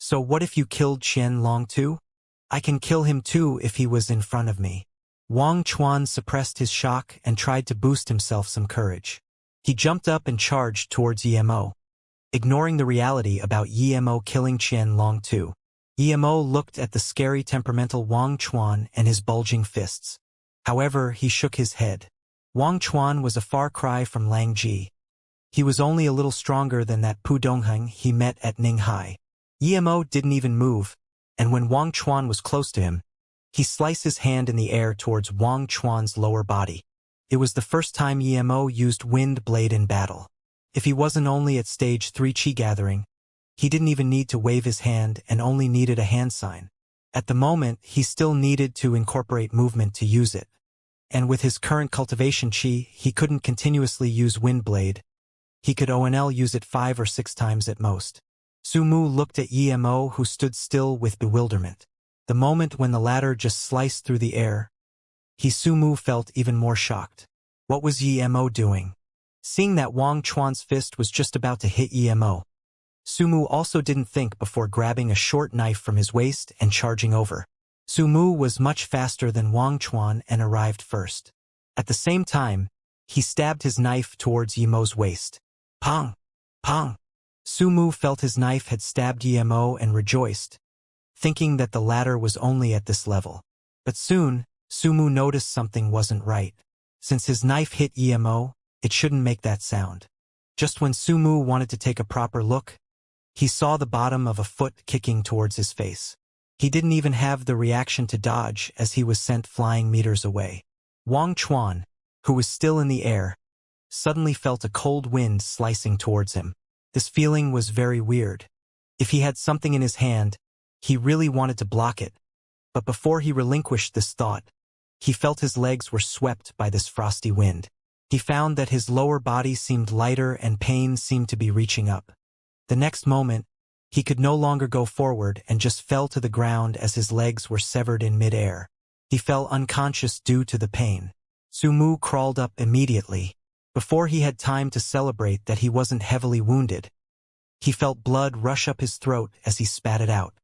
So what if you killed Qianlong too? I can kill him too if he was in front of me. Wang Chuan suppressed his shock and tried to boost himself some courage. He jumped up and charged towards Emo, ignoring the reality about Emo killing Qianlong too. Emo looked at the scary temperamental Wang Chuan and his bulging fists. However, he shook his head. Wang Chuan was a far cry from Lang Ji. He was only a little stronger than that Pu Dongheng he met at Ninghai. Emo didn't even move, and when Wang Chuan was close to him, he sliced his hand in the air towards Wang Chuan's lower body. It was the first time Emo used wind blade in battle. If he wasn't only at stage 3 Qi gathering, he didn't even need to wave his hand and only needed a hand sign. At the moment, he still needed to incorporate movement to use it. And with his current cultivation Qi, he couldn't continuously use wind blade. He could only use it 5 or 6 times at most. Su Mu looked at Emo, who stood still with bewilderment. The moment when the latter just sliced through the air, Su Mu felt even more shocked. What was Emo doing? Seeing that Wang Chuan's fist was just about to hit Emo, Su Mu also didn't think before grabbing a short knife from his waist and charging over. Su Mu was much faster than Wang Chuan and arrived first. At the same time, he stabbed his knife towards Emo's waist. Pong! Pong! Su Mu felt his knife had stabbed Emo and rejoiced, thinking that the latter was only at this level. But soon, Su Mu noticed something wasn't right. Since his knife hit Emo, it shouldn't make that sound. Just when Su Mu wanted to take a proper look, he saw the bottom of a foot kicking towards his face. He didn't even have the reaction to dodge as he was sent flying meters away. Wang Chuan, who was still in the air, suddenly felt a cold wind slicing towards him. This feeling was very weird. If he had something in his hand, he really wanted to block it. But before he relinquished this thought, he felt his legs were swept by this frosty wind. He found that his lower body seemed lighter and pain seemed to be reaching up. The next moment, he could no longer go forward and just fell to the ground as his legs were severed in mid-air. He fell unconscious due to the pain. Su Mu crawled up immediately. Before he had time to celebrate that he wasn't heavily wounded, he felt blood rush up his throat as he spat it out.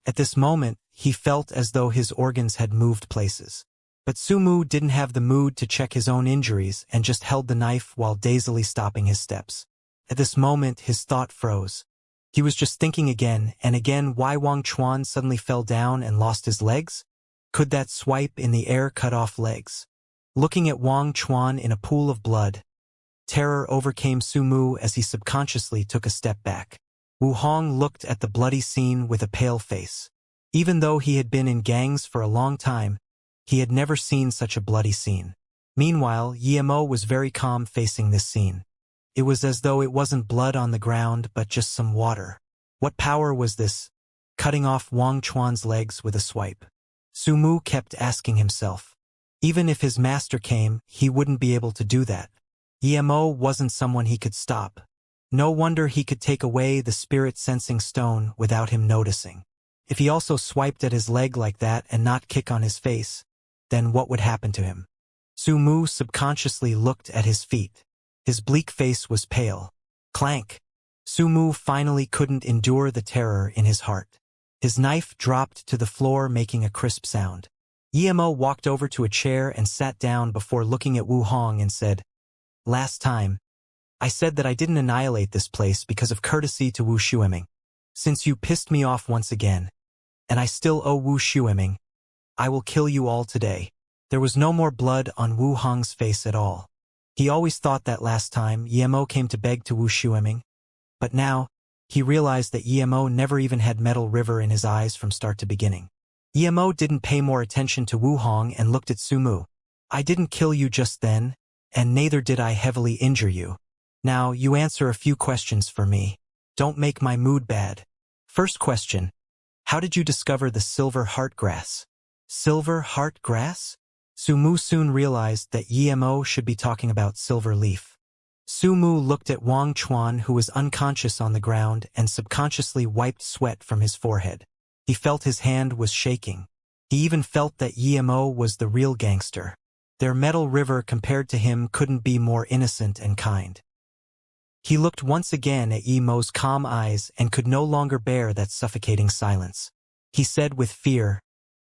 At this moment, he felt as though his organs had moved places. But Su Mu didn't have the mood to check his own injuries and just held the knife while dazedly stopping his steps. At this moment, his thought froze. He was just thinking again and again why Wang Chuan suddenly fell down and lost his legs? Could that swipe in the air cut off legs? Looking at Wang Chuan in a pool of blood, terror overcame Su Mu as he subconsciously took a step back. Wu Hong looked at the bloody scene with a pale face. Even though he had been in gangs for a long time, he had never seen such a bloody scene. Meanwhile, Emo was very calm facing this scene. It was as though it wasn't blood on the ground but just some water. What power was this, cutting off Wang Chuan's legs with a swipe? Su Mu kept asking himself. Even if his master came, he wouldn't be able to do that. Emo wasn't someone he could stop. No wonder he could take away the spirit-sensing stone without him noticing. If he also swiped at his leg like that and not kick on his face, then what would happen to him? Su Mu subconsciously looked at his feet. His bleak face was pale. Clank! Su Mu finally couldn't endure the terror in his heart. His knife dropped to the floor making a crisp sound. Emo walked over to a chair and sat down before looking at Wu Hong and said, "Last time, I said that I didn't annihilate this place because of courtesy to Wu Shueming. Since you pissed me off once again, and I still owe Wu Shueming, I will kill you all today." There was no more blood on Wu Hong's face at all. He always thought that last time Emo came to beg to Wu Shueming, but now, he realized that Emo never even had Metal River in his eyes from start to beginning. Emo didn't pay more attention to Wu Hong and looked at Su Mu. "I didn't kill you just then, and neither did I heavily injure you. Now, you answer a few questions for me. Don't make my mood bad. First question, how did you discover the silver heart grass?" Silver heart grass? Su Mu soon realized that Emo should be talking about silver leaf. Su Mu looked at Wang Chuan, who was unconscious on the ground, and subconsciously wiped sweat from his forehead. He felt his hand was shaking. He even felt that Emo was the real gangster. Their Metal River compared to him couldn't be more innocent and kind. He looked once again at Yi Mo's calm eyes and could no longer bear that suffocating silence. He said with fear,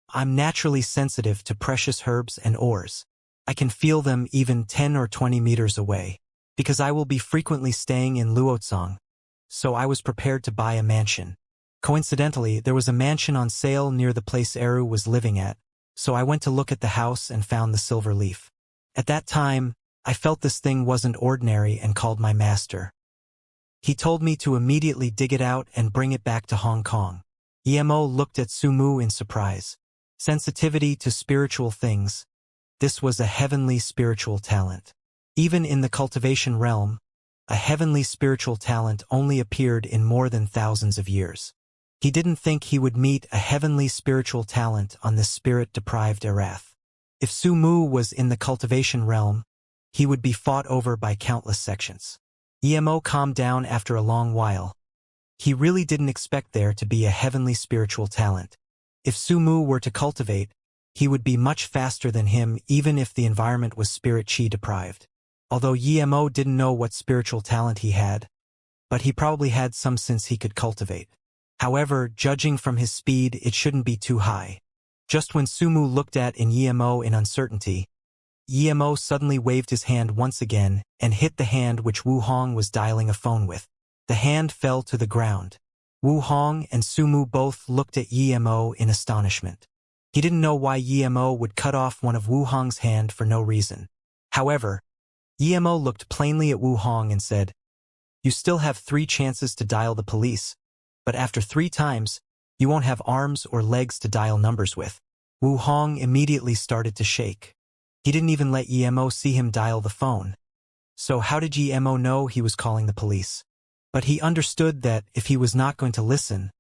"I'm naturally sensitive to precious herbs and ores. I can feel them even 10 or 20 meters away, because I will be frequently staying in Luotsang, so I was prepared to buy a mansion. Coincidentally, there was a mansion on sale near the place Eru was living at, so I went to look at the house and found the silver leaf. At that time, I felt this thing wasn't ordinary and called my master. He told me to immediately dig it out and bring it back to Hong Kong." Emo looked at Sumu in surprise. Sensitivity to spiritual things. This was a heavenly spiritual talent. Even in the cultivation realm, a heavenly spiritual talent only appeared in more than thousands of years. He didn't think he would meet a heavenly spiritual talent on this spirit-deprived Erath. If Sumu was in the cultivation realm, he would be fought over by countless sections. Emo calmed down after a long while. He really didn't expect there to be a heavenly spiritual talent. If Sumu were to cultivate, he would be much faster than him even if the environment was spirit chi deprived. Although Emo didn't know what spiritual talent he had, but he probably had some since he could cultivate. However, judging from his speed, it shouldn't be too high. Just when Sumu looked at Emo in uncertainty, Emo suddenly waved his hand once again and hit the hand which Wu Hong was dialing a phone with. The hand fell to the ground. Wu Hong and Sumu both looked at Emo in astonishment. He didn't know why Emo would cut off one of Wu Hong's hand for no reason. However, Emo looked plainly at Wu Hong and said, "You still have 3 chances to dial the police, but after 3 times, you won't have arms or legs to dial numbers with." Wu Hong immediately started to shake. He didn't even let Emo see him dial the phone. So how did Emo know he was calling the police? But he understood that if he was not going to listen,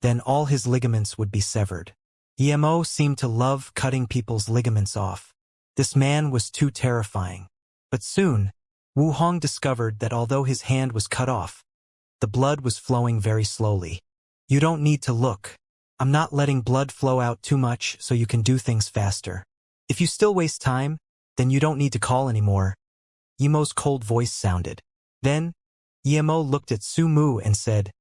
then all his ligaments would be severed. Emo seemed to love cutting people's ligaments off. This man was too terrifying. But soon, Wu Hong discovered that although his hand was cut off, the blood was flowing very slowly. "You don't need to look. I'm not letting blood flow out too much so you can do things faster. If you still waste time, then you don't need to call anymore." Emo's cold voice sounded. Then, Emo looked at Sumu and said,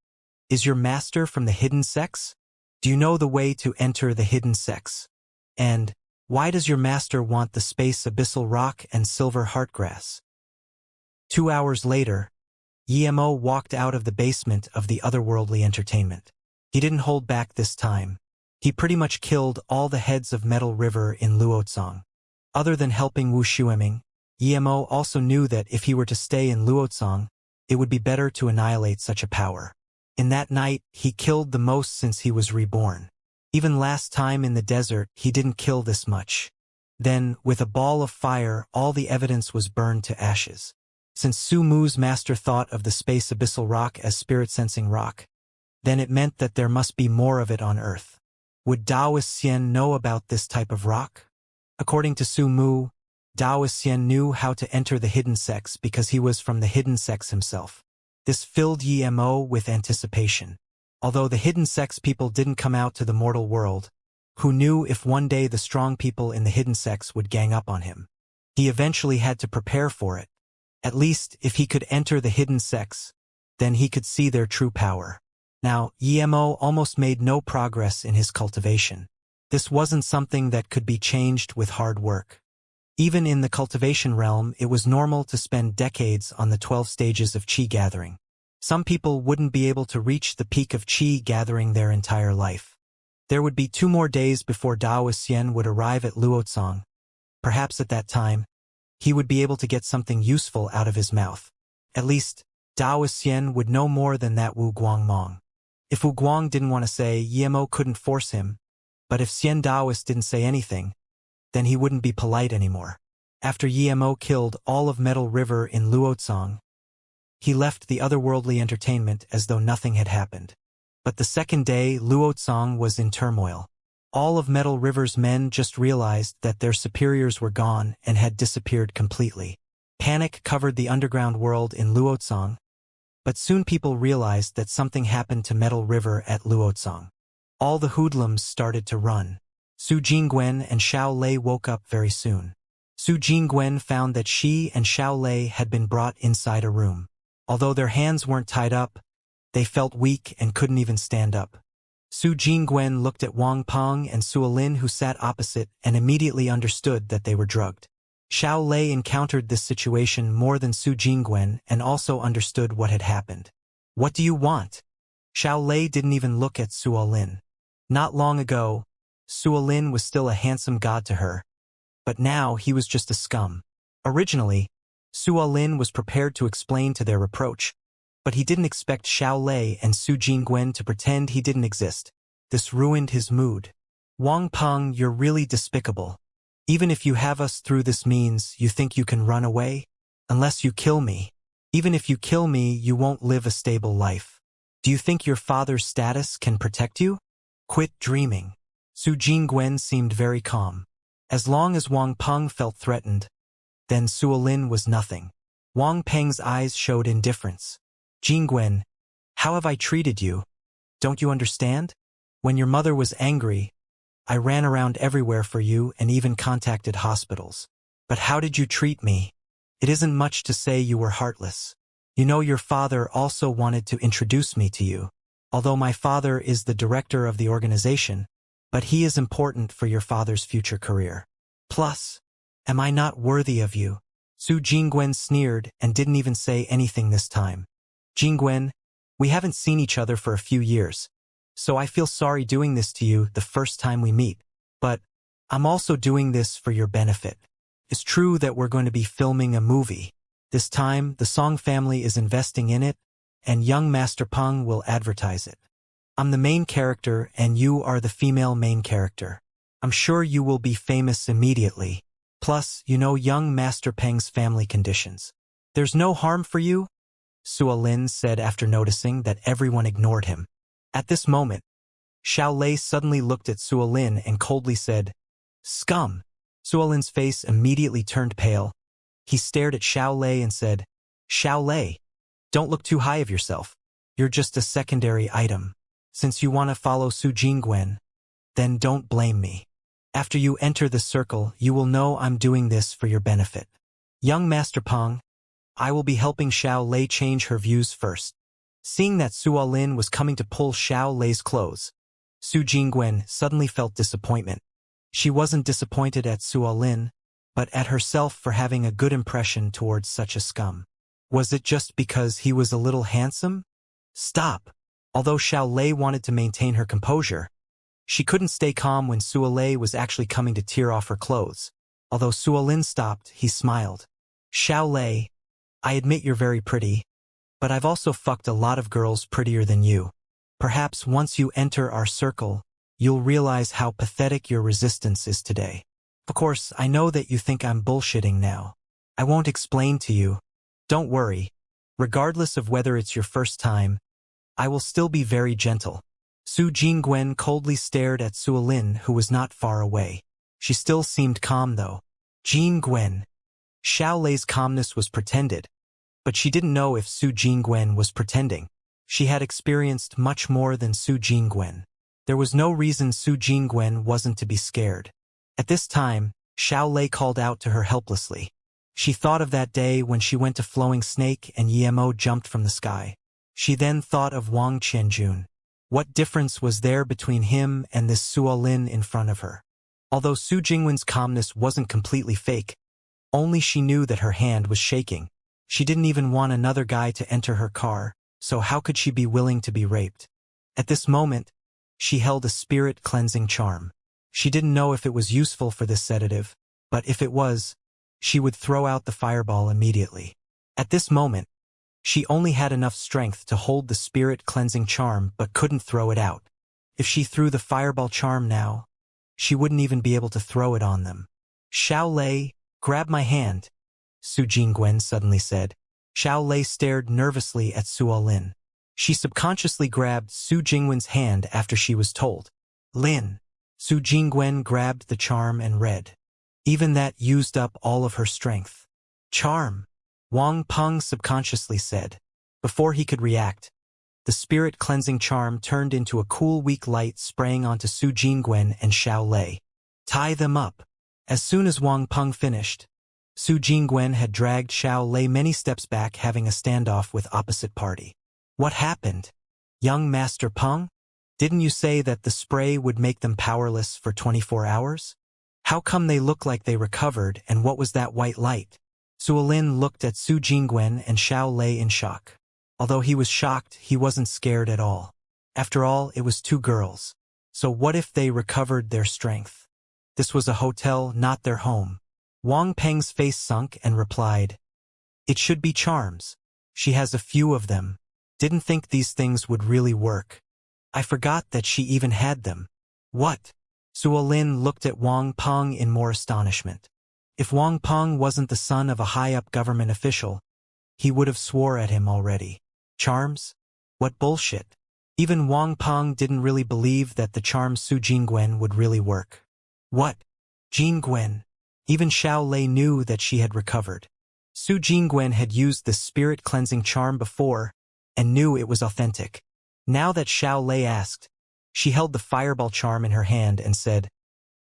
"Is your master from the hidden sex? Do you know the way to enter the hidden sex? And why does your master want the space abyssal rock and silver heartgrass?" 2 hours later, Emo walked out of the basement of the otherworldly entertainment. He didn't hold back this time. He pretty much killed all the heads of Metal River in Luotsang. Other than helping Wu Shueming, Emo also knew that if he were to stay in Luotsang, it would be better to annihilate such a power. In that night, he killed the most since he was reborn. Even last time in the desert, he didn't kill this much. Then, with a ball of fire, all the evidence was burned to ashes. Since Sumu's master thought of the space abyssal rock as spirit-sensing rock, then it meant that there must be more of it on Earth. Would Daoist Xian know about this type of rock? According to Sumu, Daoist Xian knew how to enter the hidden sex because he was from the hidden sex himself. This filled Emo with anticipation. Although the hidden sex people didn't come out to the mortal world, who knew if one day the strong people in the hidden sex would gang up on him? He eventually had to prepare for it. At least, if he could enter the hidden sex, then he could see their true power. Now, Emo almost made no progress in his cultivation. This wasn't something that could be changed with hard work. Even in the cultivation realm, it was normal to spend decades on the 12 stages of Qi gathering. Some people wouldn't be able to reach the peak of Qi gathering their entire life. There would be 2 more days before Daoist Xian would arrive at Luotsang. Perhaps at that time, he would be able to get something useful out of his mouth. At least, Daoist Xian would know more than that Wu Guangmong. If Wu Guang didn't want to say, Emo couldn't force him. But if Xian Daoist didn't say anything, then he wouldn't be polite anymore. After Emo killed all of Metal River in Luotsang, he left the otherworldly entertainment as though nothing had happened. But the second day, Luotsang was in turmoil. All of Metal River's men just realized that their superiors were gone and had disappeared completely. Panic covered the underground world in Luotsang, but soon people realized that something happened to Metal River at Luotsang. All the hoodlums started to run. Su Jingwen and Xiao Lei woke up very soon. Su Jingwen found that she and Xiao Lei had been brought inside a room. Although their hands weren't tied up, they felt weak and couldn't even stand up. Su Jingwen looked at Wang Peng and Su Lin, who sat opposite, and immediately understood that they were drugged. Xiao Lei encountered this situation more than Su Jingwen and also understood what had happened. "What do you want?" Xiao Lei didn't even look at Su Lin. Not long ago, Su Lin was still a handsome god to her, but now he was just a scum. Originally, Su Lin was prepared to explain to their reproach, but he didn't expect Xiao Lei and Su Jingwen to pretend he didn't exist. This ruined his mood. "Wang Peng, you're really despicable. Even if you have us through this means, you think you can run away? Unless you kill me. Even if you kill me, you won't live a stable life. Do you think your father's status can protect you? Quit dreaming." Su Jingwen seemed very calm. As long as Wang Peng felt threatened, then Su Lin was nothing. Wang Peng's eyes showed indifference. "Jingwen, how have I treated you? Don't you understand? When your mother was angry, I ran around everywhere for you and even contacted hospitals. But how did you treat me? It isn't much to say you were heartless. You know, your father also wanted to introduce me to you. Although my father is the director of the organization, but he is important for your father's future career. Plus, am I not worthy of you?" Su Jingwen sneered and didn't even say anything this time. "Jingwen, we haven't seen each other for a few years, so I feel sorry doing this to you the first time we meet. But I'm also doing this for your benefit. It's true that we're going to be filming a movie. This time, the Song family is investing in it, and young Master Peng will advertise it. I'm the main character and you are the female main character. I'm sure you will be famous immediately. Plus, you know young Master Peng's family conditions. There's no harm for you?" Su Lin said after noticing that everyone ignored him. At this moment, Xiao Lei suddenly looked at Su Lin and coldly said, "Scum!" Su Lin's face immediately turned pale. He stared at Xiao Lei and said, "Xiao Lei, don't look too high of yourself. You're just a secondary item. Since you want to follow Su Jingwen, then don't blame me. After you enter the circle, you will know I'm doing this for your benefit. Young Master Peng, I will be helping Xiao Lei change her views first." Seeing that Su Lin was coming to pull Xiao Lei's clothes, Su Jingwen suddenly felt disappointment. She wasn't disappointed at Su Lin, but at herself for having a good impression towards such a scum. Was it just because he was a little handsome? Stop! Although Xiao Lei wanted to maintain her composure, she couldn't stay calm when Su Lei was actually coming to tear off her clothes. Although Su Lin stopped, he smiled. "Xiao Lei, I admit you're very pretty, but I've also fucked a lot of girls prettier than you. Perhaps once you enter our circle, you'll realize how pathetic your resistance is today. Of course, I know that you think I'm bullshitting now. I won't explain to you. Don't worry. Regardless of whether it's your first time, I will still be very gentle." Su Jingwen coldly stared at Su Lin, who was not far away. She still seemed calm though. Jingwen. Xiao Lei's calmness was pretended, but she didn't know if Su Jingwen was pretending. She had experienced much more than Su Jingwen. There was no reason Su Jingwen wasn't to be scared. At this time, Xiao Lei called out to her helplessly. She thought of that day when she went to Flowing Snake and Yemo jumped from the sky. She then thought of Wang Qianjun. What difference was there between him and this Su Lin in front of her? Although Su Jingwen's calmness wasn't completely fake, only she knew that her hand was shaking. She didn't even want another guy to enter her car, so how could she be willing to be raped? At this moment, she held a spirit cleansing charm. She didn't know if it was useful for this sedative, but if it was, she would throw out the fireball immediately. At this moment, she only had enough strength to hold the spirit cleansing charm but couldn't throw it out. If she threw the fireball charm now, she wouldn't even be able to throw it on them. "Xiao Lei, grab my hand," Su Jingwen suddenly said. Xiao Lei stared nervously at Su Lin. She subconsciously grabbed Su Jingwen's hand after she was told. "Lin." Su Jingwen grabbed the charm and read. Even that used up all of her strength. "Charm," Wang Peng subconsciously said. Before he could react, the spirit cleansing charm turned into a cool weak light spraying onto Su Jingwen and Xiao Lei. "Tie them up." As soon as Wang Peng finished, Su Jingwen had dragged Xiao Lei many steps back, having a standoff with opposite party. What happened? Young Master Peng? Didn't you say that the spray would make them powerless for 24 hours? How come they look like they recovered, and what was that white light? Suolin looked at Su Jingwen and Xiao Lei in shock. Although he was shocked, he wasn't scared at all. After all, it was two girls. So what if they recovered their strength? This was a hotel, not their home. Wang Peng's face sunk and replied, "It should be charms. She has a few of them. Didn't think these things would really work. I forgot that she even had them." What? Suolin looked at Wang Peng in more astonishment. If Wang Peng wasn't the son of a high-up government official, he would have swore at him already. Charms? What bullshit. Even Wang Peng didn't really believe that the charm Su Jingwen would really work. What? Jingwen? Even Xiao Lei knew that she had recovered. Su Jingwen had used the spirit-cleansing charm before and knew it was authentic. Now that Xiao Lei asked, she held the fireball charm in her hand and said,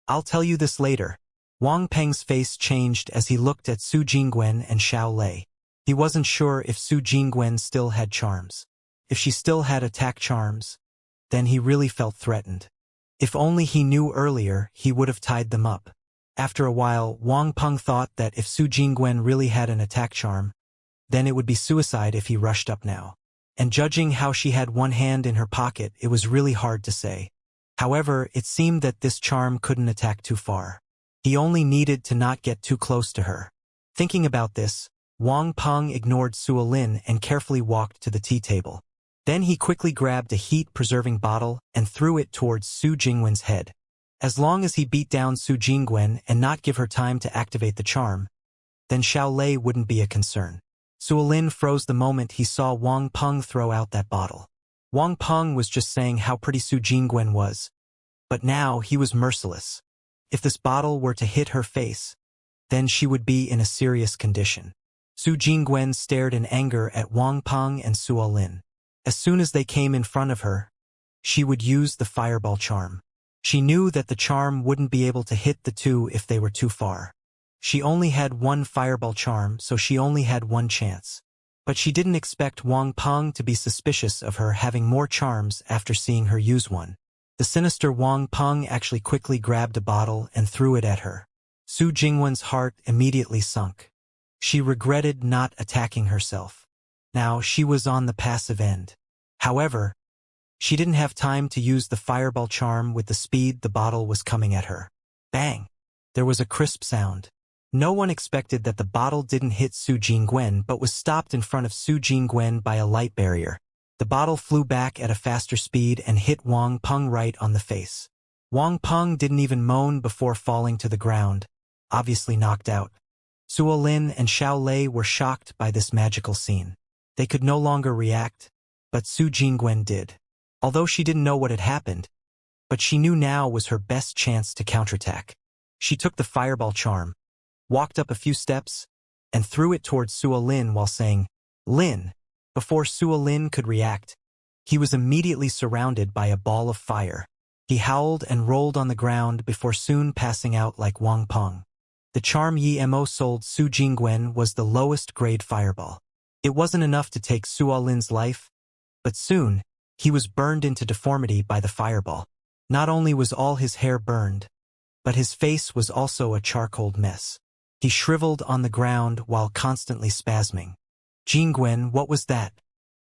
"I'll tell you this later." Wang Peng's face changed as he looked at Su Jingwen and Xiao Lei. He wasn't sure if Su Jingwen still had charms. If she still had attack charms, then he really felt threatened. If only he knew earlier, he would have tied them up. After a while, Wang Peng thought that if Su Jingwen really had an attack charm, then it would be suicide if he rushed up now. And judging how she had one hand in her pocket, it was really hard to say. However, it seemed that this charm couldn't attack too far. He only needed to not get too close to her. Thinking about this, Wang Peng ignored Suolin and carefully walked to the tea table. Then he quickly grabbed a heat-preserving bottle and threw it towards Su Jingwen's head. As long as he beat down Su Jingwen and not give her time to activate the charm, then Xiao Lei wouldn't be a concern. Suolin froze the moment he saw Wang Peng throw out that bottle. Wang Peng was just saying how pretty Su Jingwen was, but now he was merciless. If this bottle were to hit her face, then she would be in a serious condition. Su Jingwen stared in anger at Wang Peng and Suolin. As soon as they came in front of her, she would use the fireball charm. She knew that the charm wouldn't be able to hit the two if they were too far. She only had one fireball charm, so she only had one chance. But she didn't expect Wang Peng to be suspicious of her having more charms after seeing her use one. The sinister Wang Peng actually quickly grabbed a bottle and threw it at her. Su Jingwen's heart immediately sunk. She regretted not attacking herself. Now she was on the passive end. However, she didn't have time to use the fireball charm with the speed the bottle was coming at her. Bang! There was a crisp sound. No one expected that the bottle didn't hit Su Jingwen but was stopped in front of Su Jingwen by a light barrier. The bottle flew back at a faster speed and hit Wang Peng right on the face. Wang Peng didn't even moan before falling to the ground, obviously knocked out. Suolin and Xiao Lei were shocked by this magical scene. They could no longer react, but Su Jingwen did. Although she didn't know what had happened, but she knew now was her best chance to counterattack. She took the fireball charm, walked up a few steps, and threw it towards Suolin while saying, "Lin." Before Suolin could react, he was immediately surrounded by a ball of fire. He howled and rolled on the ground before soon passing out like Wang Peng. The charm Yi Mo sold Su Jingwen was the lowest grade fireball. It wasn't enough to take Suolin's life, but soon, he was burned into deformity by the fireball. Not only was all his hair burned, but his face was also a charcoaled mess. He shriveled on the ground while constantly spasming. "Jingwen, what was that?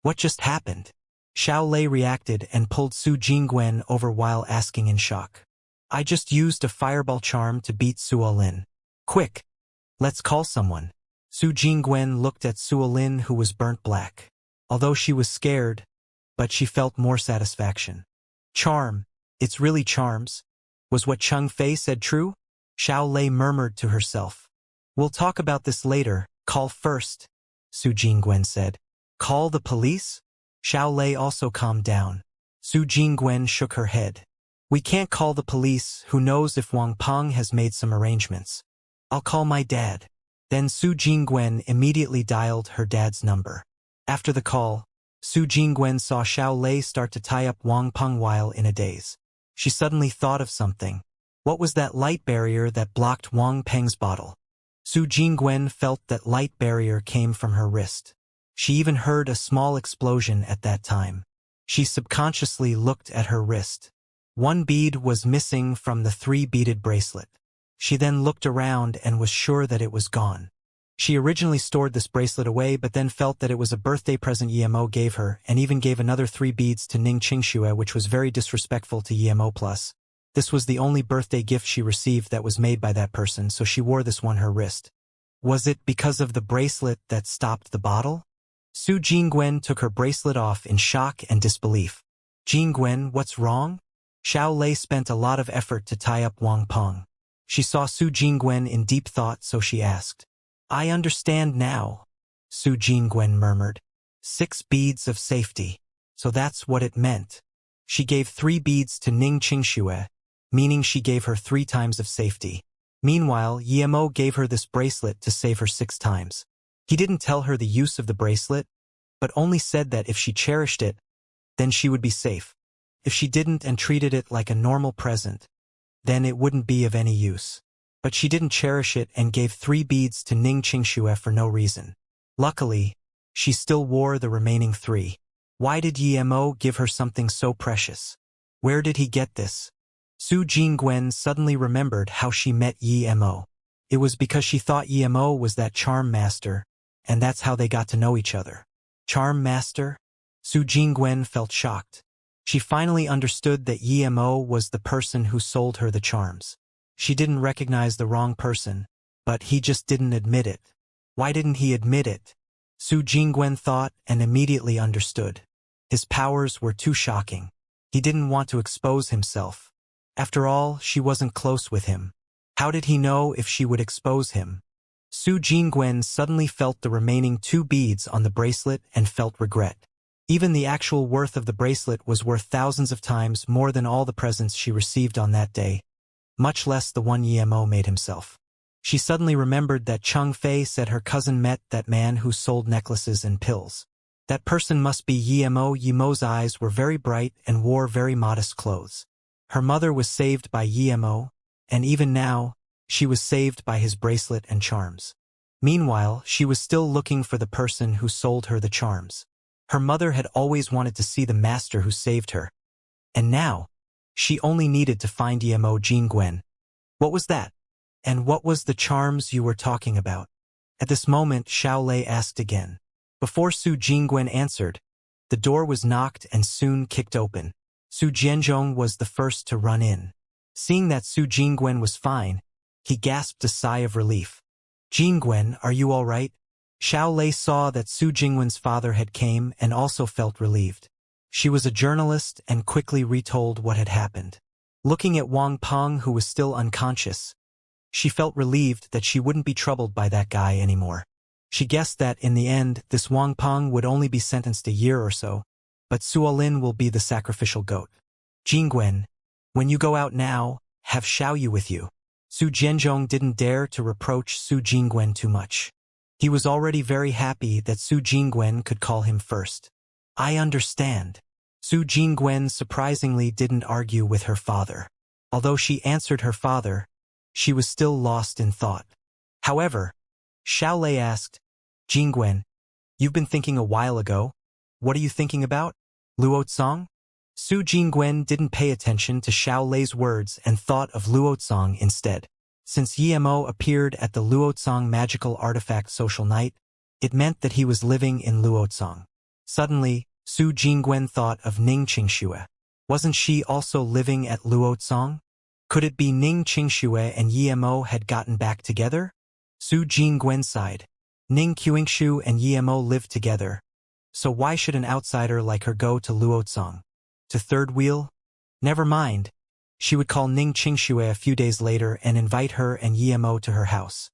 What just happened?" Xiao Lei reacted and pulled Su Jingwen over while asking in shock. "I just used a fireball charm to beat Suolin. Quick, let's call someone." Su Jingwen looked at Suolin, who was burnt black. Although she was scared, but she felt more satisfaction. "Charm, it's really charms. Was what Cheng Fei said true?" Xiao Lei murmured to herself. "We'll talk about this later. Call first," Su Jingwen said. "Call the police?" Xiao Lei also calmed down. Su Jingwen shook her head. "We can't call the police. Who knows if Wang Peng has made some arrangements. I'll call my dad." Then Su Jingwen immediately dialed her dad's number. After the call, Su Jingwen saw Xiao Lei start to tie up Wang Peng while in a daze. She suddenly thought of something. What was that light barrier that blocked Wang Peng's bottle? Su Jingwen felt that light barrier came from her wrist. She even heard a small explosion at that time. She subconsciously looked at her wrist. One bead was missing from the 3-beaded bracelet. She then looked around and was sure that it was gone. She originally stored this bracelet away but then felt that it was a birthday present Emo gave her and even gave another 3 beads to Ning Qingxue, which was very disrespectful to Emo+. This was the only birthday gift she received that was made by that person, so she wore this one her wrist. Was it because of the bracelet that stopped the bottle? Su Jingwen took her bracelet off in shock and disbelief. Jingwen, what's wrong? Xiao Lei spent a lot of effort to tie up Wang Peng. She saw Su Jingwen in deep thought, so she asked. I understand now, Su Jingwen murmured. 6 beads of safety. So that's what it meant. She gave 3 beads to Ning Qingxue, meaning she gave her 3 times of safety. Meanwhile, Yemo gave her this bracelet to save her 6 times. He didn't tell her the use of the bracelet, but only said that if she cherished it, then she would be safe. If she didn't and treated it like a normal present, then it wouldn't be of any use. But she didn't cherish it and gave 3 beads to Ning Qingxue for no reason. Luckily, she still wore the remaining 3. Why did Yemo give her something so precious? Where did he get this? Su Jingwen suddenly remembered how she met Yemo. It was because she thought Yemo was that charm master, and that's how they got to know each other. Charm master? Su Jingwen felt shocked. She finally understood that Yemo was the person who sold her the charms. She didn't recognize the wrong person, but he just didn't admit it. Why didn't he admit it? Su Jingwen thought and immediately understood. His powers were too shocking. He didn't want to expose himself. After all, she wasn't close with him. How did he know if she would expose him? Su Jingwen suddenly felt the remaining 2 beads on the bracelet and felt regret. Even the actual worth of the bracelet was worth thousands of times more than all the presents she received on that day, much less the one Yemo made himself. She suddenly remembered that Cheng Fei said her cousin met that man who sold necklaces and pills. That person must be Yemo. Yemo's eyes were very bright and wore very modest clothes. Her mother was saved by Yemo, and even now, she was saved by his bracelet and charms. Meanwhile, she was still looking for the person who sold her the charms. Her mother had always wanted to see the master who saved her. And now, she only needed to find Yemo Jingwen. What was that? And what was the charms you were talking about? At this moment, Xiao Lei asked again. Before Su Jingwen answered, the door was knocked and soon kicked open. Su Jianzhong was the first to run in. Seeing that Su Jingwen was fine, he gasped a sigh of relief. Jingwen, are you all right? Xiao Lei saw that Su Jingwen's father had came and also felt relieved. She was a journalist and quickly retold what had happened. Looking at Wang Peng, who was still unconscious, she felt relieved that she wouldn't be troubled by that guy anymore. She guessed that, in the end, this Wang Peng would only be sentenced a year or so, but Suolin will be the sacrificial goat. Jingwen, when you go out now, have Xiaoyu with you. Su Jianzhong didn't dare to reproach Su Jingwen too much. He was already very happy that Su Jingwen could call him first. I understand. Su Jingwen surprisingly didn't argue with her father. Although she answered her father, she was still lost in thought. However, Xiao Lei asked, Jingwen, you've been thinking a while ago. What are you thinking about? Luotsong? Su Jingwen didn't pay attention to Xiao Lei's words and thought of Luotsong instead. Since Yemo appeared at the Luotsong magical artifact social night, it meant that he was living in Luotsong. Suddenly, Su Jingwen thought of Ning Qingxue. Wasn't she also living at Luotsong? Could it be Ning Qingxue and Yemo had gotten back together? Su Jingwen sighed. Ning Qingxue and Yemo lived together. So why should an outsider like her go to Luotsong? To third wheel? Never mind. She would call Ning Qingxue a few days later and invite her and Yemo to her house.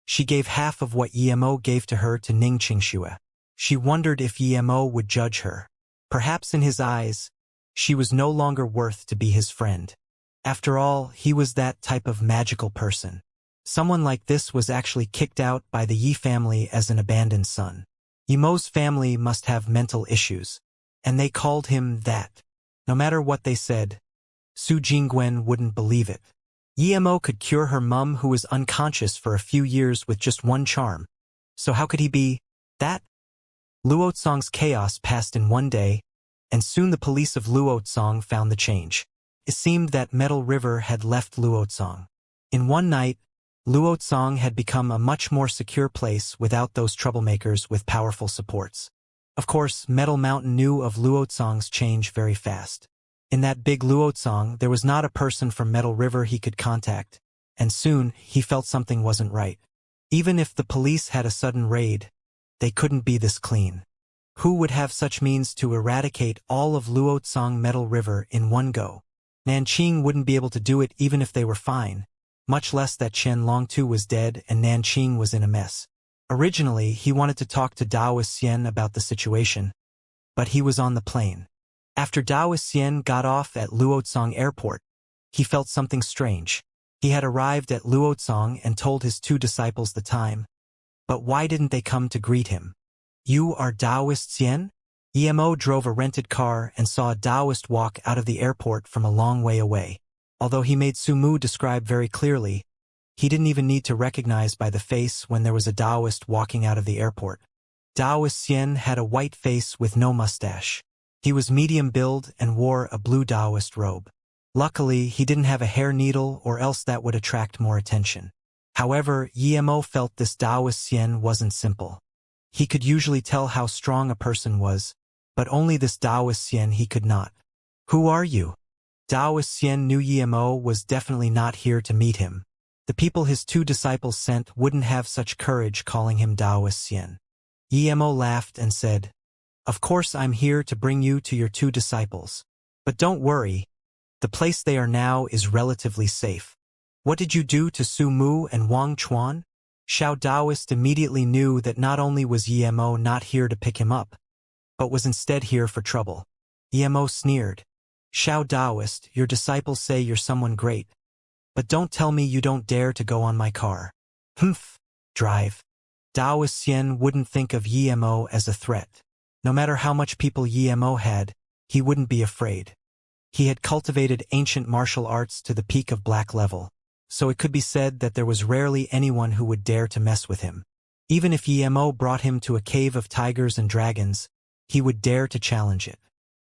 She gave half of what Yemo gave to her to Ning Qingxue. She wondered if Yemo would judge her. Perhaps in his eyes, she was no longer worth to be his friend. After all, he was that type of magical person. Someone like this was actually kicked out by the Yi family as an abandoned son. Yemo's family must have mental issues, and they called him that. No matter what they said, Su Jingwen wouldn't believe it. Emo could cure her mum who was unconscious for a few years with just one charm. So how could he be that? Luotsong's chaos passed in one day, and soon the police of Luotsong found the change. It seemed that Metal River had left Luotsong. In one night, Luotsong had become a much more secure place without those troublemakers with powerful supports. Of course, Metal Mountain knew of Luotsong's change very fast. In that big Luotsong, there was not a person from Metal River he could contact, and soon he felt something wasn't right. Even if the police had a sudden raid, they couldn't be this clean. Who would have such means to eradicate all of Luotsong Metal River in one go? Nanqing wouldn't be able to do it even if they were fine, much less that Qianlong too was dead and Nanqing was in a mess. Originally, he wanted to talk to Daoist Xian about the situation, but he was on the plane. After Daoist Xian got off at Luotsong Airport, he felt something strange. He had arrived at Luotsong and told his two disciples the time. But why didn't they come to greet him? You are Daoist Xian? Emo drove a rented car and saw a Daoist walk out of the airport from a long way away. Although he made Sumu describe very clearly, he didn't even need to recognize by the face when there was a Daoist walking out of the airport. Daoist Xian had a white face with no mustache. He was medium build and wore a blue Daoist robe. Luckily, he didn't have a hair needle or else that would attract more attention. However, Emo felt this Daoist Xian wasn't simple. He could usually tell how strong a person was, but only this Daoist Xian he could not. Who are you? Daoist Xian knew Emo was definitely not here to meet him. The people his two disciples sent wouldn't have such courage calling him Daoist Xian. Emo laughed and said, Of course I'm here to bring you to your two disciples. But don't worry, the place they are now is relatively safe. What did you do to Su Mu and Wang Chuan? Xiao Daoist immediately knew that not only was Emo not here to pick him up, but was instead here for trouble. Emo sneered. Xiao Daoist, your disciples say you're someone great. But don't tell me you don't dare to go on my car. Humph. Drive. Daoist Xian wouldn't think of Emo as a threat. No matter how much people Emo had, he wouldn't be afraid. He had cultivated ancient martial arts to the peak of black level, so it could be said that there was rarely anyone who would dare to mess with him. Even if Emo brought him to a cave of tigers and dragons, he would dare to challenge it.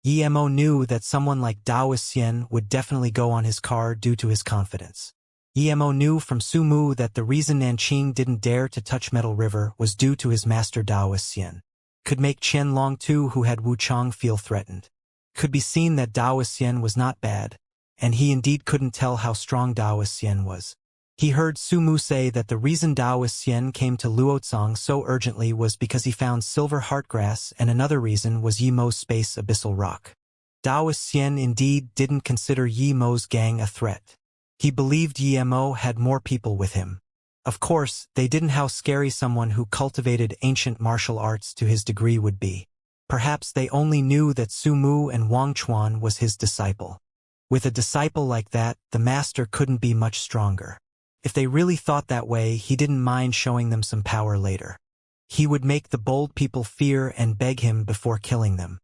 Emo knew that someone like Daoist Xian would definitely go on his car due to his confidence. Emo knew from Sumu that the reason Nanqing didn't dare to touch Metal River was due to his master Daoist Xian. Could make Qianlong too, who had Wuchang, feel threatened. Could be seen that Daoist Xian was not bad, and he indeed couldn't tell how strong Daoist Xian was. He heard Sumu say that the reason Daoist Xian came to Luotsong so urgently was because he found silver heartgrass, and another reason was Yemo's space abyssal rock. Daoist Xian indeed didn't consider Yemo's gang a threat. He believed Yemo had more people with him. Of course, they didn't how scary someone who cultivated ancient martial arts to his degree would be. Perhaps they only knew that Sumu and Wang Chuan was his disciple. With a disciple like that, the master couldn't be much stronger. If they really thought that way, he didn't mind showing them some power later. He would make the bold people fear and beg him before killing them.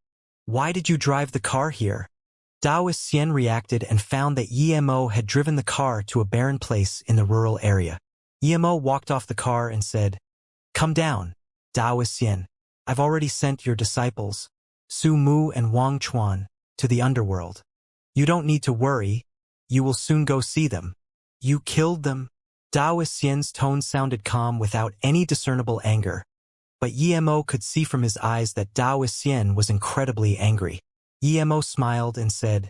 Why did you drive the car here? Daoist Xian reacted and found that Emo had driven the car to a barren place in the rural area. Emo walked off the car and said, Come down, Daoist Xian. I've already sent your disciples, Su Mu and Wang Chuan, to the underworld. You don't need to worry. You will soon go see them. You killed them? Daoist Xian's tone sounded calm without any discernible anger. But Emo could see from his eyes that Daoist Xian was incredibly angry. Emo smiled and said,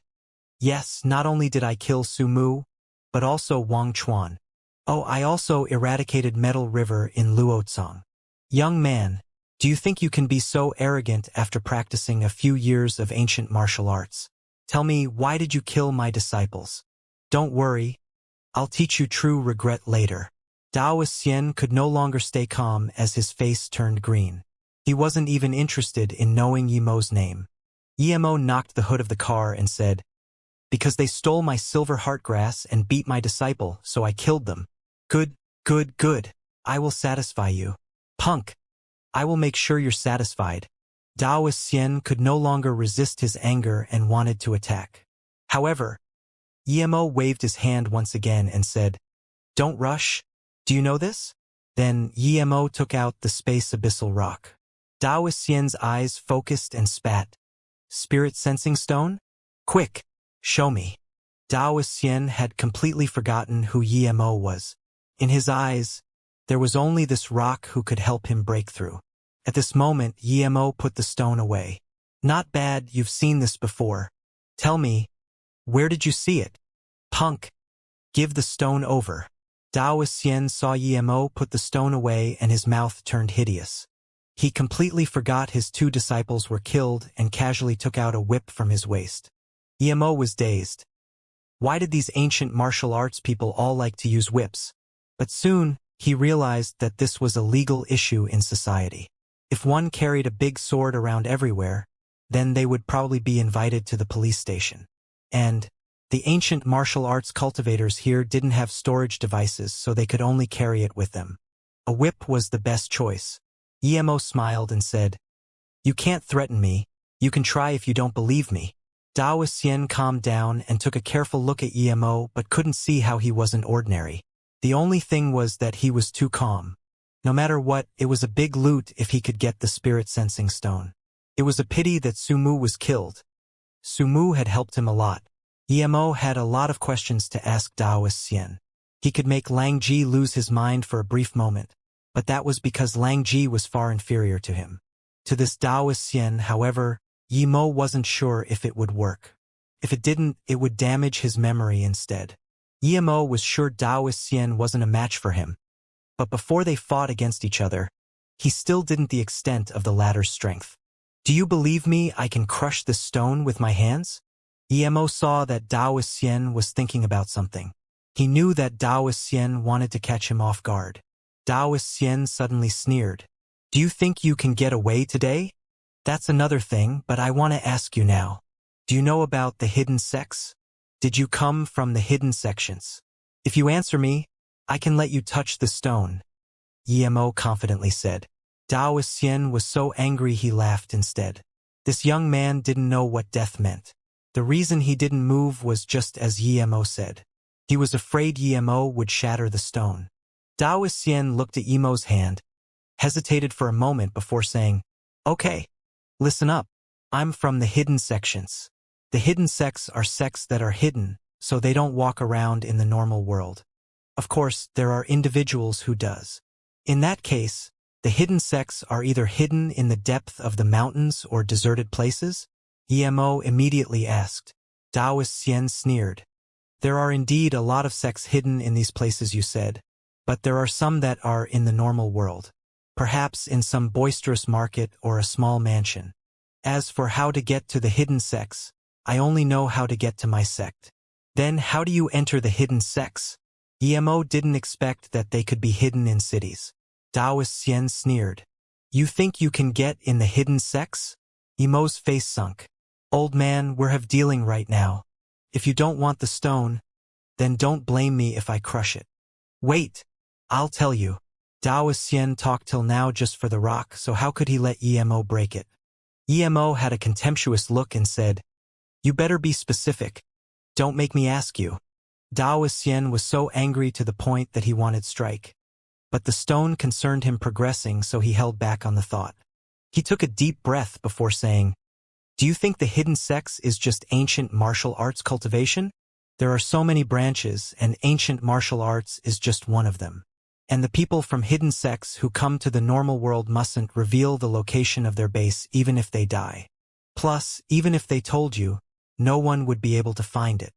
Yes, not only did I kill Su Mu, but also Wang Chuan. Oh, I also eradicated Metal River in Luotsong. Young man, do you think you can be so arrogant after practicing a few years of ancient martial arts? Tell me, why did you kill my disciples? Don't worry. I'll teach you true regret later. Daoist Xian could no longer stay calm as his face turned green. He wasn't even interested in knowing Yemo's name. Emo knocked the hood of the car and said, Because they stole my silver heartgrass and beat my disciple, so I killed them. Good, good, good. I will satisfy you. Punk. I will make sure you're satisfied. Daoist Xian could no longer resist his anger and wanted to attack. However, Emo waved his hand once again and said, "Don't rush. Do you know this?" Then Emo took out the space abyssal rock. Daoist Xian's eyes focused and spat. "Spirit sensing stone? Quick, show me." Daoist Xian had completely forgotten who Emo was. In his eyes, there was only this rock who could help him break through. At this moment, Emo put the stone away. "Not bad, you've seen this before. Tell me, where did you see it?" "Punk. Give the stone over." Daoist Xian saw Emo put the stone away and his mouth turned hideous. He completely forgot his two disciples were killed and casually took out a whip from his waist. Emo was dazed. Why did these ancient martial arts people all like to use whips? But soon, he realized that this was a legal issue in society. If one carried a big sword around everywhere, then they would probably be invited to the police station. And the ancient martial arts cultivators here didn't have storage devices, so they could only carry it with them. A whip was the best choice. Emo smiled and said, "You can't threaten me. You can try if you don't believe me." Daoist Xian calmed down and took a careful look at Emo but couldn't see how he wasn't ordinary. The only thing was that he was too calm. No matter what, it was a big loot if he could get the spirit sensing stone. It was a pity that Sumu was killed. Sumu had helped him a lot. Emo had a lot of questions to ask Daoist Xian. He could make Lang Ji lose his mind for a brief moment, but that was because Lang Ji was far inferior to him. To this Daoist Xian, however, Emo wasn't sure if it would work. If it didn't, it would damage his memory instead. Emo was sure Daoist Xian wasn't a match for him. But before they fought against each other, he still didn't the extent of the latter's strength. "Do you believe me I can crush this stone with my hands?" Emo saw that Daoist Xian was thinking about something. He knew that Daoist Xian wanted to catch him off guard. Daoist Xian suddenly sneered. "Do you think you can get away today?" "That's another thing, but I want to ask you now. Do you know about the hidden sects? Did you come from the hidden sections? If you answer me, I can let you touch the stone," Emo confidently said. Daoist Xian was so angry he laughed instead. This young man didn't know what death meant. The reason he didn't move was just as Emo said. He was afraid Emo would shatter the stone. Daoist Xian looked at Emo's hand, hesitated for a moment before saying, "Okay. Listen up. I'm from the hidden sections. The hidden sects are sects that are hidden, so they don't walk around in the normal world. Of course, there are individuals who does. In that case, the hidden sects are either hidden in the depth of the mountains or deserted places?" Emo immediately asked. Daoist Xian sneered. "There are indeed a lot of sects hidden in these places you said, but there are some that are in the normal world. Perhaps in some boisterous market or a small mansion. As for how to get to the hidden sects, I only know how to get to my sect." "Then how do you enter the hidden sects?" Emo didn't expect that they could be hidden in cities. Daoist Xian sneered. "You think you can get in the hidden sects?" Emo's face sunk. "Old man, we're have dealing right now. If you don't want the stone, then don't blame me if I crush it." "Wait, I'll tell you." Daoist Xian talked till now just for the rock, so how could he let Emo break it? Emo had a contemptuous look and said, "You better be specific. Don't make me ask you." Daoist Xian was so angry to the point that he wanted strike. But the stone concerned him progressing, so he held back on the thought. He took a deep breath before saying, "Do you think the hidden sects is just ancient martial arts cultivation? There are so many branches, and ancient martial arts is just one of them. And the people from hidden sects who come to the normal world mustn't reveal the location of their base even if they die. Plus, even if they told you, no one would be able to find it."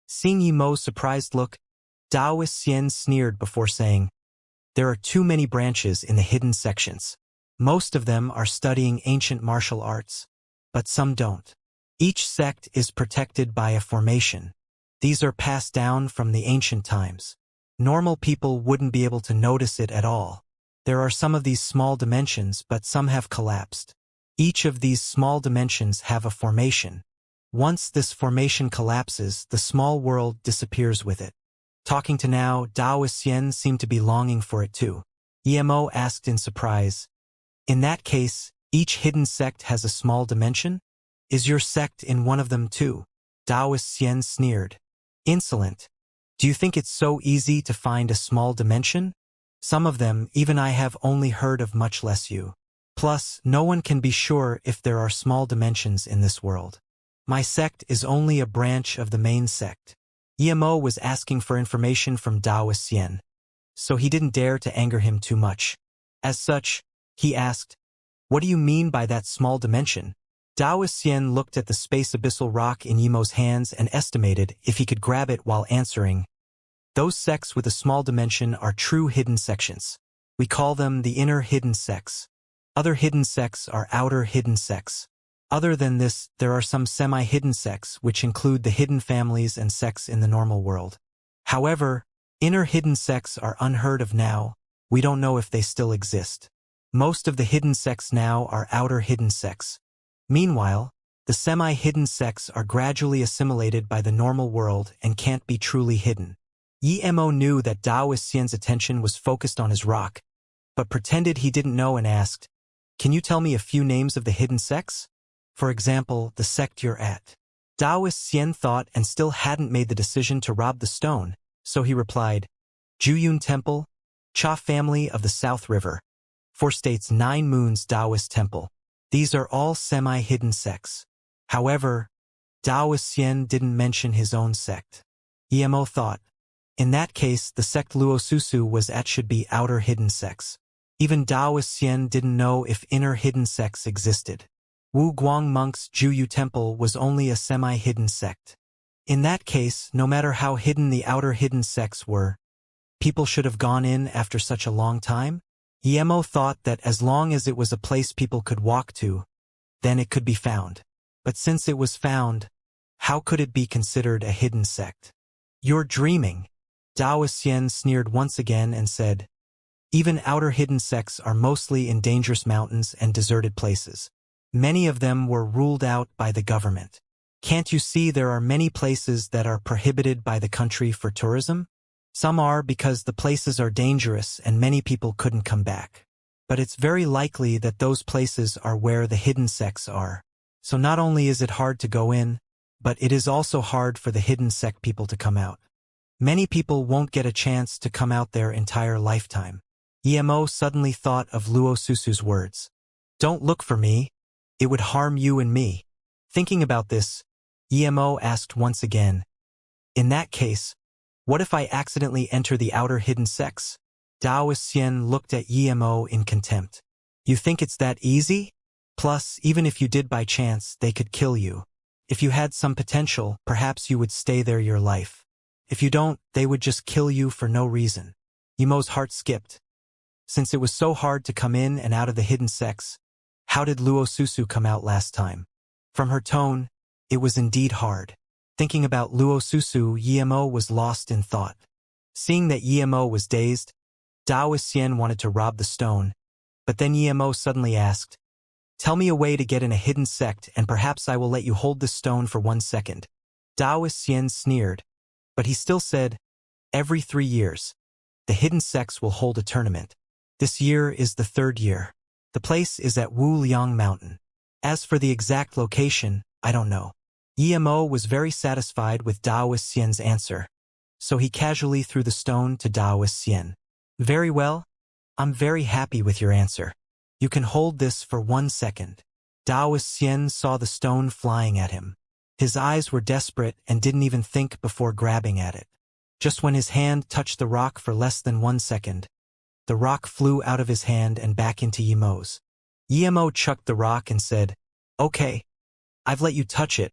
Seeing Emo's surprised look, Daoist Xian sneered before saying, "There are too many branches in the hidden sections. Most of them are studying ancient martial arts, but some don't. Each sect is protected by a formation. These are passed down from the ancient times. Normal people wouldn't be able to notice it at all. There are some of these small dimensions, but some have collapsed. Each of these small dimensions have a formation. Once this formation collapses, the small world disappears with it." Talking to now, Daoist Xian seemed to be longing for it too. Emo asked in surprise, "In that case, each hidden sect has a small dimension? Is your sect in one of them too?" Daoist Xian sneered. Insolent. Do you think it's so easy to find a small dimension? Some of them, even I have only heard of, much less you. Plus, no one can be sure if there are small dimensions in this world. My sect is only a branch of the main sect. Emo was asking for information from Taoist Xian, so he didn't dare to anger him too much. As such, he asked, "What do you mean by that small dimension?" Taoist Xian looked at the space abyssal rock in Yemo's hands and estimated if he could grab it while answering. Those sects with a small dimension are true hidden sections. We call them the inner hidden sects. Other hidden sects are outer hidden sects. Other than this, there are some semi-hidden sects which include the hidden families and sects in the normal world. However, inner hidden sects are unheard of now. We don't know if they still exist. Most of the hidden sects now are outer hidden sects. Meanwhile, the semi-hidden sects are gradually assimilated by the normal world and can't be truly hidden. Emo knew that Taoist Xian's attention was focused on his rock, but pretended he didn't know and asked, "Can you tell me a few names of the hidden sects? For example, the sect you're at." Taoist Xian thought and still hadn't made the decision to rob the stone, so he replied, Juyun Temple, Cha family of the South River, 4 states 9 moons Taoist Temple. These are all semi-hidden sects. However, Taoist Xian didn't mention his own sect. Emo thought, in that case the sect Luosusu was at should be outer hidden sects. Even Taoist Xian didn't know if inner hidden sects existed. Wu Guang Monk's Juyu Temple was only a semi-hidden sect. In that case, no matter how hidden the outer hidden sects were, people should have gone in after such a long time? Emo thought that as long as it was a place people could walk to, then it could be found. But since it was found, how could it be considered a hidden sect? You're dreaming. Taoist Xian sneered once again and said, even outer hidden sects are mostly in dangerous mountains and deserted places. Many of them were ruled out by the government. Can't you see there are many places that are prohibited by the country for tourism? Some are because the places are dangerous and many people couldn't come back. But it's very likely that those places are where the hidden sects are. So not only is it hard to go in, but it is also hard for the hidden sect people to come out. Many people won't get a chance to come out their entire lifetime. Emo suddenly thought of Luo Susu's words. Don't look for me. It would harm you and me. Thinking about this, Emo asked once again, in that case, what if I accidentally enter the outer hidden sects? Taoist Xian looked at Emo in contempt. You think it's that easy? Plus, even if you did by chance, they could kill you. If you had some potential, perhaps you would stay there your life. If you don't, they would just kill you for no reason. Emo's heart skipped. Since it was so hard to come in and out of the hidden sects, how did Luo Susu come out last time? From her tone, it was indeed hard. Thinking about Luo Susu, Emo was lost in thought. Seeing that Emo was dazed, Taoist Xian wanted to rob the stone, but then Emo suddenly asked, tell me a way to get in a hidden sect and perhaps I will let you hold this stone for 1 second. Taoist Xian sneered, but he still said, every 3 years, the hidden sects will hold a tournament. This year is the 3rd year. The place is at Wu Liang Mountain. As for the exact location, I don't know. Emo was very satisfied with Taoist Xian's answer, so he casually threw the stone to Taoist Xian. Very well. I'm very happy with your answer. You can hold this for 1 second. Taoist Xian saw the stone flying at him. His eyes were desperate and didn't even think before grabbing at it. Just when his hand touched the rock for less than 1 second, the rock flew out of his hand and back into Emo's. Emo chucked the rock and said, okay, I've let you touch it.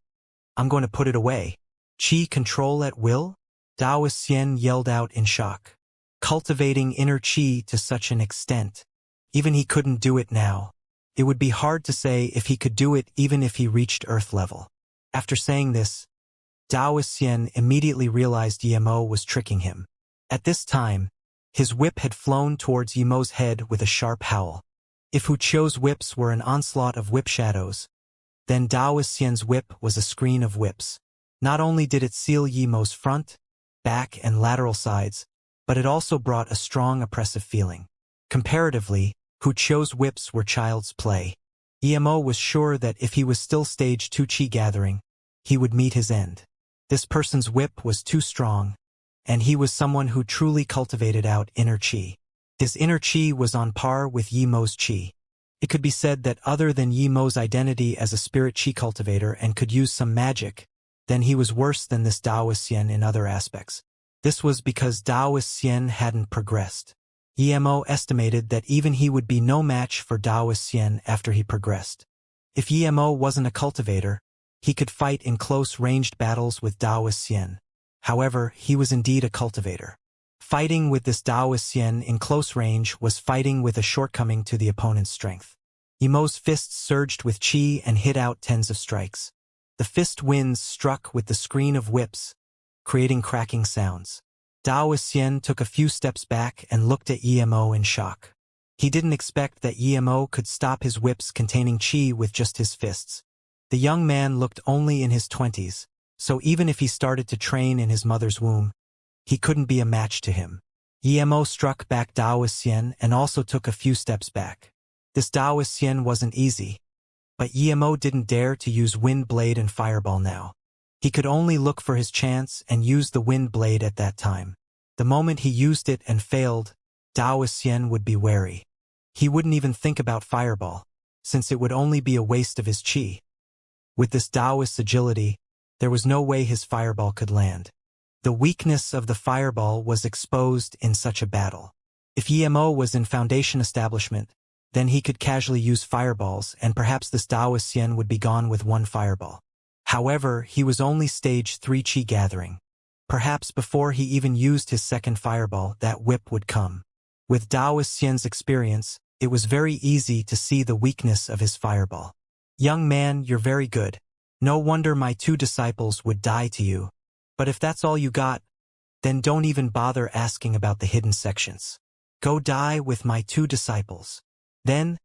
I'm going to put it away. Qi control at will? Taoist Xian yelled out in shock. Cultivating inner qi to such an extent. Even he couldn't do it now. It would be hard to say if he could do it even if he reached Earth level. After saying this, Taoist Xian immediately realized Emo was tricking him. At this time, his whip had flown towards Emo's head with a sharp howl. If Hu Qiu's whips were an onslaught of whip shadows, then Taoist Xian's whip was a screen of whips. Not only did it seal Emo's front, back, and lateral sides, but it also brought a strong oppressive feeling. Comparatively, Hu Qiu's whips were child's play. Emo was sure that if he was still stage 2 Qi gathering, he would meet his end. This person's whip was too strong, and he was someone who truly cultivated out inner qi. His inner qi was on par with Yi Mo's qi. It could be said that other than Yi Mo's identity as a spirit qi cultivator and could use some magic, then he was worse than this Taoist Xian in other aspects. This was because Taoist Xian hadn't progressed. Yi Mo estimated that even he would be no match for Taoist Xian after he progressed. If Yi Mo wasn't a cultivator, he could fight in close-ranged battles with Taoist Xian. However, he was indeed a cultivator. Fighting with this Taoist Xian in close range was fighting with a shortcoming to the opponent's strength. Yi Mo's fists surged with qi and hit out tens of strikes. The fist winds struck with the screen of whips, creating cracking sounds. Taoist Xian took a few steps back and looked at Yi Mo in shock. He didn't expect that Yi Mo could stop his whips containing qi with just his fists. The young man looked only in his 20s, so even if he started to train in his mother's womb, he couldn't be a match to him. Yi Mo struck back Taoist Xian and also took a few steps back. This Taoist Xian wasn't easy, but Yi Mo didn't dare to use Wind Blade and Fireball now. He could only look for his chance and use the Wind Blade at that time. The moment he used it and failed, Taoist Xian would be wary. He wouldn't even think about Fireball, since it would only be a waste of his qi. With this Taoist agility, there was no way his Fireball could land. The weakness of the Fireball was exposed in such a battle. If Yi Mo was in Foundation establishment, then he could casually use Fireballs and perhaps this Taoist Xian would be gone with one Fireball. However, he was only stage 3 qi gathering. Perhaps before he even used his second Fireball, that whip would come. With Taoist Xian's experience, it was very easy to see the weakness of his Fireball. Young man, you're very good. No wonder my 2 disciples would die to you. But if that's all you got, then don't even bother asking about the hidden sections. Go die with my 2 disciples. Then,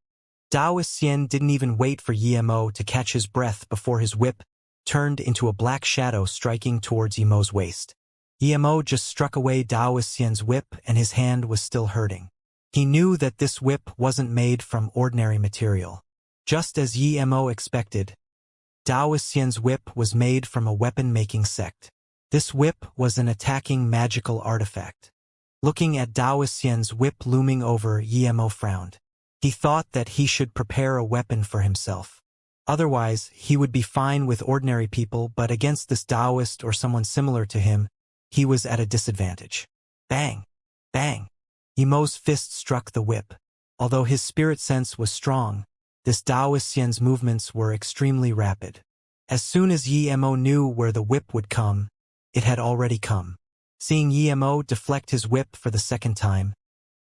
Taoist Xian didn't even wait for Yi Mo to catch his breath before his whip turned into a black shadow striking towards Yi Mo's waist. Yi Mo just struck away Taoist Xian's whip and his hand was still hurting. He knew that this whip wasn't made from ordinary material. Just as Yi Mo expected, Taoist Xian's whip was made from a weapon-making sect. This whip was an attacking magical artifact. Looking at Taoist Xian's whip looming over, Yi Mo frowned. He thought that he should prepare a weapon for himself. Otherwise, he would be fine with ordinary people, but against this Taoist or someone similar to him, he was at a disadvantage. Bang! Bang! Yi Mo's fist struck the whip. Although his spirit sense was strong, this Taoist Xian's movements were extremely rapid. As soon as Yi Mo knew where the whip would come, it had already come. Seeing Yi Mo deflect his whip for the second time,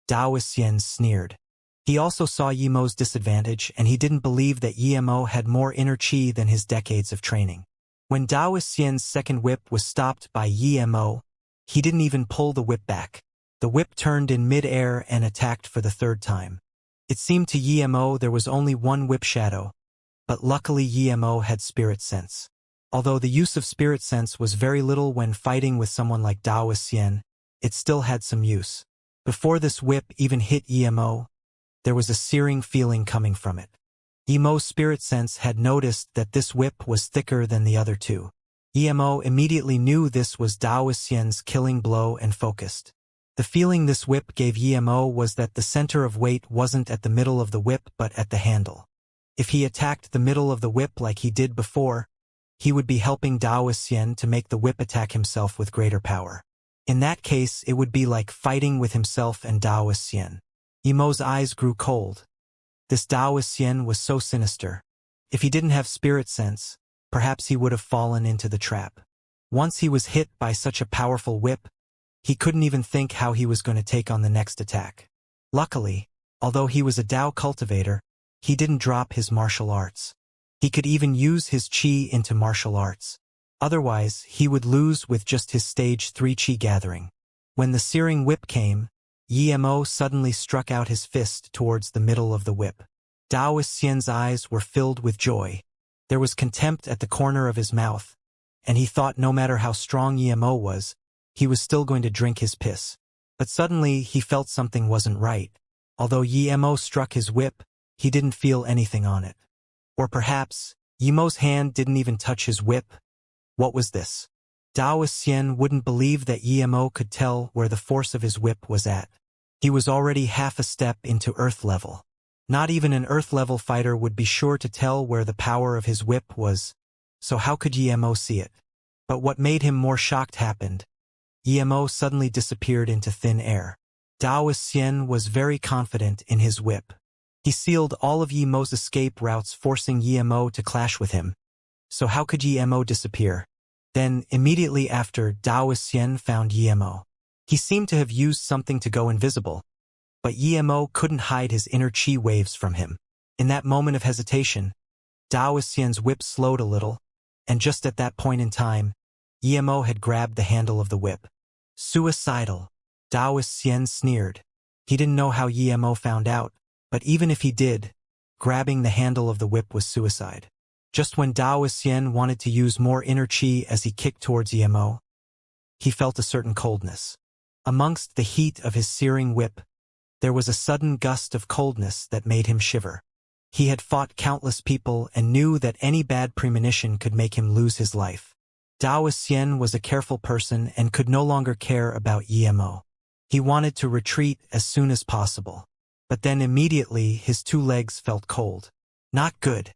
Taoist Xian sneered. He also saw Yi Mo's disadvantage and he didn't believe that Yi Mo had more inner qi than his decades of training. When Taoist Xian's second whip was stopped by Yi Mo, he didn't even pull the whip back. The whip turned in mid-air and attacked for the third time. It seemed to Yi Mo there was only one whip shadow, but luckily Yi Mo had spirit sense. Although the use of spirit sense was very little when fighting with someone like Taoist Xian, it still had some use. Before this whip even hit Yi Mo, there was a searing feeling coming from it. Yi Mo's spirit sense had noticed that this whip was thicker than the other 2. Yi Mo immediately knew this was Taoist Xian's killing blow and focused. The feeling this whip gave Yi Mo was that the center of weight wasn't at the middle of the whip but at the handle. If he attacked the middle of the whip like he did before, he would be helping Taoist Xian to make the whip attack himself with greater power. In that case, it would be like fighting with himself and Taoist Xian. Yi Mo's eyes grew cold. This Taoist Xian was so sinister. If he didn't have spirit sense, perhaps he would have fallen into the trap. Once he was hit by such a powerful whip, he couldn't even think how he was going to take on the next attack. Luckily, although he was a Tao cultivator, he didn't drop his martial arts. He could even use his qi into martial arts. Otherwise, he would lose with just his stage 3 qi gathering. When the searing whip came, Yi Mo suddenly struck out his fist towards the middle of the whip. Taoist Xian's eyes were filled with joy. There was contempt at the corner of his mouth, and he thought no matter how strong Yi Mo was, he was still going to drink his piss. But suddenly he felt something wasn't right. Although Yi Mo struck his whip, he didn't feel anything on it. Or perhaps, Yi Mo's hand didn't even touch his whip. What was this? Dao Xian wouldn't believe that Emo could tell where the force of his whip was at. He was already half a step into Earth level. Not even an Earth level fighter would be sure to tell where the power of his whip was, so how could Emo see it? But what made him more shocked happened. Emo suddenly disappeared into thin air. Dao Xian was very confident in his whip. He sealed all of Emo's escape routes, forcing Emo to clash with him. So how could Emo disappear? Then, immediately after, Dao Xian found Emo. He seemed to have used something to go invisible, but Emo couldn't hide his inner chi waves from him. In that moment of hesitation, Dao Xian's whip slowed a little, and just at that point in time, Emo had grabbed the handle of the whip. Suicidal. Dao Xian sneered. He didn't know how Emo found out, but even if he did, grabbing the handle of the whip was suicide. Just when Dao Xian wanted to use more inner chi as he kicked towards Emo, he felt a certain coldness. Amongst the heat of his searing whip, there was a sudden gust of coldness that made him shiver. He had fought countless people and knew that any bad premonition could make him lose his life. Dao Xian was a careful person and could no longer care about Emo. He wanted to retreat as soon as possible. But then immediately his two legs felt cold. Not good.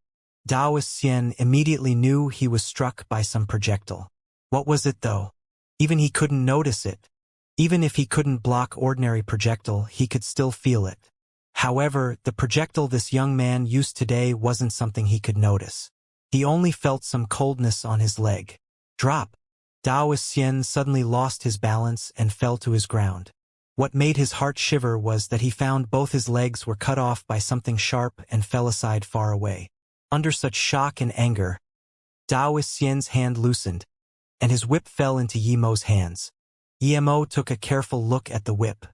Dao Xian immediately knew he was struck by some projectile. What was it though? Even he couldn't notice it. Even if he couldn't block ordinary projectile, he could still feel it. However, the projectile this young man used today wasn't something he could notice. He only felt some coldness on his leg. Drop. Dao Xian suddenly lost his balance and fell to his ground. What made his heart shiver was that he found both his legs were cut off by something sharp and fell aside far away. Under such shock and anger, Dao Xian's hand loosened, and his whip fell into Emo's hands. Emo took a careful look at the whip.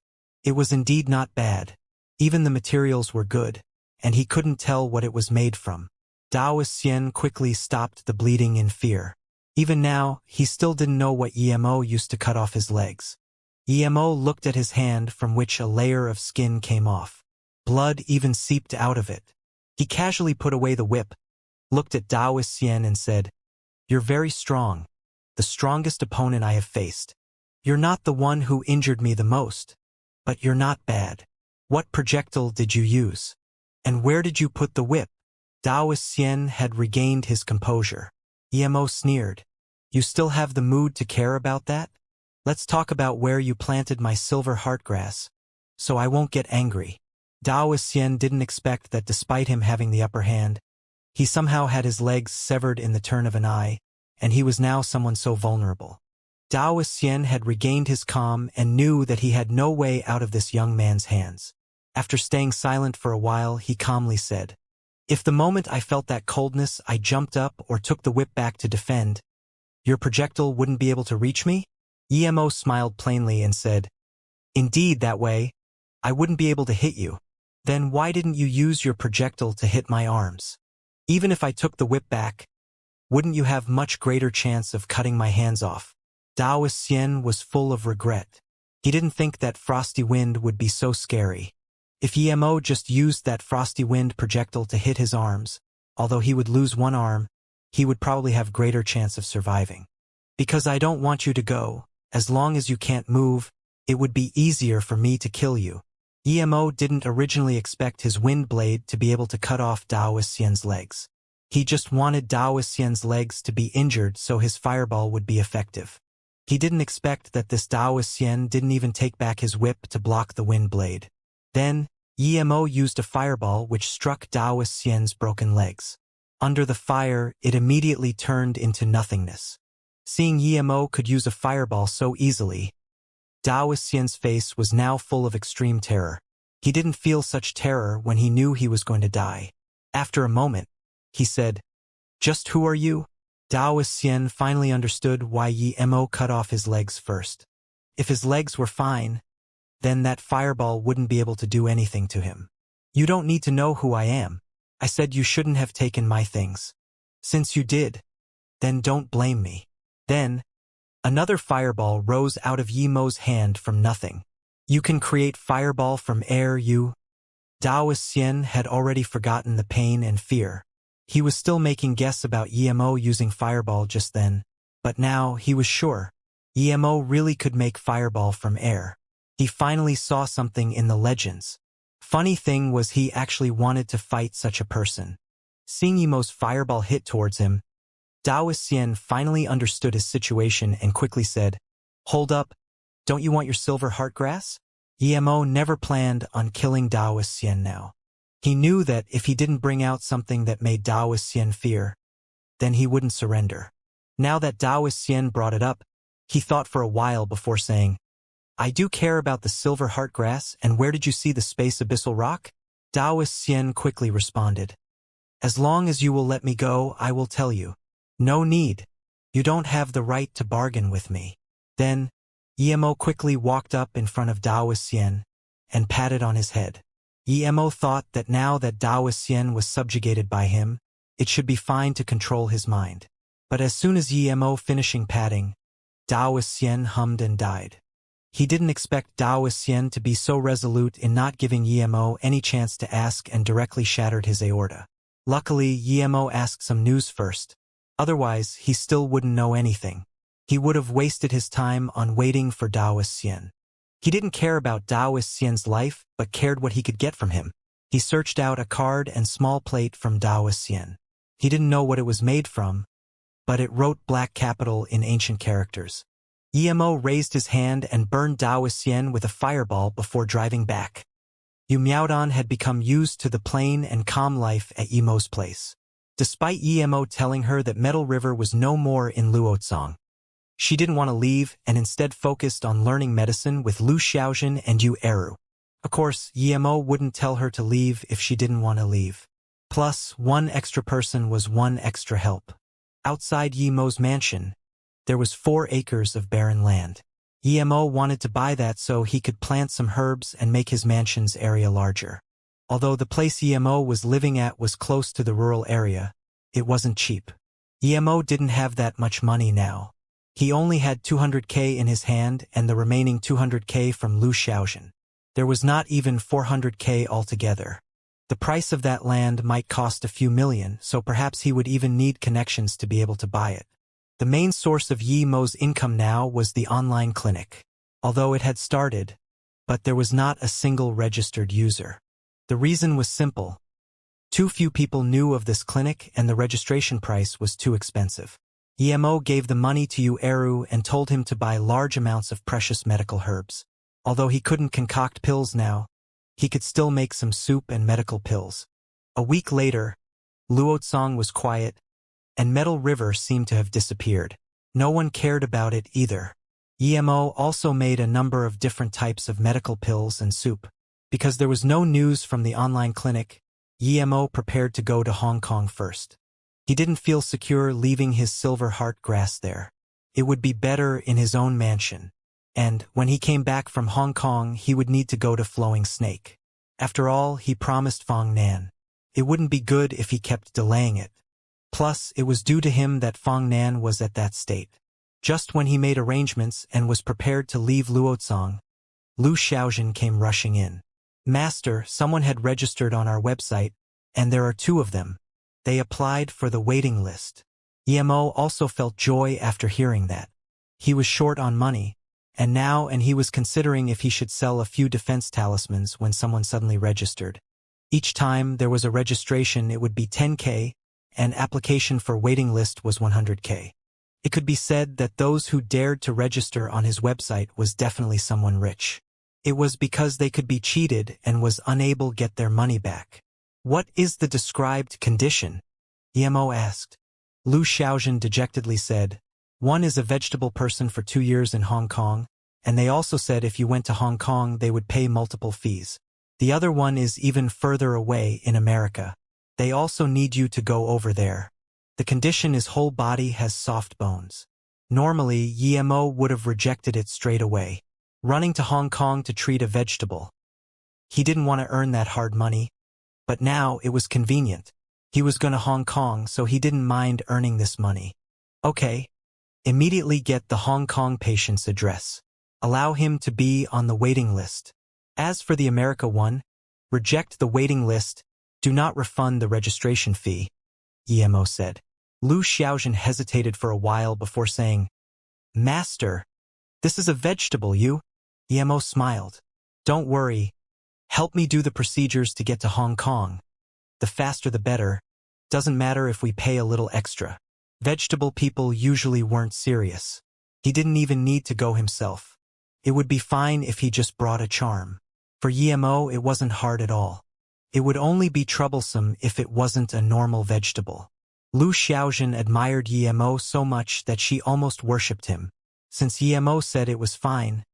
It was indeed not bad. Even the materials were good, and he couldn't tell what it was made from. Dao Xian quickly stopped the bleeding in fear. Even now, he still didn't know what Emo used to cut off his legs. Emo looked at his hand from which a layer of skin came off. Blood even seeped out of it. He casually put away the whip, looked at Dao Xian and said, "You're very strong, the strongest opponent I have faced. You're not the one who injured me the most, but you're not bad. What projectile did you use? And where did you put the whip?" Dao Xian had regained his composure. Emo sneered. "You still have the mood to care about that? Let's talk about where you planted my silver heartgrass, so I won't get angry." Dao Xian didn't expect that despite him having the upper hand, he somehow had his legs severed in the turn of an eye, and he was now someone so vulnerable. Dao Xian had regained his calm and knew that he had no way out of this young man's hands. After staying silent for a while, he calmly said, "If the moment I felt that coldness I jumped up or took the whip back to defend, your projectile wouldn't be able to reach me?" Emo smiled plainly and said, "Indeed, that way, I wouldn't be able to hit you. Then why didn't you use your projectile to hit my arms? Even if I took the whip back, wouldn't you have much greater chance of cutting my hands off?" Dao Xian was full of regret. He didn't think that frosty wind would be so scary. If Emo just used that frosty wind projectile to hit his arms, although he would lose one arm, he would probably have greater chance of surviving. "Because I don't want you to go, as long as you can't move, it would be easier for me to kill you." Emo didn't originally expect his wind blade to be able to cut off Dao Xian's legs. He just wanted Dao Xian's legs to be injured so his fireball would be effective. He didn't expect that this Dao Xian didn't even take back his whip to block the wind blade. Then, Emo used a fireball which struck Dao Xian's broken legs. Under the fire, it immediately turned into nothingness. Seeing Emo could use a fireball so easily, Dao Xian's face was now full of extreme terror. He didn't feel such terror when he knew he was going to die. After a moment, he said, "Just who are you?" Dao Xian finally understood why Emo cut off his legs first. If his legs were fine, then that fireball wouldn't be able to do anything to him. "You don't need to know who I am. I said you shouldn't have taken my things. Since you did, then don't blame me." Then, another fireball rose out of Emo's hand from nothing. "You can create fireball from air, you?" Dao Xian had already forgotten the pain and fear. He was still making guess about Emo using fireball just then, But now he was sure. Emo really could make fireball from air. He finally saw something in the legends. Funny thing was he actually wanted to fight such a person. Seeing Emo's fireball hit towards him, Daoist Xian finally understood his situation and quickly said, "Hold up, don't you want your silver heart grass?" Emo never planned on killing Daoist Xian now. He knew that if he didn't bring out something that made Daoist Xian fear, then he wouldn't surrender. Now that Daoist Xian brought it up, he thought for a while before saying, "I do care about the silver heart grass, and where did you see the space abyssal rock?" Daoist Xian quickly responded, "As long as you will let me go, I will tell you. No need. You don't have the right to bargain with me." Then, Emo quickly walked up in front of Daoist Xian and patted on his head. Emo thought that now that Daoist Xian was subjugated by him, it should be fine to control his mind. But as soon as Emo finishing patting, Daoist Xian hummed and died. He didn't expect Daoist Xian to be so resolute in not giving Emo any chance to ask and directly shattered his aorta. Luckily, Emo asked some news first. Otherwise, he still wouldn't know anything. He would have wasted his time on waiting for Daoist Xian. He didn't care about Daoist Xian's life, but cared what he could get from him. He searched out a card and small plate from Daoist Xian. He didn't know what it was made from, but it wrote black capital in ancient characters. Emo raised his hand and burned Daoist Xian with a fireball before driving back. Miaodon had become used to the plain and calm life at Emo's place. Despite Emo telling her that Metal River was no more in Luotsong, she didn't want to leave and instead focused on learning medicine with Lu Xiaojin and Yu Eru. Of course, Emo wouldn't tell her to leave if she didn't want to leave. Plus, one extra person was one extra help. Outside Emo's mansion, there was 4 acres of barren land. Emo wanted to buy that so he could plant some herbs and make his mansion's area larger. Although the place Emo was living at was close to the rural area, it wasn't cheap. Emo didn't have that much money now. He only had 200k in his hand and the remaining 200k from Lu Xiaojin. There was not even 400k altogether. The price of that land might cost a few million, so perhaps he would even need connections to be able to buy it. The main source of Yemo's income now was the online clinic. Although it had started, but there was not a single registered user. The reason was simple. Too few people knew of this clinic and the registration price was too expensive. Emo gave the money to Yu Eru and told him to buy large amounts of precious medical herbs. Although he couldn't concoct pills now, he could still make some soup and medical pills. A week later, Luotsong was quiet, and Metal River seemed to have disappeared. No one cared about it either. Emo also made a number of different types of medical pills and soup. Because there was no news from the online clinic, Emo prepared to go to Hong Kong first. He didn't feel secure leaving his silver heart grass there. It would be better in his own mansion. And, when he came back from Hong Kong, he would need to go to Flowing Snake. After all, he promised Fong Nan. It wouldn't be good if he kept delaying it. Plus, it was due to him that Fong Nan was at that state. Just when he made arrangements and was prepared to leave Luotsong, Lu Xiaojin came rushing in. "Master, someone had registered on our website, and there are 2 of them. They applied for the waiting list." Emo also felt joy after hearing that. He was short on money, and he was considering if he should sell a few defense talismans when someone suddenly registered. Each time there was a registration, it would be 10k, and application for waiting list was 100k. It could be said that those who dared to register on his website was definitely someone rich. It was because they could be cheated and was unable to get their money back. "What is the described condition?" Emo asked. Lu Xiaojin dejectedly said, "One is a vegetable person for 2 years in Hong Kong, and they also said if you went to Hong Kong they would pay multiple fees. The other one is even further away in America. They also need you to go over there. The condition is whole body has soft bones." Normally, Emo would have rejected it straight away. Running to Hong Kong to treat a vegetable. He didn't want to earn that hard money, but now it was convenient. He was going to Hong Kong, so he didn't mind earning this money. "Okay. Immediately get the Hong Kong patient's address. Allow him to be on the waiting list. As for the America one, reject the waiting list. Do not refund the registration fee," Emo said. Lu Xiaozhen hesitated for a while before saying, Master, this is a vegetable, you? Emo smiled. Don't worry. Help me do the procedures to get to Hong Kong. The faster the better. Doesn't matter if we pay a little extra. Vegetable people usually weren't serious. He didn't even need to go himself. It would be fine if he just brought a charm. For Emo, it wasn't hard at all. It would only be troublesome if it wasn't a normal vegetable. Lu Xiaozhen admired Emo so much that she almost worshipped him. Since Emo said it was fine,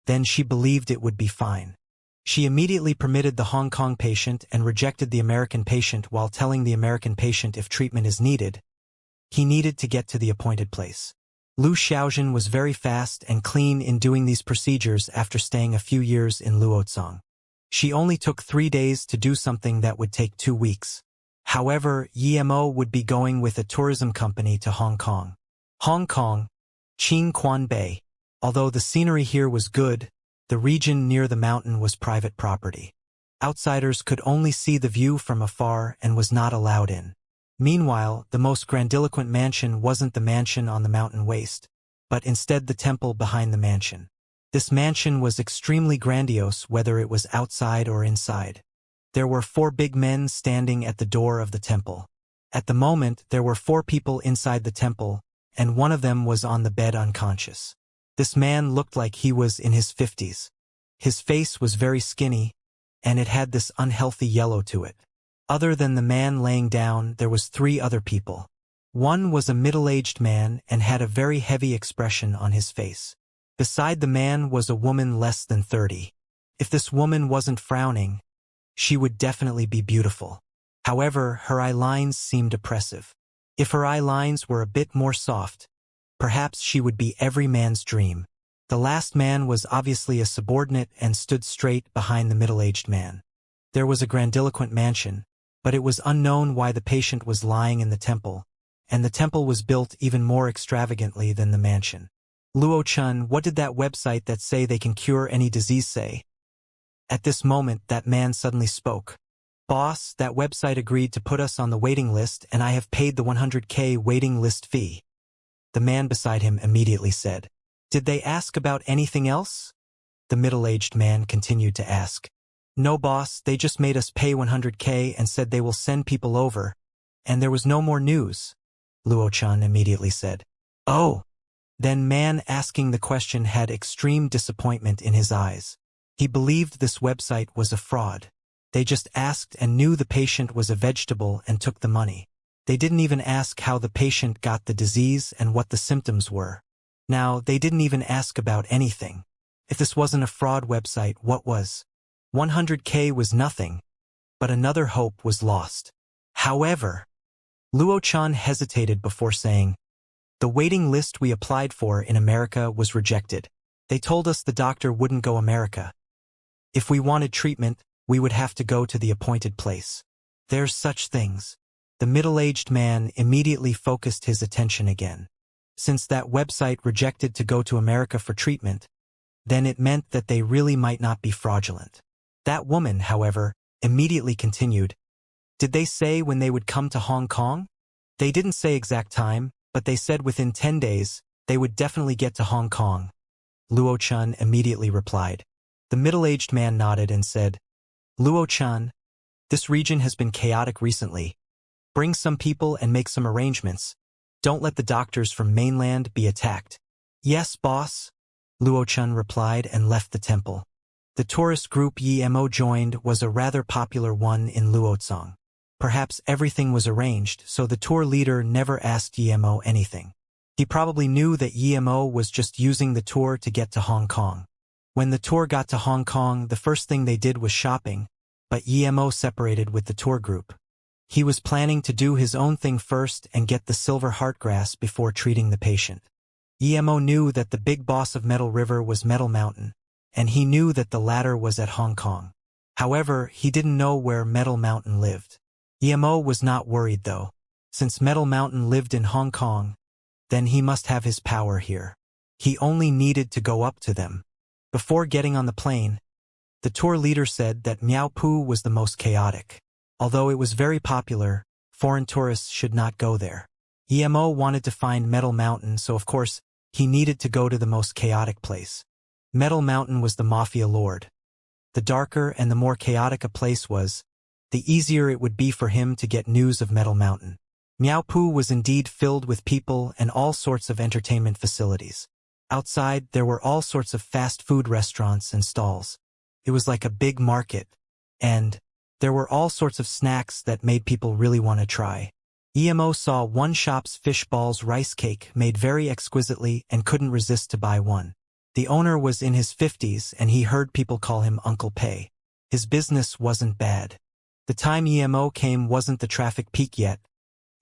then she believed it would be fine. She immediately permitted the Hong Kong patient and rejected the American patient while telling the American patient if treatment is needed, he needed to get to the appointed place. Lu Xiaozhen was very fast and clean in doing these procedures after staying a few years in Luotsang. She only took 3 days to do something that would take 2 weeks. However, Emo would be going with a tourism company to Hong Kong. Hong Kong, Qing Quan Bay. Although the scenery here was good, the region near the mountain was private property. Outsiders could only see the view from afar and was not allowed in. Meanwhile, the most grandiloquent mansion wasn't the mansion on the mountain waste, but instead the temple behind the mansion. This mansion was extremely grandiose whether it was outside or inside. There were 4 big men standing at the door of the temple. At the moment, there were 4 people inside the temple, and one of them was on the bed unconscious. This man looked like he was in his 50s. His face was very skinny, and it had this unhealthy yellow to it. Other than the man laying down, there was 3 other people. One was a middle-aged man and had a very heavy expression on his face. Beside the man was a woman less than 30. If this woman wasn't frowning, she would definitely be beautiful. However, her eye lines seemed oppressive. If her eye lines were a bit more soft, perhaps she would be every man's dream. The last man was obviously a subordinate and stood straight behind the middle-aged man. There was a grandiloquent mansion, but it was unknown why the patient was lying in the temple, and the temple was built even more extravagantly than the mansion. Luo Chun, what did that website that say they can cure any disease say? At this moment, that man suddenly spoke. Boss, that website agreed to put us on the waiting list and I have paid the 100K waiting list fee. The man beside him immediately said. Did they ask about anything else? The middle-aged man continued to ask. No boss, they just made us pay 100K and said they will send people over. And there was no more news. Luo Chun immediately said. Oh. Then man asking the question had extreme disappointment in his eyes. He believed this website was a fraud. They just asked and knew the patient was a vegetable and took the money. They didn't even ask how the patient got the disease and what the symptoms were. Now, they didn't even ask about anything. If this wasn't a fraud website, what was? 100K was nothing, but another hope was lost. However, Luo Chan hesitated before saying, the waiting list we applied for in America was rejected. They told us the doctor wouldn't go America. If we wanted treatment, we would have to go to the appointed place. There's such things. The middle-aged man immediately focused his attention again. Since that website rejected to go to America for treatment, then it meant that they really might not be fraudulent. That woman, however, immediately continued. Did they say when they would come to Hong Kong? They didn't say exact time, but they said within 10 days, they would definitely get to Hong Kong. Luo Chun immediately replied. The middle-aged man nodded and said, Luo Chun, this region has been chaotic recently. Bring some people and make some arrangements. Don't let the doctors from mainland be attacked. Yes, boss, Luo Chun replied and left the temple. The tourist group Emo joined was a rather popular one in Luotsang. Perhaps everything was arranged, so the tour leader never asked Emo anything. He probably knew that Emo was just using the tour to get to Hong Kong. When the tour got to Hong Kong, the first thing they did was shopping, but Emo separated with the tour group. He was planning to do his own thing first and get the silver heartgrass before treating the patient. Emo knew that the big boss of Metal River was Metal Mountain, and he knew that the latter was at Hong Kong. However, he didn't know where Metal Mountain lived. Emo was not worried though. Since Metal Mountain lived in Hong Kong, then he must have his power here. He only needed to go up to them. Before getting on the plane, the tour leader said that Miaopu was the most chaotic. Although it was very popular, foreign tourists should not go there. Emo wanted to find Metal Mountain, so of course, he needed to go to the most chaotic place. Metal Mountain was the Mafia Lord. The darker and the more chaotic a place was, the easier it would be for him to get news of Metal Mountain. Miaopu was indeed filled with people and all sorts of entertainment facilities. Outside, there were all sorts of fast food restaurants and stalls. It was like a big market, and there were all sorts of snacks that made people really want to try. Emo saw one shop's fish balls rice cake made very exquisitely and couldn't resist to buy one. The owner was in his 50s and he heard people call him Uncle Pei. His business wasn't bad. The time Emo came wasn't the traffic peak yet,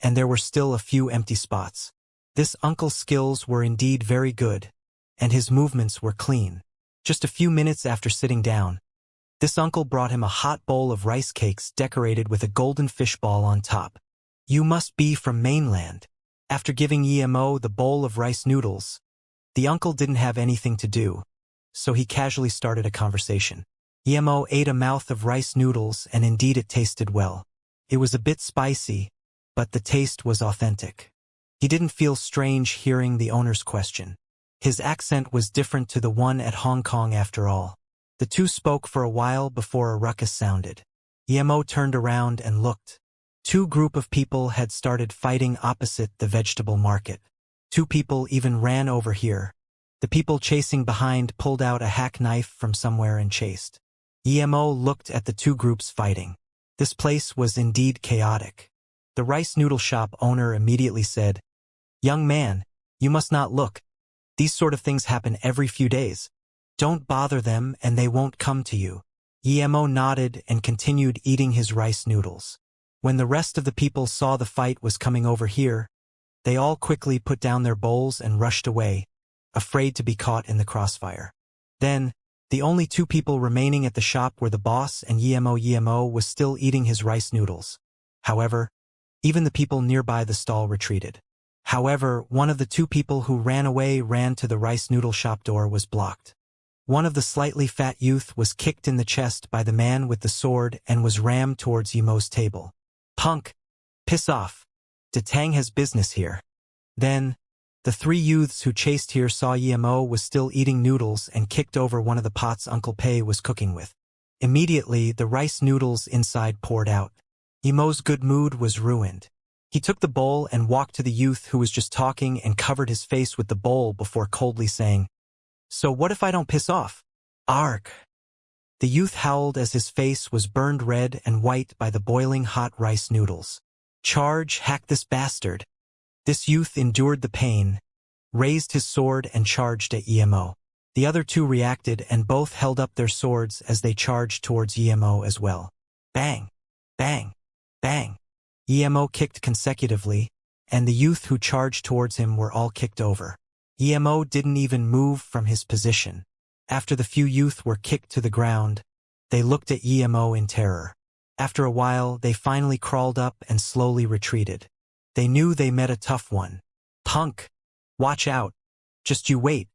and there were still a few empty spots. This uncle's skills were indeed very good, and his movements were clean. Just a few minutes after sitting down, this uncle brought him a hot bowl of rice cakes decorated with a golden fish ball on top. "You must be from mainland." After giving Emo the bowl of rice noodles, the uncle didn't have anything to do, so he casually started a conversation. Emo ate a mouth of rice noodles and indeed it tasted well. It was a bit spicy, but the taste was authentic. He didn't feel strange hearing the owner's question. His accent was different to the one at Hong Kong after all. The two spoke for a while before a ruckus sounded. Emo turned around and looked. Two group of people had started fighting opposite the vegetable market. Two people even ran over here. The people chasing behind pulled out a hack knife from somewhere and chased. Emo looked at the two groups fighting. This place was indeed chaotic. The rice noodle shop owner immediately said, "Young man, you must not look. These sort of things happen every few days. Don't bother them and they won't come to you." Emo nodded and continued eating his rice noodles. When the rest of the people saw the fight was coming over here, they all quickly put down their bowls and rushed away, afraid to be caught in the crossfire. Then, the only two people remaining at the shop were the boss and Emo. Emo was still eating his rice noodles. However, even the people nearby the stall retreated. However, one of the two people who ran away ran to the rice noodle shop door was blocked. One of the slightly fat youth was kicked in the chest by the man with the sword and was rammed towards Emo's table. "Punk! Piss off! Detang has business here." Then, the three youths who chased here saw Emo was still eating noodles and kicked over one of the pots Uncle Pei was cooking with. Immediately, the rice noodles inside poured out. Emo's good mood was ruined. He took the bowl and walked to the youth who was just talking and covered his face with the bowl before coldly saying, "So what if I don't piss off?" "Arg!" The youth howled as his face was burned red and white by the boiling hot rice noodles. "Charge, hack this bastard!" This youth endured the pain, raised his sword and charged at Emo. The other two reacted and both held up their swords as they charged towards Emo as well. Bang! Bang! Bang! Emo kicked consecutively, and the youth who charged towards him were all kicked over. Emo didn't even move from his position. After the few youth were kicked to the ground, they looked at Emo in terror. After a while, they finally crawled up and slowly retreated. They knew they met a tough one. "Punk! Watch out! Just you wait!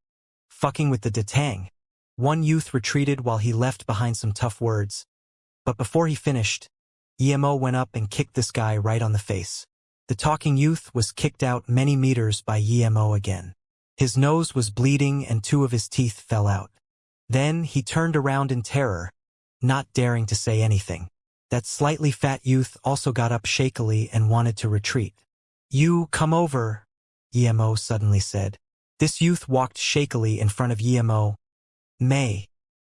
Fucking with the Detang!" One youth retreated while he left behind some tough words. But before he finished, Emo went up and kicked this guy right on the face. The talking youth was kicked out many meters by Emo again. His nose was bleeding and two of his teeth fell out. Then he turned around in terror, not daring to say anything. That slightly fat youth also got up shakily and wanted to retreat. "You come over," Emo suddenly said. This youth walked shakily in front of Emo. May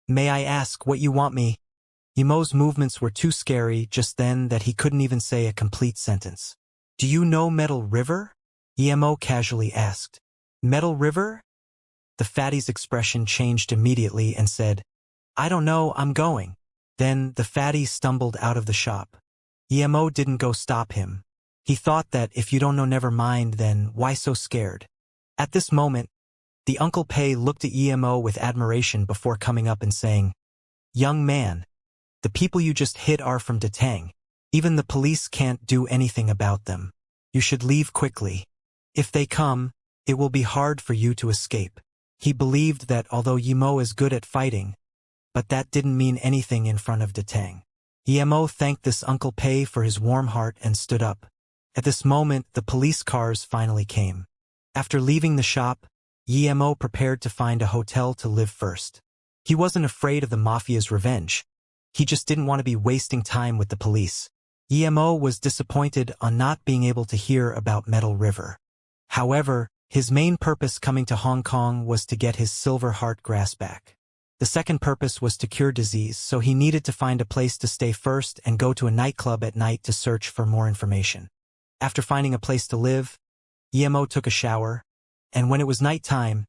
I ask what you want me?" Emo's movements were too scary just then that he couldn't even say a complete sentence. "Do you know Metal River?" Emo casually asked. "Metal River?" The fatty's expression changed immediately and said, "I don't know, I'm going." Then the fatty stumbled out of the shop. Emo didn't go stop him. He thought that if you don't know never mind, then why so scared? At this moment, the Uncle Pei looked at Emo with admiration before coming up and saying, "Young man, the people you just hit are from Detang. Even the police can't do anything about them. You should leave quickly. If they come, it will be hard for you to escape." He believed that although Emo is good at fighting, but that didn't mean anything in front of Detang. Emo thanked this Uncle Pei for his warm heart and stood up. At this moment, the police cars finally came. After leaving the shop, Emo prepared to find a hotel to live first. He wasn't afraid of the mafia's revenge. He just didn't want to be wasting time with the police. Emo was disappointed on not being able to hear about Metal River. However, his main purpose coming to Hong Kong was to get his silver heart grass back. The second purpose was to cure disease, so he needed to find a place to stay first and go to a nightclub at night to search for more information. After finding a place to live, Emo took a shower, and when it was nighttime,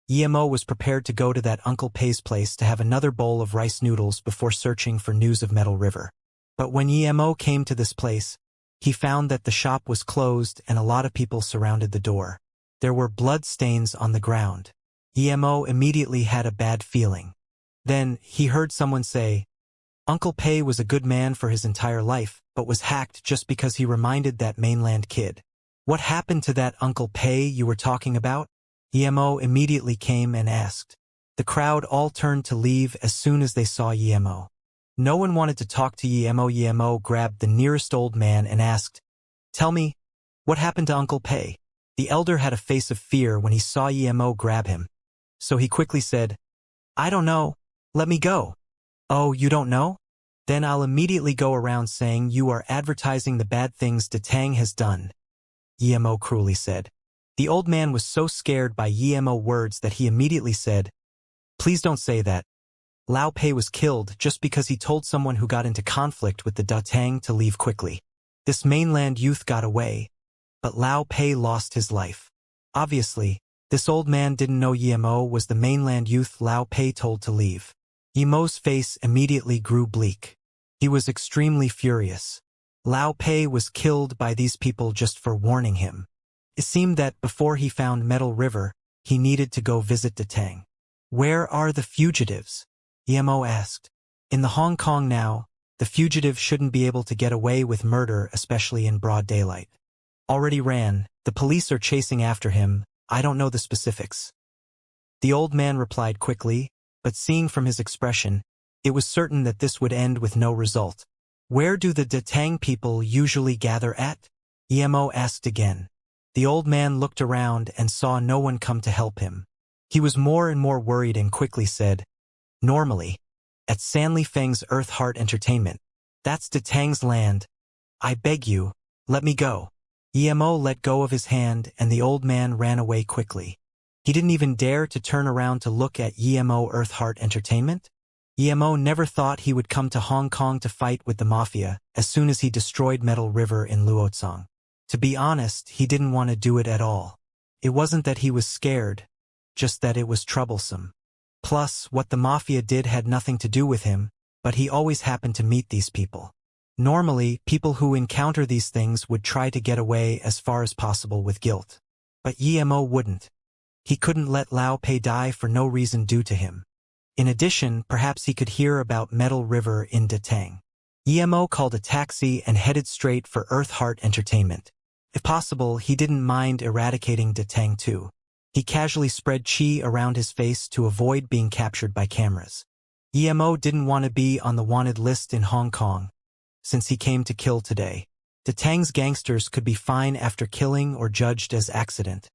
Emo was prepared to go to that Uncle Pei's place to have another bowl of rice noodles before searching for news of Metal River. But when Emo came to this place, he found that the shop was closed and a lot of people surrounded the door. There were blood stains on the ground. Emo immediately had a bad feeling. Then, he heard someone say, Uncle Pei was a good man for his entire life, but was hacked just because he reminded that mainland kid. What happened to that Uncle Pei you were talking about? Emo immediately came and asked. The crowd all turned to leave as soon as they saw Emo. No one wanted to talk to Emo. Emo grabbed the nearest old man and asked, Tell me, what happened to Uncle Pei? The elder had a face of fear when he saw Emo grab him. So he quickly said, I don't know. Let me go. Oh, you don't know? Then I'll immediately go around saying you are advertising the bad things Detang has done, Emo cruelly said. The old man was so scared by Emo words that he immediately said, Please don't say that. Lao Pei was killed just because he told someone who got into conflict with the Detang to leave quickly. This mainland youth got away, but Lao Pei lost his life. Obviously, this old man didn't know Emo was the mainland youth Lao Pei told to leave. Emo's face immediately grew bleak. He was extremely furious. Lao Pei was killed by these people just for warning him. It seemed that before he found Metal River, he needed to go visit Detang. Where are the fugitives? Emo asked. In the Hong Kong now, the fugitive shouldn't be able to get away with murder, especially in broad daylight. Already ran, the police are chasing after him, I don't know the specifics. The old man replied quickly, but seeing from his expression, it was certain that this would end with no result. Where do the Detang people usually gather at? Emo asked again. The old man looked around and saw no one come to help him. He was more and more worried and quickly said, Normally, at Sanli Feng's Earth Heart Entertainment. That's Detang's land. I beg you, let me go. Emo let go of his hand and the old man ran away quickly. He didn't even dare to turn around to look at Emo Earth Heart Entertainment. Emo never thought he would come to Hong Kong to fight with the mafia as soon as he destroyed Metal River in Luotsang. To be honest, he didn't want to do it at all. It wasn't that he was scared, just that it was troublesome. Plus, what the mafia did had nothing to do with him, but he always happened to meet these people. Normally, people who encounter these things would try to get away as far as possible with guilt. But Emo wouldn't. He couldn't let Lao Pei die for no reason due to him. In addition, perhaps he could hear about Metal River in Detang. Emo called a taxi and headed straight for Earth Heart Entertainment. If possible, he didn't mind eradicating Detang too. He casually spread chi around his face to avoid being captured by cameras. Emo didn't want to be on the wanted list in Hong Kong, since he came to kill today. Detang's gangsters could be fine after killing or judged as accident.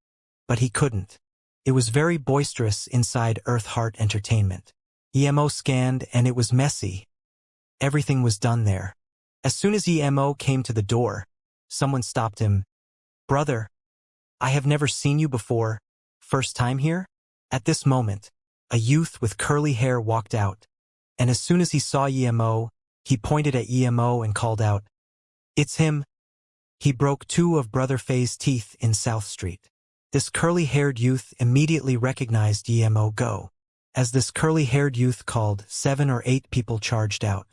But he couldn't. It was very boisterous inside Earth Heart Entertainment. Emo scanned and it was messy. Everything was done there. As soon as Emo came to the door, someone stopped him. Brother, I have never seen you before. First time here? At this moment, a youth with curly hair walked out, and as soon as he saw Emo, he pointed at Emo and called out, It's him. He broke two of Brother Fei's teeth in South Street. This curly-haired youth immediately recognized Emo Go. As this curly-haired youth called, 7 or 8 people charged out.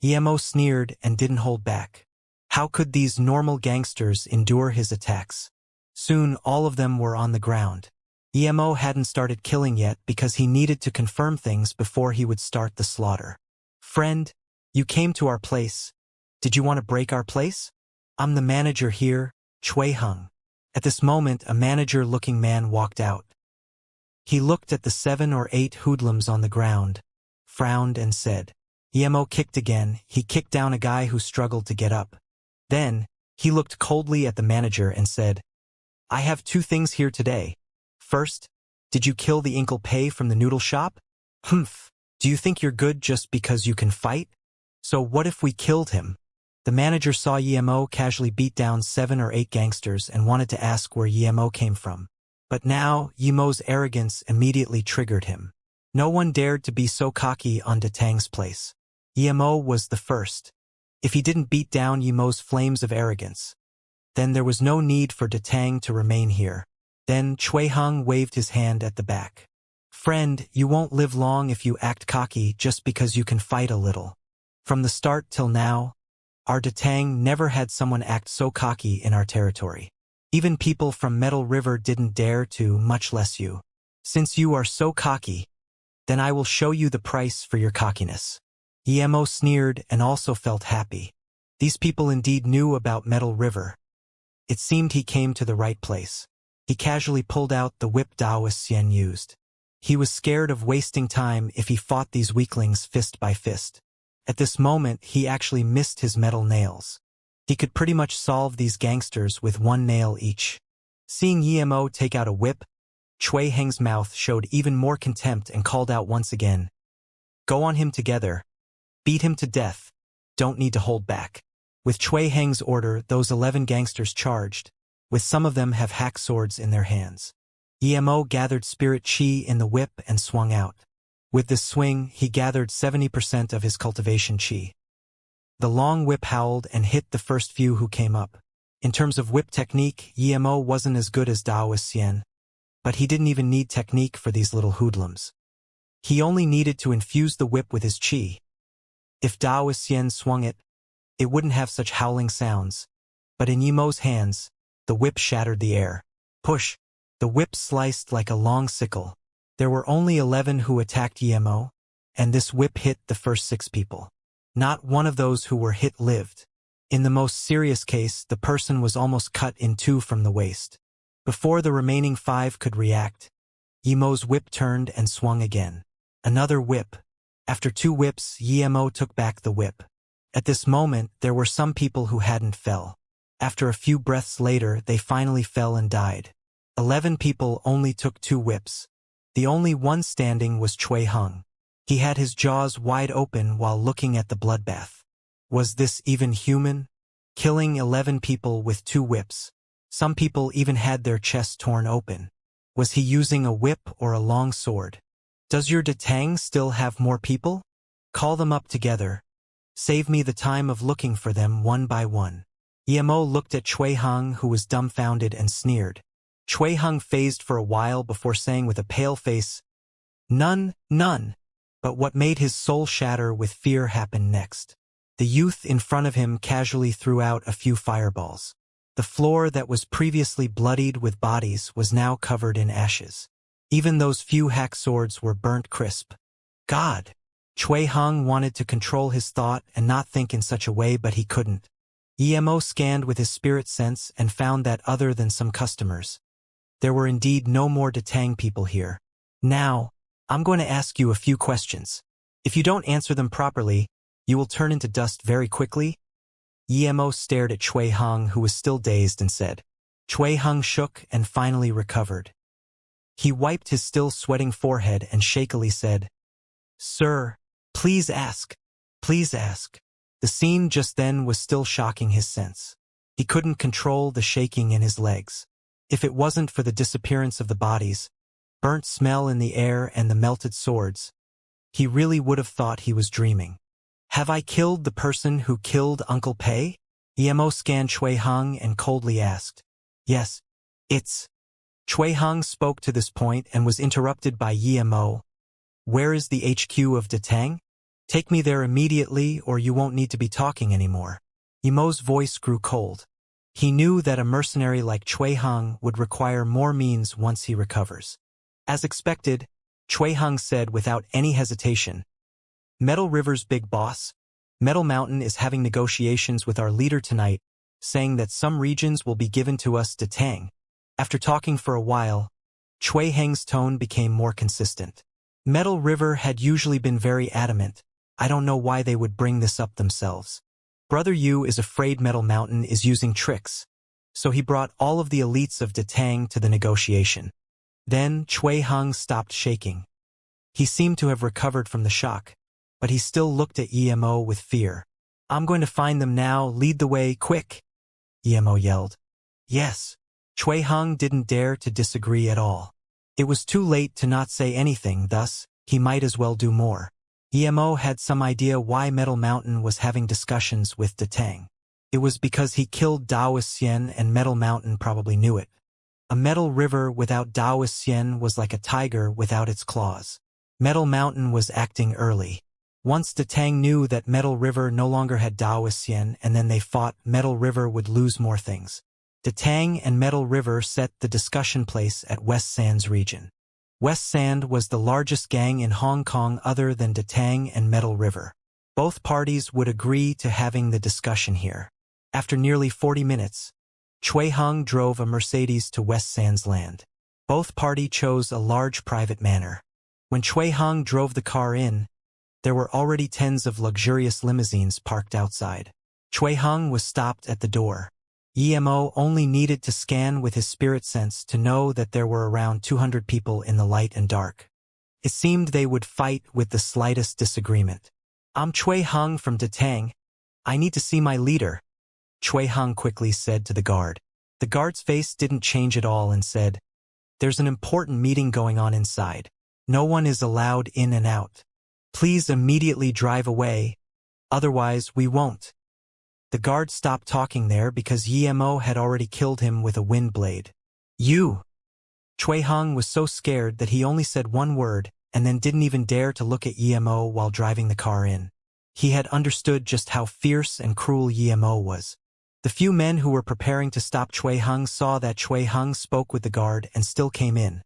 Emo sneered and didn't hold back. How could these normal gangsters endure his attacks? Soon all of them were on the ground. Emo hadn't started killing yet because he needed to confirm things before he would start the slaughter. Friend, you came to our place. Did you want to break our place? I'm the manager here, Chui Hung. At this moment, a manager-looking man walked out. He looked at the 7 or 8 hoodlums on the ground, frowned and said, Emo kicked again. He kicked down a guy who struggled to get up. Then, He looked coldly at the manager and said, I have two things here today. First, did you kill the Inkle Pei from the noodle shop? Humph. Do you think you're good just because you can fight? So what if we killed him? The manager saw Yemo casually beat down 7 or 8 gangsters and wanted to ask where Yemo came from. But now, Yemo's arrogance immediately triggered him. No one dared to be so cocky on Datang's place. Yemo was the first. If he didn't beat down Yemo's flames of arrogance, then there was no need for Datang to remain here. Then Cui Heng waved his hand at the back. Friend, you won't live long if you act cocky just because you can fight a little. From the start till now, our Datang never had someone act so cocky in our territory. Even people from Metal River didn't dare to, much less you. Since you are so cocky, then I will show you the price for your cockiness. Yemo sneered and also felt happy. These people indeed knew about Metal River. It seemed he came to the right place. He casually pulled out the whip Daoist Xian used. He was scared of wasting time if he fought these weaklings fist by fist. At this moment, he actually missed his metal nails. He could pretty much solve these gangsters with 1 nail each. Seeing Yemo take out a whip, Cui Heng's mouth showed even more contempt and called out once again. Go on him together. Beat him to death. Don't need to hold back. With Cui Heng's order, those 11 gangsters charged, with some of them have hack swords in their hands. Yemo gathered spirit chi in the whip and swung out. With this swing, he gathered 70% of his cultivation chi. The long whip howled and hit the first few who came up. In terms of whip technique, Yemo wasn't as good as Daoist Xian, but he didn't even need technique for these little hoodlums. He only needed to infuse the whip with his chi. If Daoist Xian swung it, it wouldn't have such howling sounds, but in Yemo's hands, the whip shattered the air. Push! The whip sliced like a long sickle. There were only 11 who attacked Yemo, and this whip hit the first 6 people. Not one of those who were hit lived. In the most serious case, the person was almost cut in 2 from the waist. Before the remaining 5 could react, Yemo's whip turned and swung again. Another whip. After 2 whips, Yemo took back the whip. At this moment, there were some people who hadn't fell. After a few breaths later, they finally fell and died. 11 people only took 2 whips. The only one standing was Cui Heng. He had his jaws wide open while looking at the bloodbath. Was this even human? Killing 11 people with 2 whips. Some people even had their chests torn open. Was he using a whip or a long sword? Does your Datang still have more people? Call them up together. Save me the time of looking for them one by one. Yemo looked at Cui Heng, who was dumbfounded, and sneered. Cui Heng phased for a while before saying with a pale face, None. But what made his soul shatter with fear happened next. The youth in front of him casually threw out a few fireballs. The floor that was previously bloodied with bodies was now covered in ashes. Even those few hack swords were burnt crisp. God! Cui Heng wanted to control his thought and not think in such a way, but he couldn't. Yemo scanned with his spirit sense and found that other than some customers, there were indeed no more Datang people here. Now, I'm going to ask you a few questions. If you don't answer them properly, you will turn into dust very quickly. Yemo stared at Cui Heng, who was still dazed, and said. Cui Heng shook and finally recovered. He wiped his still sweating forehead and shakily said, Sir, please ask. Please ask. The scene just then was still shocking his sense. He couldn't control the shaking in his legs. If it wasn't for the disappearance of the bodies, burnt smell in the air, and the melted swords, he really would have thought he was dreaming. Have I killed the person who killed Uncle Pei? Yemo scanned Cui Heng and coldly asked. Yes, it's... Cui Heng spoke to this point and was interrupted by Yemo. Where is the HQ of Datang? Take me there immediately, or you won't need to be talking anymore. Yemo's voice grew cold. He knew that a mercenary like Cui Heng would require more means once he recovers. As expected, Cui Heng said without any hesitation, Metal River's big boss, Metal Mountain, is having negotiations with our leader tonight, saying that some regions will be given to us Datang. After talking for a while, Cui Heng's tone became more consistent. Metal River had usually been very adamant. I don't know why they would bring this up themselves. Brother Yu is afraid Metal Mountain is using tricks, so he brought all of the elites of Detang to the negotiation. Then Cui Heng stopped shaking. He seemed to have recovered from the shock, but he still looked at Emo with fear. I'm going to find them now, lead the way, quick! Emo yelled. Yes. Cui Heng didn't dare to disagree at all. It was too late to not say anything, thus, he might as well do more. Emo had some idea why Metal Mountain was having discussions with Detang. It was because he killed Daoist Xian and Metal Mountain probably knew it. A metal river without Daoist Xian was like a tiger without its claws. Metal Mountain was acting early. Once Detang knew that Metal River no longer had Daoist Xian and then they fought, Metal River would lose more things. Detang and Metal River set the discussion place at West Sands region. West Sand was the largest gang in Hong Kong other than Detang and Metal River. Both parties would agree to having the discussion here. After nearly 40 minutes, Cui Heng drove a Mercedes to West Sands land. Both parties chose a large private manor. When Cui Heng drove the car in, there were already tens of luxurious limousines parked outside. Cui Heng was stopped at the door. Emo only needed to scan with his spirit sense to know that there were around 200 people in the light and dark. It seemed they would fight with the slightest disagreement. I'm Cui Heng from Detang. I need to see my leader, Cui Heng quickly said to the guard. The guard's face didn't change at all and said, There's an important meeting going on inside. No one is allowed in and out. Please immediately drive away, otherwise we won't. The guard stopped talking there because Emo had already killed him with a wind blade. You! Cui Heng was so scared that he only said one word and then didn't even dare to look at Emo while driving the car in. He had understood just how fierce and cruel Emo was. The few men who were preparing to stop Cui Heng saw that Cui Heng spoke with the guard and still came in.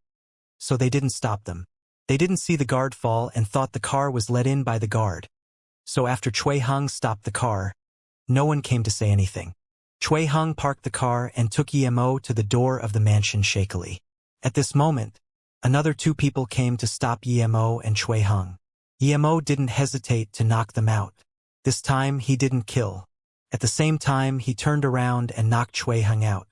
So they didn't stop them. They didn't see the guard fall and thought the car was let in by the guard. So after Cui Heng stopped the car, no one came to say anything. Cui Heng parked the car and took Emo to the door of the mansion shakily. At this moment, another two people came to stop Emo and Cui Heng. Emo didn't hesitate to knock them out. This time he didn't kill. At the same time he turned around and knocked Cui Heng out.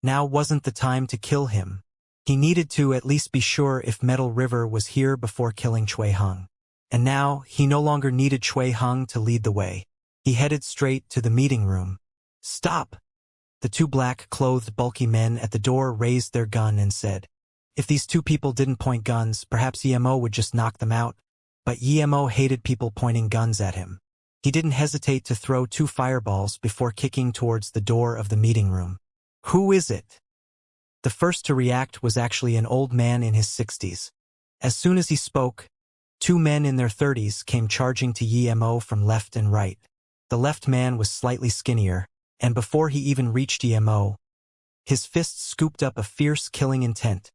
Now wasn't the time to kill him. He needed to at least be sure if Metal River was here before killing Cui Heng. And now he no longer needed Cui Heng to lead the way. He headed straight to the meeting room. Stop! The two black-clothed bulky men at the door raised their gun and said, If these two people didn't point guns, perhaps Emo would just knock them out. But Emo hated people pointing guns at him. He didn't hesitate to throw 2 fireballs before kicking towards the door of the meeting room. Who is it? The first to react was actually an old man in his 60s. As soon as he spoke, 2 men in their 30s came charging to Emo from left and right. The left man was slightly skinnier, and before he even reached Emo, his fists scooped up a fierce killing intent,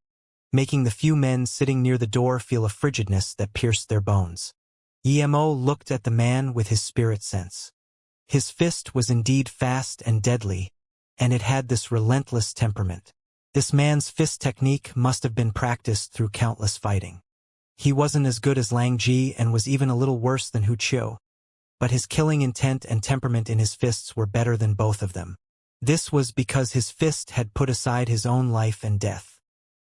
making the few men sitting near the door feel a frigidness that pierced their bones. Emo looked at the man with his spirit sense. His fist was indeed fast and deadly, and it had this relentless temperament. This man's fist technique must have been practiced through countless fighting. He wasn't as good as Lang Ji and was even a little worse than Hu Qiu, but his killing intent and temperament in his fists were better than both of them. This was because his fist had put aside his own life and death.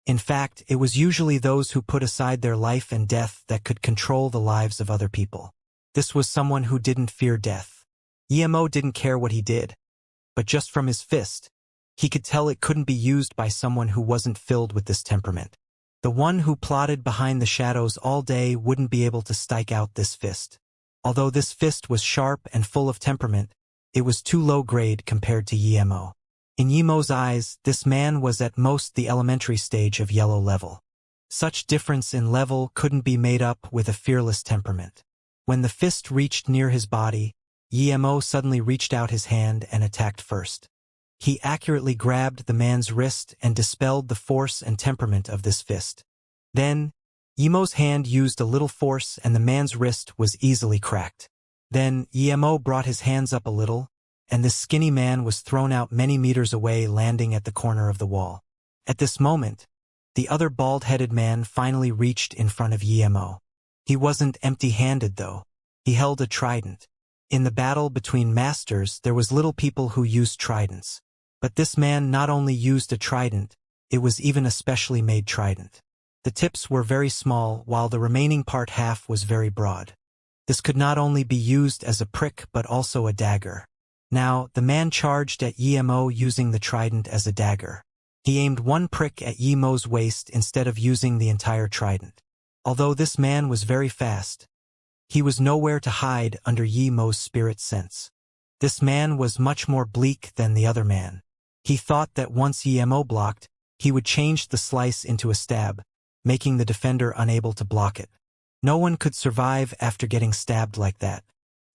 In fact, it was usually those who put aside their life and death that could control the lives of other people. This was someone who didn't fear death. Emo didn't care what he did, but just from his fist, he could tell it couldn't be used by someone who wasn't filled with this temperament. The one who plotted behind the shadows all day wouldn't be able to strike out this fist. Although this fist was sharp and full of temperament, it was too low grade compared to Emo. In Emo's eyes, this man was at most the elementary stage of yellow level. Such difference in level couldn't be made up with a fearless temperament. When the fist reached near his body, Emo suddenly reached out his hand and attacked first. He accurately grabbed the man's wrist and dispelled the force and temperament of this fist. Then, Emo's hand used a little force and the man's wrist was easily cracked. Then, Emo brought his hands up a little, and this skinny man was thrown out many meters away, landing at the corner of the wall. At this moment, the other bald-headed man finally reached in front of Emo. He wasn't empty-handed, though. He held a trident. In the battle between masters there was little people who used tridents. But this man not only used a trident, it was even a specially made trident. The tips were very small while the remaining part half was very broad. This could not only be used as a prick but also a dagger. Now, the man charged at Yemo using the trident as a dagger. He aimed one prick at Yemo's waist instead of using the entire trident. Although this man was very fast, he was nowhere to hide under Yemo's spirit sense. This man was much more bleak than the other man. He thought that once Yemo blocked, he would change the slice into a stab, making the defender unable to block it. No one could survive after getting stabbed like that.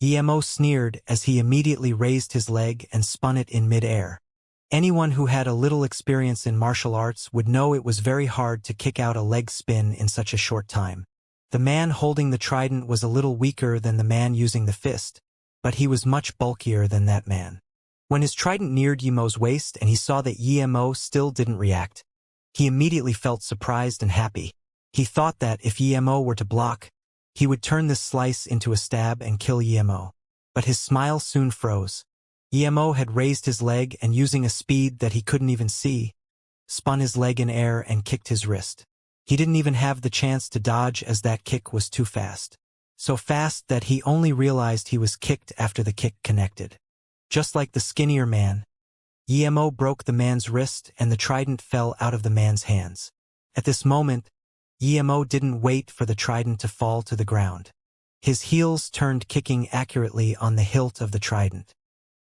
Yemo sneered as he immediately raised his leg and spun it in mid-air. Anyone who had a little experience in martial arts would know it was very hard to kick out a leg spin in such a short time. The man holding the trident was a little weaker than the man using the fist, but he was much bulkier than that man. When his trident neared Yemo's waist and he saw that Yemo still didn't react, he immediately felt surprised and happy. He thought that if Yemo were to block, he would turn this slice into a stab and kill Yemo. But his smile soon froze. Yemo had raised his leg and using a speed that he couldn't even see, spun his leg in air and kicked his wrist. He didn't even have the chance to dodge as that kick was too fast. So fast that he only realized he was kicked after the kick connected. Just like the skinnier man, Yemo broke the man's wrist and the trident fell out of the man's hands. At this moment, Yemo didn't wait for the trident to fall to the ground. His heels turned kicking accurately on the hilt of the trident.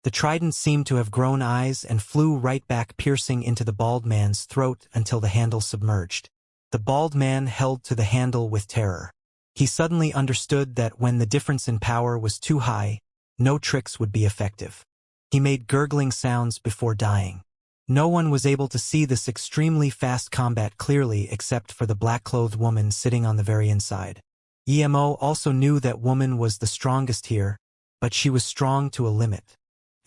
The trident seemed to have grown eyes and flew right back piercing into the bald man's throat until the handle submerged. The bald man held to the handle with terror. He suddenly understood that when the difference in power was too high, no tricks would be effective. He made gurgling sounds before dying. No one was able to see this extremely fast combat clearly except for the black-clothed woman sitting on the very inside. Yemo also knew that woman was the strongest here, but she was strong to a limit.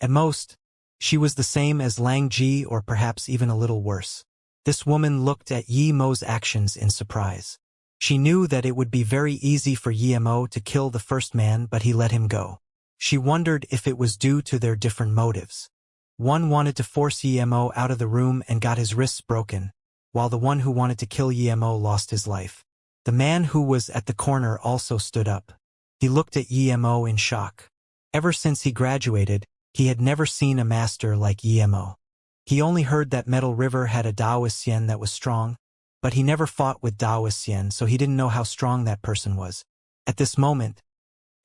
At most, she was the same as Lang Ji or perhaps even a little worse. This woman looked at Yemo's actions in surprise. She knew that it would be very easy for Yemo to kill the first man, but he let him go. She wondered if it was due to their different motives. One wanted to force Yemo out of the room and got his wrists broken, while the one who wanted to kill Yemo lost his life. The man who was at the corner also stood up. He looked at Yemo in shock. Ever since he graduated, he had never seen a master like Yemo. He only heard that Metal River had a Taoist Xian that was strong, but he never fought with Taoist Xian, so he didn't know how strong that person was. At this moment,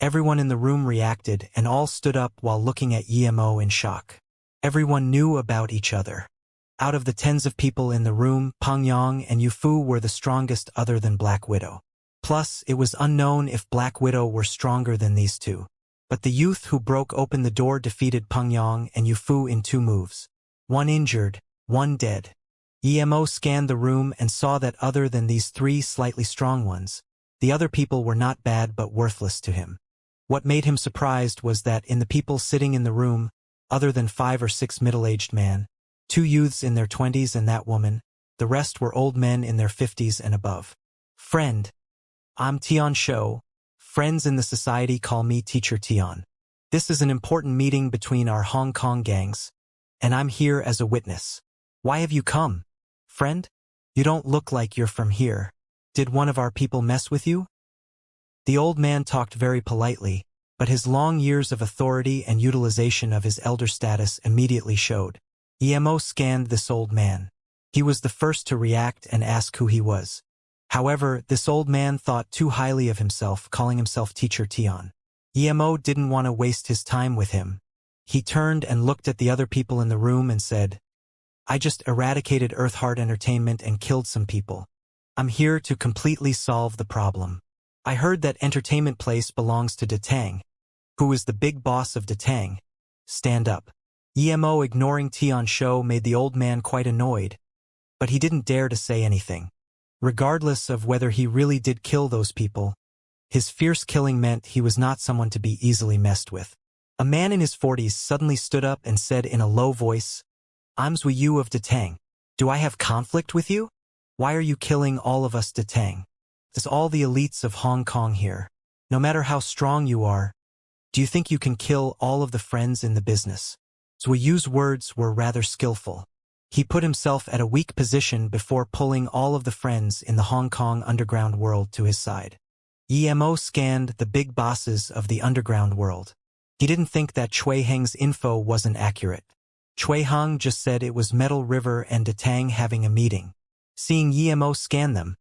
everyone in the room reacted and all stood up while looking at Yemo in shock. Everyone knew about each other. Out of the tens of people in the room, Pangyang and Yufu were the strongest other than Black Widow. Plus, it was unknown if Black Widow were stronger than these two. But the youth who broke open the door defeated Pangyang and Yufu in 2 moves. One injured, one dead. Yemo scanned the room and saw that other than these 3 slightly strong ones, the other people were not bad but worthless to him. What made him surprised was that in the people sitting in the room, other than 5 or 6 middle-aged men, 2 youths in their 20s and that woman, the rest were old men in their 50s and above. Friend. I'm Tian Shou. Friends in the society call me Teacher Tian. This is an important meeting between our Hong Kong gangs, and I'm here as a witness. Why have you come? Friend? You don't look like you're from here. Did one of our people mess with you? The old man talked very politely, but his long years of authority and utilization of his elder status immediately showed. Yemo scanned this old man. He was the first to react and ask who he was. However, this old man thought too highly of himself, calling himself Teacher Tian. Yemo didn't want to waste his time with him. He turned and looked at the other people in the room and said, I just eradicated Earthheart Entertainment and killed some people. I'm here to completely solve the problem. I heard that entertainment place belongs to Datang. Who is the big boss of Datang? Stand up. Yemo ignoring Tian Shou made the old man quite annoyed, but he didn't dare to say anything. Regardless of whether he really did kill those people, his fierce killing meant he was not someone to be easily messed with. A man in his 40s suddenly stood up and said in a low voice, I'm Zui Yu of Datang. Do I have conflict with you? Why are you killing all of us Datang? There's all the elites of Hong Kong here. No matter how strong you are, Do you think you can kill all of the friends in the business? Zhuiyu's words were rather skillful. He put himself at a weak position before pulling all of the friends in the Hong Kong underground world to his side. Emo scanned the big bosses of the underground world. He didn't think that Cui Heng's info wasn't accurate. Cui Heng just said it was Metal River and Detang having a meeting. Seeing Emo scan them,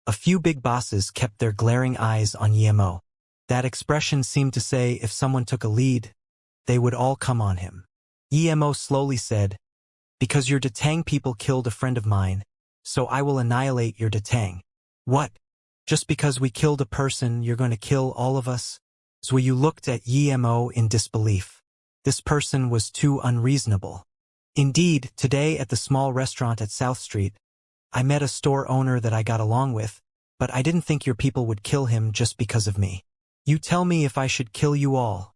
a few big bosses kept their glaring eyes on Emo. That expression seemed to say if someone took a lead, they would all come on him. Emo slowly said, "Because your Detang people killed a friend of mine, so I will annihilate your Detang." "What? Just because we killed a person, you're going to kill all of us?" Zhuiyu looked at Emo in disbelief. This person was too unreasonable. "Indeed, today at the small restaurant at South Street, I met a store owner that I got along with, but I didn't think your people would kill him just because of me. You tell me if I should kill you all,"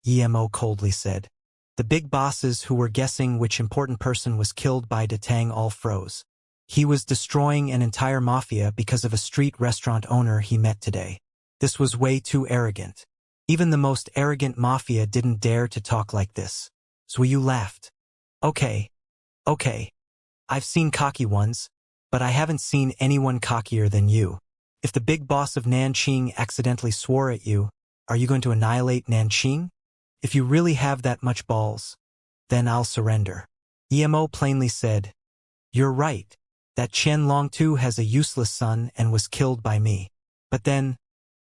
Emo coldly said. The big bosses who were guessing which important person was killed by Detang all froze. He was destroying an entire mafia because of a street restaurant owner he met today. This was way too arrogant. Even the most arrogant mafia didn't dare to talk like this. Zhuiyu laughed. Okay. I've seen cocky ones, but I haven't seen anyone cockier than you. If the big boss of Nanqing accidentally swore at you, are you going to annihilate Nanqing? If you really have that much balls, then I'll surrender." Emo plainly said, "You're right. That Qian Longtu has a useless son and was killed by me. But then,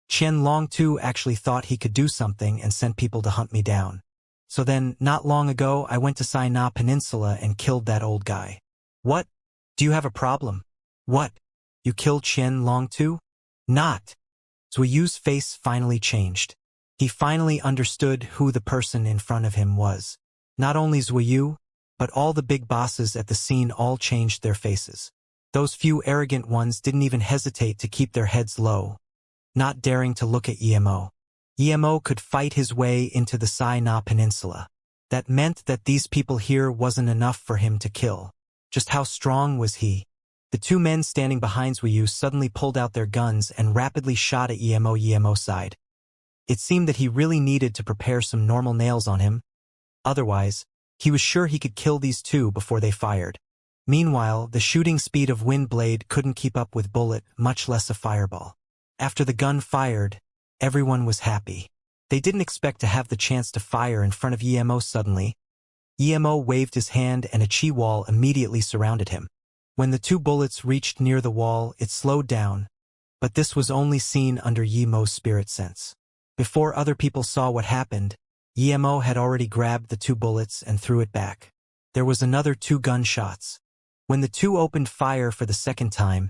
Qian Longtu actually thought he could do something and sent people to hunt me down. So then, not long ago, I went to Sinai Peninsula and killed that old guy." "What? Do you have a problem?" "What? You killed Qian Longtu?" "Not." Zhuiyu's face finally changed. He finally understood who the person in front of him was. Not only Zhuiyu, but all the big bosses at the scene all changed their faces. Those few arrogant ones didn't even hesitate to keep their heads low, not daring to look at Emo. Emo could fight his way into the Sinai Peninsula. That meant that these people here wasn't enough for him to kill. Just how strong was he? The two men standing behind Zhuiyu suddenly pulled out their guns and rapidly shot at Emo. Emo sighed. It seemed that he really needed to prepare some normal nails on him. Otherwise, he was sure he could kill these two before they fired. Meanwhile, the shooting speed of Wind Blade couldn't keep up with Bullet, much less a fireball. After the gun fired, everyone was happy. They didn't expect to have the chance to fire in front of Emo suddenly. Emo waved his hand and a chi wall immediately surrounded him. When the two bullets reached near the wall, it slowed down, but this was only seen under Emo's spirit sense. Before other people saw what happened, Emo had already grabbed the two bullets and threw it back. There was another 2 gunshots. When the two opened fire for the second time,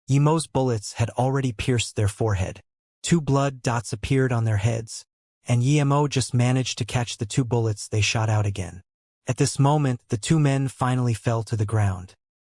Emo's bullets had already pierced their forehead. 2 blood dots appeared on their heads, and Emo just managed to catch the 2 bullets they shot out again. At this moment, the 2 men finally fell to the ground.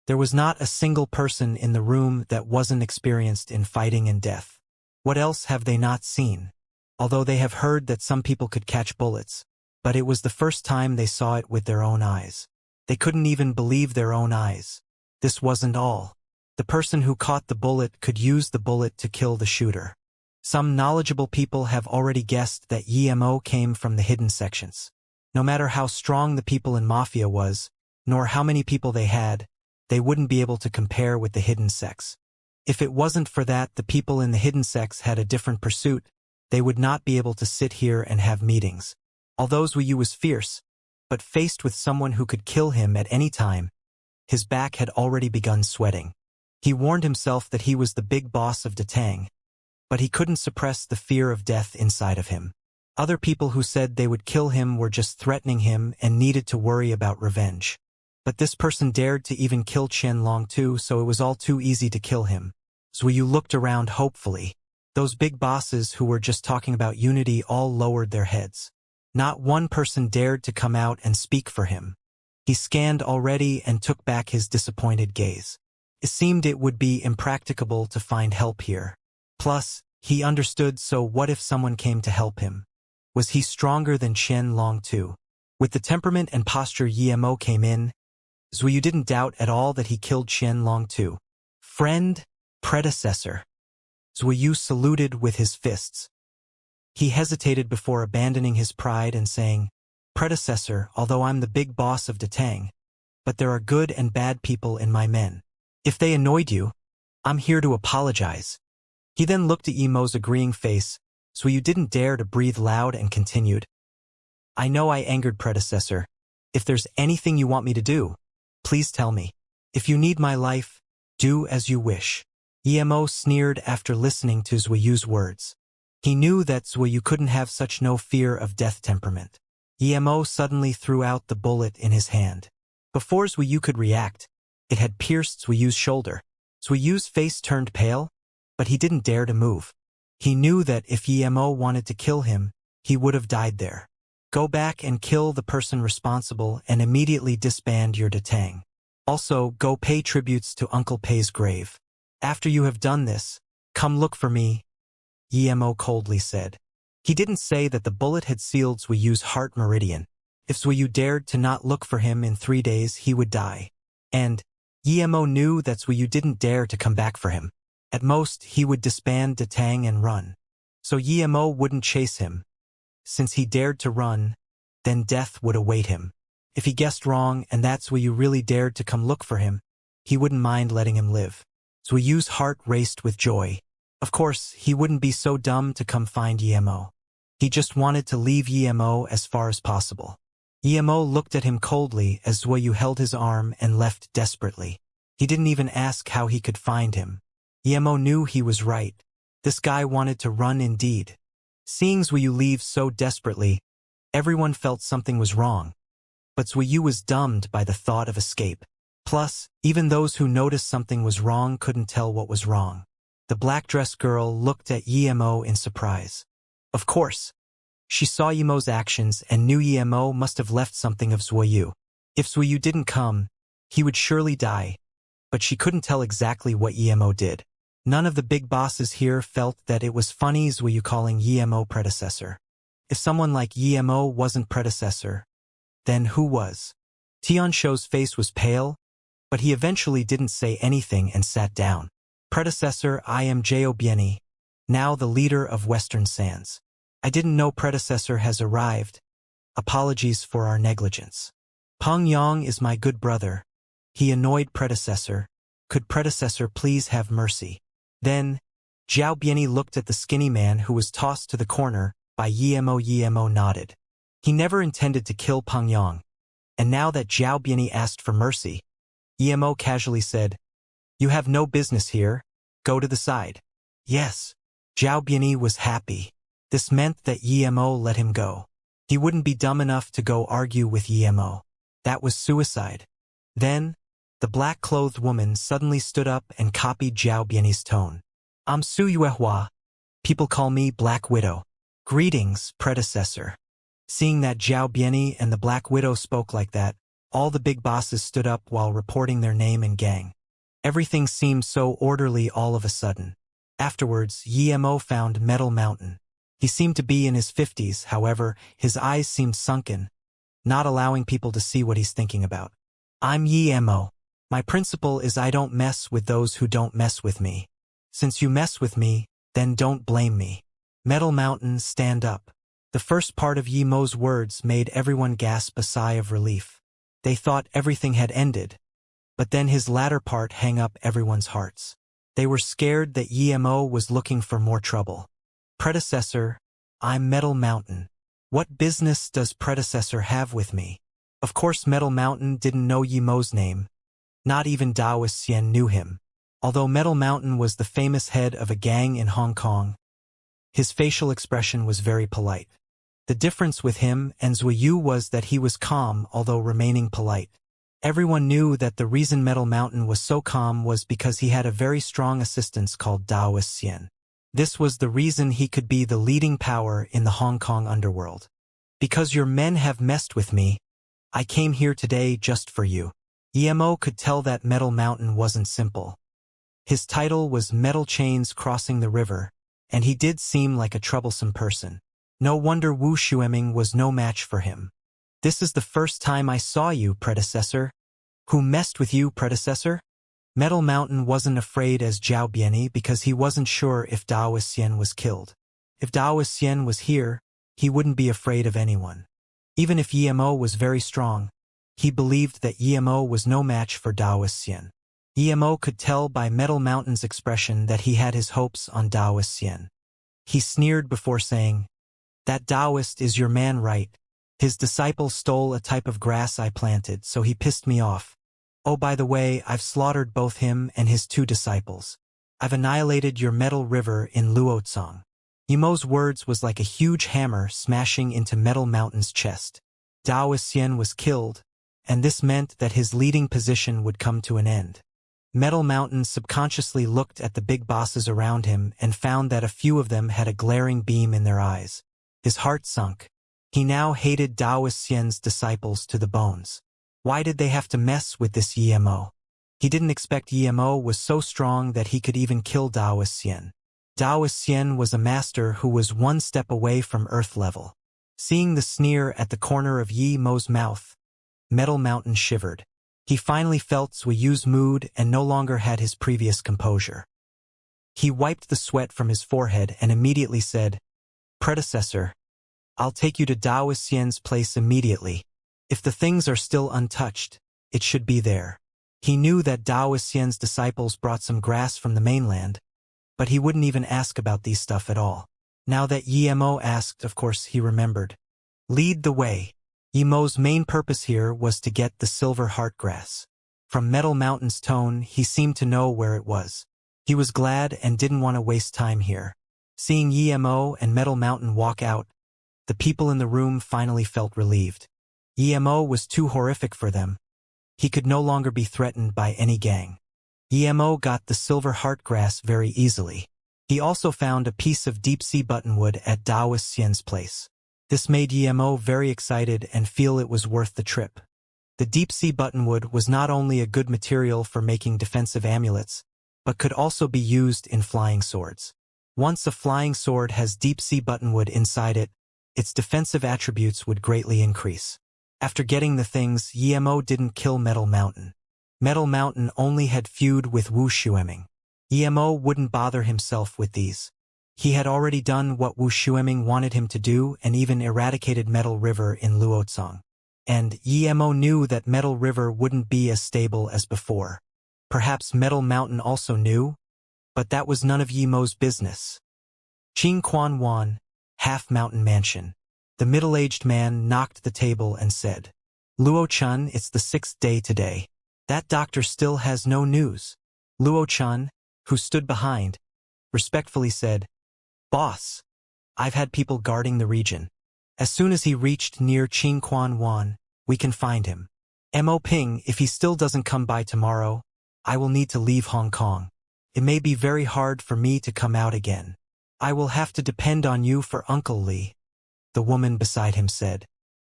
There was not a single person in the room that wasn't experienced in fighting and death. What else have they not seen? Although they have heard that some people could catch bullets, but it was the first time they saw it with their own eyes. They couldn't even believe their own eyes. This wasn't all. The person who caught the bullet could use the bullet to kill the shooter. Some knowledgeable people have already guessed that Emo came from the hidden sections. No matter how strong the people in Mafia was, nor how many people they had, they wouldn't be able to compare with the hidden sects. If it wasn't for that the people in the hidden sects had a different pursuit, they would not be able to sit here and have meetings. Although Zhuiyu was fierce, but faced with someone who could kill him at any time, his back had already begun sweating. He warned himself that he was the big boss of Detang, but he couldn't suppress the fear of death inside of him. Other people who said they would kill him were just threatening him and needed to worry about revenge. But this person dared to even kill Qian Longtu, so it was all too easy to kill him. Zhuiyu looked around hopefully. Those big bosses who were just talking about unity all lowered their heads. Not one person dared to come out and speak for him. He scanned already and took back his disappointed gaze. It seemed it would be impracticable to find help here. Plus, he understood, so what if someone came to help him? Was he stronger than Qian Longtu? With the temperament and posture Emo came in, Zhuiyu didn't doubt at all that he killed Qian Longtu. Friend, predecessor. Zhuiyu saluted with his fists. He hesitated before abandoning his pride and saying, "Predecessor, although I'm the big boss of Detang, but there are good and bad people in my men. If they annoyed you, I'm here to apologize." He then looked at Yimo's agreeing face, so you didn't dare to breathe loud and continued, "I know I angered predecessor. If there's anything you want me to do, please tell me. If you need my life, do as you wish." Yimo sneered after listening to Zhuiyu's words. He knew that Zhuiyu couldn't have such no fear of death temperament. Yimo suddenly threw out the bullet in his hand. Before Zhuiyu could react, it had pierced Zhuiyu's shoulder. Zhuiyu's face turned pale, but he didn't dare to move. He knew that if Yimo wanted to kill him, he would have died there. Go back and kill the person responsible and immediately disband your Detang. Also, go pay tributes to Uncle Pei's grave. After you have done this, come look for me, Yimo coldly said. He didn't say that the bullet had sealed Zhuiyu's heart meridian. If Zhuiyu dared to not look for him in 3 days, he would die. And Yimo knew that Zhuiyu didn't dare to come back for him. At most, he would disband Detang and run. So Yimo wouldn't chase him. Since he dared to run, then death would await him. If he guessed wrong and that Zhuiyu really dared to come look for him, he wouldn't mind letting him live. Zhuiyu's heart raced with joy. Of course, he wouldn't be so dumb to come find Yimo. He just wanted to leave Yimo as far as possible. Yimo looked at him coldly as Zhuiyu held his arm and left desperately. He didn't even ask how he could find him. Yimo knew he was right. This guy wanted to run indeed. Seeing Zhuiyu leave so desperately, everyone felt something was wrong. But Zhuiyu was dumbed by the thought of escape. Plus, even those who noticed something was wrong couldn't tell what was wrong. The black-dressed girl looked at Yimo in surprise. Of course, she saw Yimo's actions and knew Yimo must have left something of Zhuiyu. If Zhuiyu didn't come, he would surely die. But she couldn't tell exactly what Yimo did. None of the big bosses here felt that it was funny Zhuiyu calling Yimo predecessor. If someone like Yimo wasn't predecessor, then who was? Tianshou's face was pale, but he eventually didn't say anything and sat down. "Predecessor, I am Zhao Bieni, now the leader of Western Sands. I didn't know predecessor has arrived. Apologies for our negligence. Peng Yang is my good brother. He annoyed predecessor. Could predecessor please have mercy?" Then, Zhao Bieni looked at the skinny man who was tossed to the corner by Yimo. Yimo nodded. He never intended to kill Peng Yang, and now that Zhao Bieni asked for mercy, Yimo casually said, "You have no business here. Go to the side." Yes, Zhao Bieni was happy. This meant that Yimo let him go. He wouldn't be dumb enough to go argue with Yimo. That was suicide. Then, the black-clothed woman suddenly stood up and copied Zhao Bieni's tone. "I'm Su Yuehua. People call me Black Widow. Greetings, predecessor." Seeing that Zhao Bieni and the Black Widow spoke like that, all the big bosses stood up while reporting their name and gang. Everything seemed so orderly all of a sudden. Afterwards, Yimo found Metal Mountain. He seemed to be in his 50s, however, his eyes seemed sunken, not allowing people to see what he's thinking about. "I'm Yimo. My principle is I don't mess with those who don't mess with me. Since you mess with me, then don't blame me. Metal Mountain, stand up." The first part of Yimo's words made everyone gasp a sigh of relief. They thought everything had ended, but then his latter part hung up everyone's hearts. They were scared that Yimo was looking for more trouble. "Predecessor, I'm Metal Mountain. What business does predecessor have with me?" Of course Metal Mountain didn't know Yimo's name. Not even Daoist Xian knew him. Although Metal Mountain was the famous head of a gang in Hong Kong, his facial expression was very polite. The difference with him and Zhuiyu was that he was calm although remaining polite. Everyone knew that the reason Metal Mountain was so calm was because he had a very strong assistant called Daoist Xian. This was the reason he could be the leading power in the Hong Kong underworld. "Because your men have messed with me, I came here today just for you." Yimo could tell that Metal Mountain wasn't simple. His title was Metal Chains Crossing the River, and he did seem like a troublesome person. No wonder Wu Xueming was no match for him. "This is the first time I saw you, predecessor." "Who messed with you, predecessor?" Metal Mountain wasn't afraid as Zhao Bieni because he wasn't sure if Daoist Xian was killed. If Daoxian was here, he wouldn't be afraid of anyone. Even if Emo was very strong, he believed that Emo was no match for Daoxian. Emo could tell by Metal Mountain's expression that he had his hopes on Daoxian. He sneered before saying, "That Taoist is your man, right? His disciple stole a type of grass I planted, so he pissed me off. Oh, by the way, I've slaughtered both him and his 2 disciples. I've annihilated your metal river in Luotsang." Emo's words was like a huge hammer smashing into Metal Mountain's chest. Daoxian was killed, and this meant that his leading position would come to an end. Metal Mountain subconsciously looked at the big bosses around him and found that a few of them had a glaring beam in their eyes. His heart sunk. He now hated Daoxian's disciples to the bones. Why did they have to mess with this Emo? He didn't expect Emo was so strong that he could even kill Daoxian. Daoxian was a master who was 1 step away from Earth level. Seeing the sneer at the corner of Yemo's mouth, Metal Mountain shivered. He finally felt Suiyu's mood and no longer had his previous composure. He wiped the sweat from his forehead and immediately said, "Predecessor, I'll take you to Daoxian's place immediately. If the things are still untouched, it should be there." He knew that Daoxian's disciples brought some grass from the mainland, but he wouldn't even ask about these stuff at all. Now that Emo asked, of course he remembered. Lead the way. Emo's main purpose here was to get the silver heartgrass. From Metal Mountain's tone, he seemed to know where it was. He was glad and didn't want to waste time here. Seeing Emo and Metal Mountain walk out, the people in the room finally felt relieved. Emo was too horrific for them. He could no longer be threatened by any gang. Emo got the silver heartgrass very easily. He also found a piece of deep-sea buttonwood at Daoxian's place. This made Emo very excited and feel it was worth the trip. The deep-sea buttonwood was not only a good material for making defensive amulets, but could also be used in flying swords. Once a flying sword has deep-sea buttonwood inside it, its defensive attributes would greatly increase. After getting the things, Emo didn't kill Metal Mountain. Metal Mountain only had feud with Wuxia. Emo wouldn't bother himself with these. He had already done what Wuxia wanted him to do and even eradicated Metal River in Luotsang. And Emo knew that Metal River wouldn't be as stable as before. Perhaps Metal Mountain also knew, but that was none of Emo's business. Qingquan Wan, Half Mountain Mansion. The middle-aged man knocked the table and said, "Luo-chun, it's the 6th day today. That doctor still has no news." Luo-chun, who stood behind, respectfully said, "Boss, I've had people guarding the region. As soon as he reached near Qingquan Wan, we can find him. Mo Ping, if he still doesn't come by tomorrow, I will need to leave Hong Kong. It may be very hard for me to come out again. I will have to depend on you for Uncle Lee," the woman beside him said.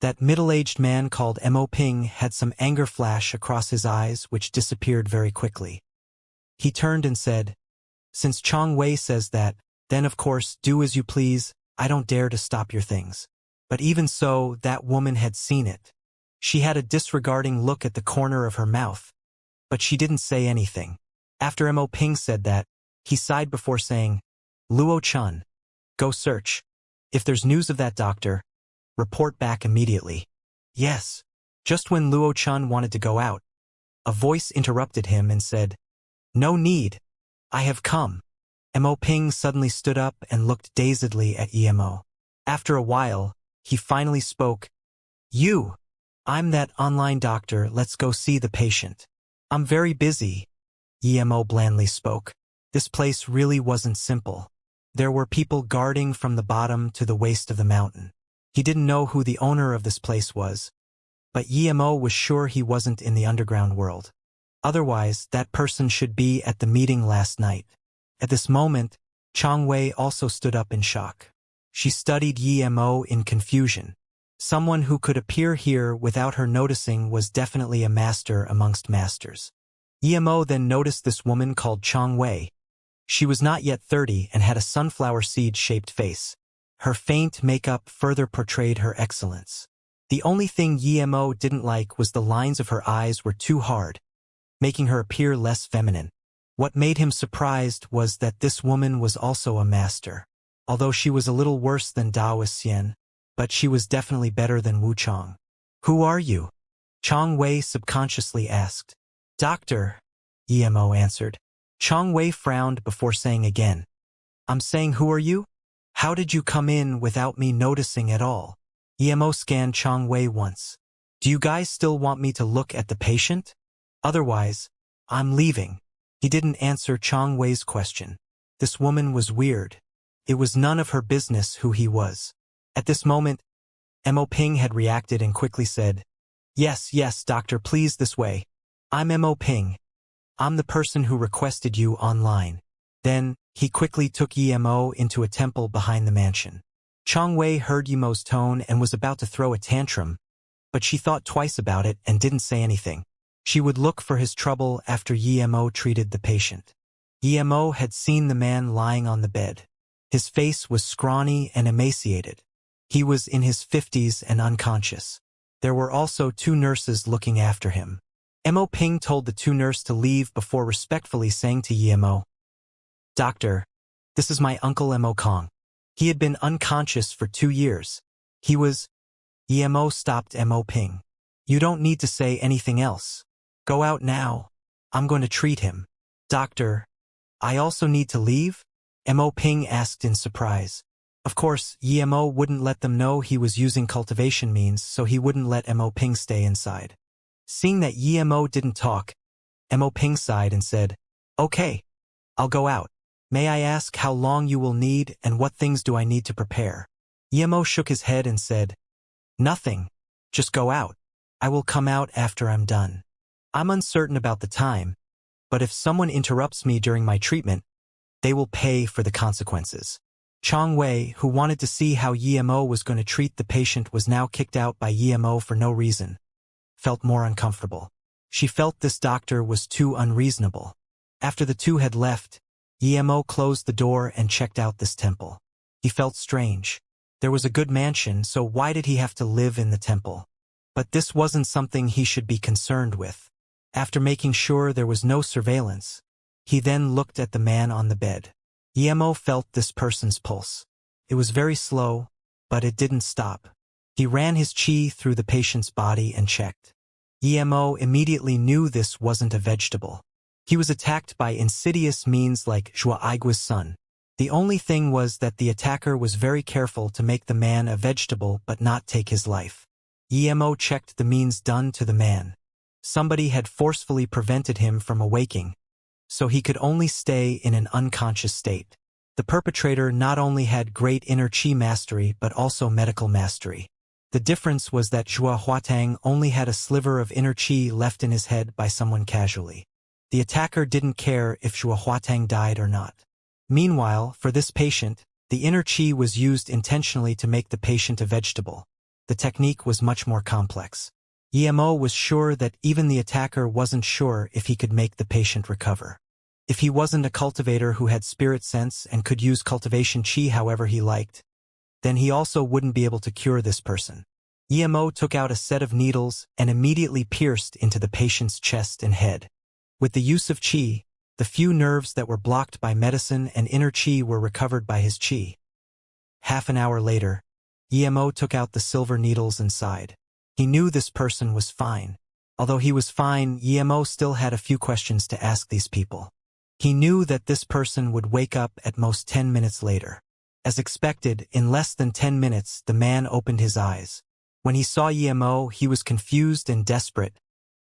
That middle-aged man called Mo Ping had some anger flash across his eyes which disappeared very quickly. He turned and said, "Since Chong Wei says that, then of course do as you please, I don't dare to stop your things." But even so, that woman had seen it. She had a disregarding look at the corner of her mouth, but she didn't say anything. After Mo Ping said that, he sighed before saying, "Luo-chun, go search. If there's news of that doctor, report back immediately." "Yes." Just when Luo-chun wanted to go out, a voice interrupted him and said, "No need. I have come." Mo Ping suddenly stood up and looked dazedly at Emo. After a while, he finally spoke, "You. I'm that online doctor, let's go see the patient." "I'm very busy," Emo blandly spoke. This place really wasn't simple. There were people guarding from the bottom to the waist of the mountain. He didn't know who the owner of this place was, but Emo was sure he wasn't in the underground world. Otherwise, that person should be at the meeting last night. At this moment, Chong Wei also stood up in shock. She studied Emo in confusion. Someone who could appear here without her noticing was definitely a master amongst masters. Emo then noticed this woman called Chong Wei. She was not yet 30 and had a sunflower seed-shaped face. Her faint makeup further portrayed her excellence. The only thing Emo didn't like was the lines of her eyes were too hard, making her appear less feminine. What made him surprised was that this woman was also a master. although she was a little worse than Daoist Xian, but she was definitely better than Wu Chong. "Who are you?" Chong Wei subconsciously asked. "Doctor," Emo answered. Chong Wei frowned before saying again, "I'm saying who are you? How did you come in without me noticing at all?" Emo scanned Chong Wei once. "Do you guys still want me to look at the patient? Otherwise, I'm leaving." He didn't answer Chong Wei's question. This woman was weird. It was none of her business who he was. At this moment, Mo Ping had reacted and quickly said, Yes, doctor, please this way. I'm Mo Ping. I'm the person who requested you online." Then, he quickly took Emo into a temple behind the mansion. Chong Wei heard Yemo's tone and was about to throw a tantrum, but she thought twice about it and didn't say anything. She would look for his trouble after Emo treated the patient. Emo had seen the man lying on the bed. His face was scrawny and emaciated. He was in his 50s and unconscious. There were also 2 nurses looking after him. Mo Ping told the 2 nurses to leave before respectfully saying to Emo, "Doctor, this is my uncle Mo Kong. He had been unconscious for 2 years. He was—" Emo stopped Mo Ping. "You don't need to say anything else. Go out now. I'm going to treat him." "Doctor, I also need to leave?" Mo Ping asked in surprise. Of course, Emo wouldn't let them know he was using cultivation means, so he wouldn't let Mo Ping stay inside. Seeing that Emo didn't talk, Mo Ping sighed and said, "Okay, I'll go out. May I ask how long you will need and what things do I need to prepare?" Emo shook his head and said, "Nothing. Just go out. I will come out after I'm done. I'm uncertain about the time, but if someone interrupts me during my treatment, they will pay for the consequences." Chong Wei, who wanted to see how Emo was going to treat the patient, was now kicked out by Emo for no reason, felt more uncomfortable. She felt this doctor was too unreasonable. After the 2 had left, Emo closed the door and checked out this temple. He felt strange. There was a good mansion, so why did he have to live in the temple? But this wasn't something he should be concerned with. After making sure there was no surveillance, he then looked at the man on the bed. Emo felt this person's pulse. It was very slow, but it didn't stop. He ran his chi through the patient's body and checked. Emo immediately knew this wasn't a vegetable. He was attacked by insidious means like Zhua Aigua's son. The only thing was that the attacker was very careful to make the man a vegetable but not take his life. Emo checked the means done to the man. Somebody had forcefully prevented him from awaking, so he could only stay in an unconscious state. The perpetrator not only had great inner chi mastery but also medical mastery. The difference was that Zhua Huatang only had a sliver of inner chi left in his head by someone casually. The attacker didn't care if Zhua Huatang died or not. Meanwhile, for this patient, the inner chi was used intentionally to make the patient a vegetable. The technique was much more complex. Emo was sure that even the attacker wasn't sure if he could make the patient recover. If he wasn't a cultivator who had spirit sense and could use cultivation chi however he liked, then he also wouldn't be able to cure this person. Emo took out a set of needles and immediately pierced into the patient's chest and head. With the use of chi, the few nerves that were blocked by medicine and inner chi were recovered by his chi. Half an hour later, Emo took out the silver needles and sighed. He knew this person was fine. Although he was fine, Emo still had a few questions to ask these people. He knew that this person would wake up at most 10 minutes later. As expected, in less than 10 minutes, the man opened his eyes. When he saw Emo, he was confused and desperate,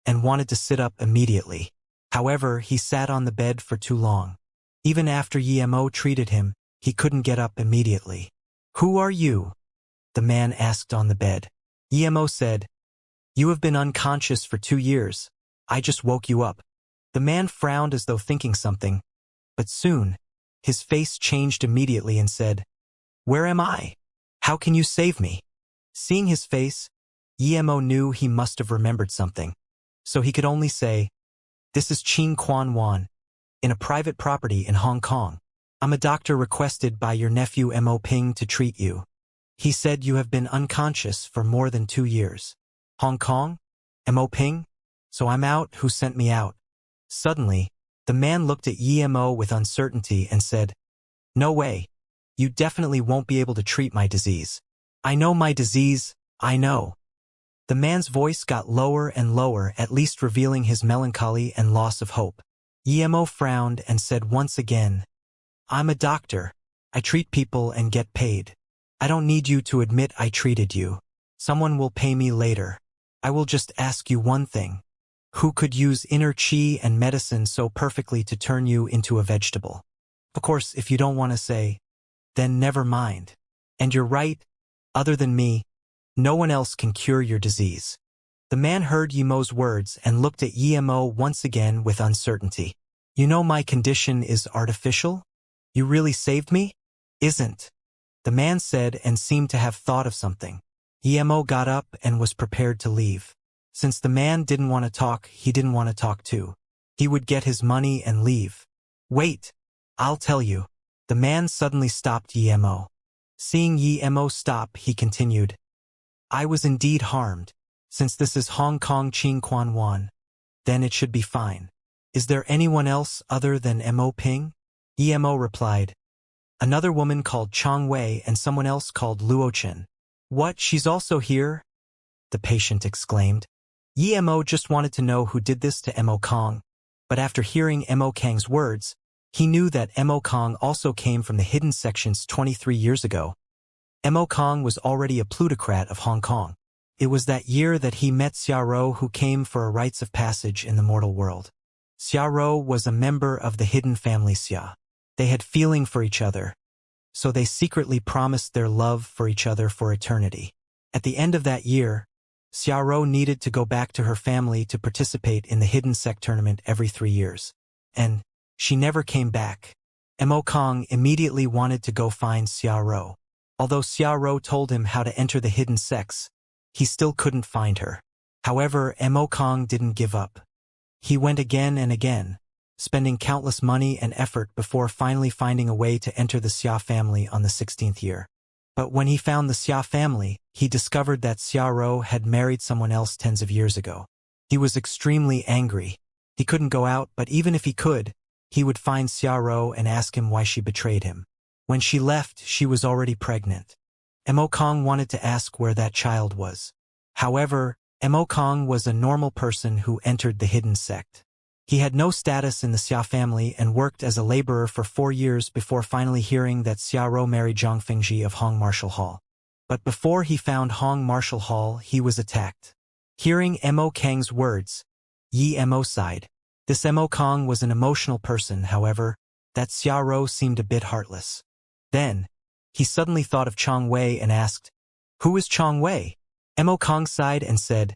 and wanted to sit up immediately. However, he sat on the bed for too long. Even after Emo treated him, he couldn't get up immediately. "Who are you?" the man asked on the bed. Emo said, "You have been unconscious for 2 years. I just woke you up." The man frowned as though thinking something, but soon, his face changed immediately and said, "Where am I? How can you save me?" Seeing his face, Emo knew he must have remembered something, so he could only say, "This is Qin Quan Wan, in a private property in Hong Kong. I'm a doctor requested by your nephew Mo Ping to treat you. He said you have been unconscious for more than 2 years. Hong Kong? Mo Ping? So I'm out. Who sent me out?" Suddenly, the man looked at Emo with uncertainty and said, "No way. You definitely won't be able to treat my disease. I know my disease, I know. The man's voice got lower and lower, at least revealing his melancholy and loss of hope. Emo frowned and said once again, I'm a doctor. I treat people and get paid. I don't need you to admit I treated you. Someone will pay me later. I will just ask you one thing. Who could use inner chi and medicine so perfectly to turn you into a vegetable? Of course, if you don't want to say, then never mind. And you're right, other than me, no one else can cure your disease. The man heard Yemo's words and looked at Yemo once again with uncertainty. You know my condition is artificial? You really saved me? Isn't? The man said and seemed to have thought of something. Yemo got up and was prepared to leave. Since the man didn't want to talk, he didn't want to talk too. He would get his money and leave. Wait, I'll tell you. The man suddenly stopped Yemo. Seeing Yemo stop, he continued. I was indeed harmed. Since this is Hong Kong Ching Quan Wan, then it should be fine. Is there anyone else other than Mo Ping? Emo replied. Another woman called Chong Wei and someone else called Luo Chen. What, she's also here? The patient exclaimed. Emo just wanted to know who did this to Mo Kong, but after hearing Mo Kang's words, he knew that Mo Kong also came from the hidden sections 23 years ago. Mo Kong was already a plutocrat of Hong Kong. It was that year that he met Xiao, who came for a rites of passage in the mortal world. Xiao was a member of the hidden family Xia. They had feeling for each other, so they secretly promised their love for each other for eternity. At the end of that year, Xiao needed to go back to her family to participate in the hidden sect tournament every 3 years. And she never came back. Mo Kong immediately wanted to go find Xiao. Although Xiao told him how to enter the hidden sects, he still couldn't find her. However, Mo Kong didn't give up. He went again and again, spending countless money and effort before finally finding a way to enter the Xia family on the 16th year. But when he found the Xia family, he discovered that Xiao had married someone else tens of years ago. He was extremely angry. He couldn't go out, but even if he could, he would find Xiao and ask him why she betrayed him. When she left, she was already pregnant. Mo Kong wanted to ask where that child was. However, Mo Kong was a normal person who entered the hidden sect. He had no status in the Xia family and worked as a laborer for 4 years before finally hearing that Xiao married Zhang Fengji of Hong Martial Hall. But before he found Hong Martial Hall, he was attacked. Hearing Mo Kang's words, Mo sighed. This Mo Kong was an emotional person, however, that Xiao seemed a bit heartless. Then, he suddenly thought of Chong Wei and asked, Who is Chong Wei? Mo Kong sighed and said,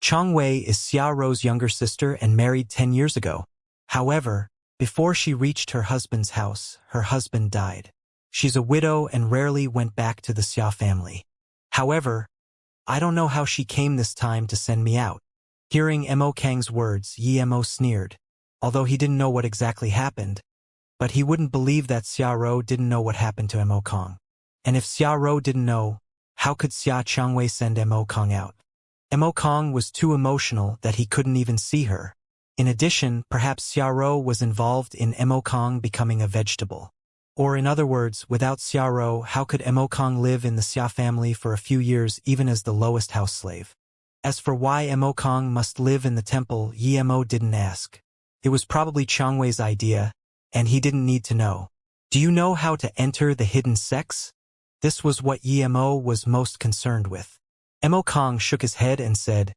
Chong Wei is Xiao's younger sister and married 10 years ago. However, before she reached her husband's house, her husband died. She's a widow and rarely went back to the Xia family. However, I don't know how she came this time to send me out. Hearing Mo Kang's words, Mo sneered. Although he didn't know what exactly happened, but he wouldn't believe that Xiao didn't know what happened to Mo Kong. And if Xiao didn't know, how could Xia Changwei send Mo Kong out? Mo Kong was too emotional that he couldn't even see her. In addition, perhaps Xiao was involved in Mo Kong becoming a vegetable. Or in other words, without Xiao, how could Mo Kong live in the Xia family for a few years even as the lowest house slave? As for why Mo Kong must live in the temple, Mo didn't ask. It was probably Changwei's idea, and he didn't need to know. Do you know how to enter the hidden sects? This was what Mo was most concerned with. Mo Kong shook his head and said,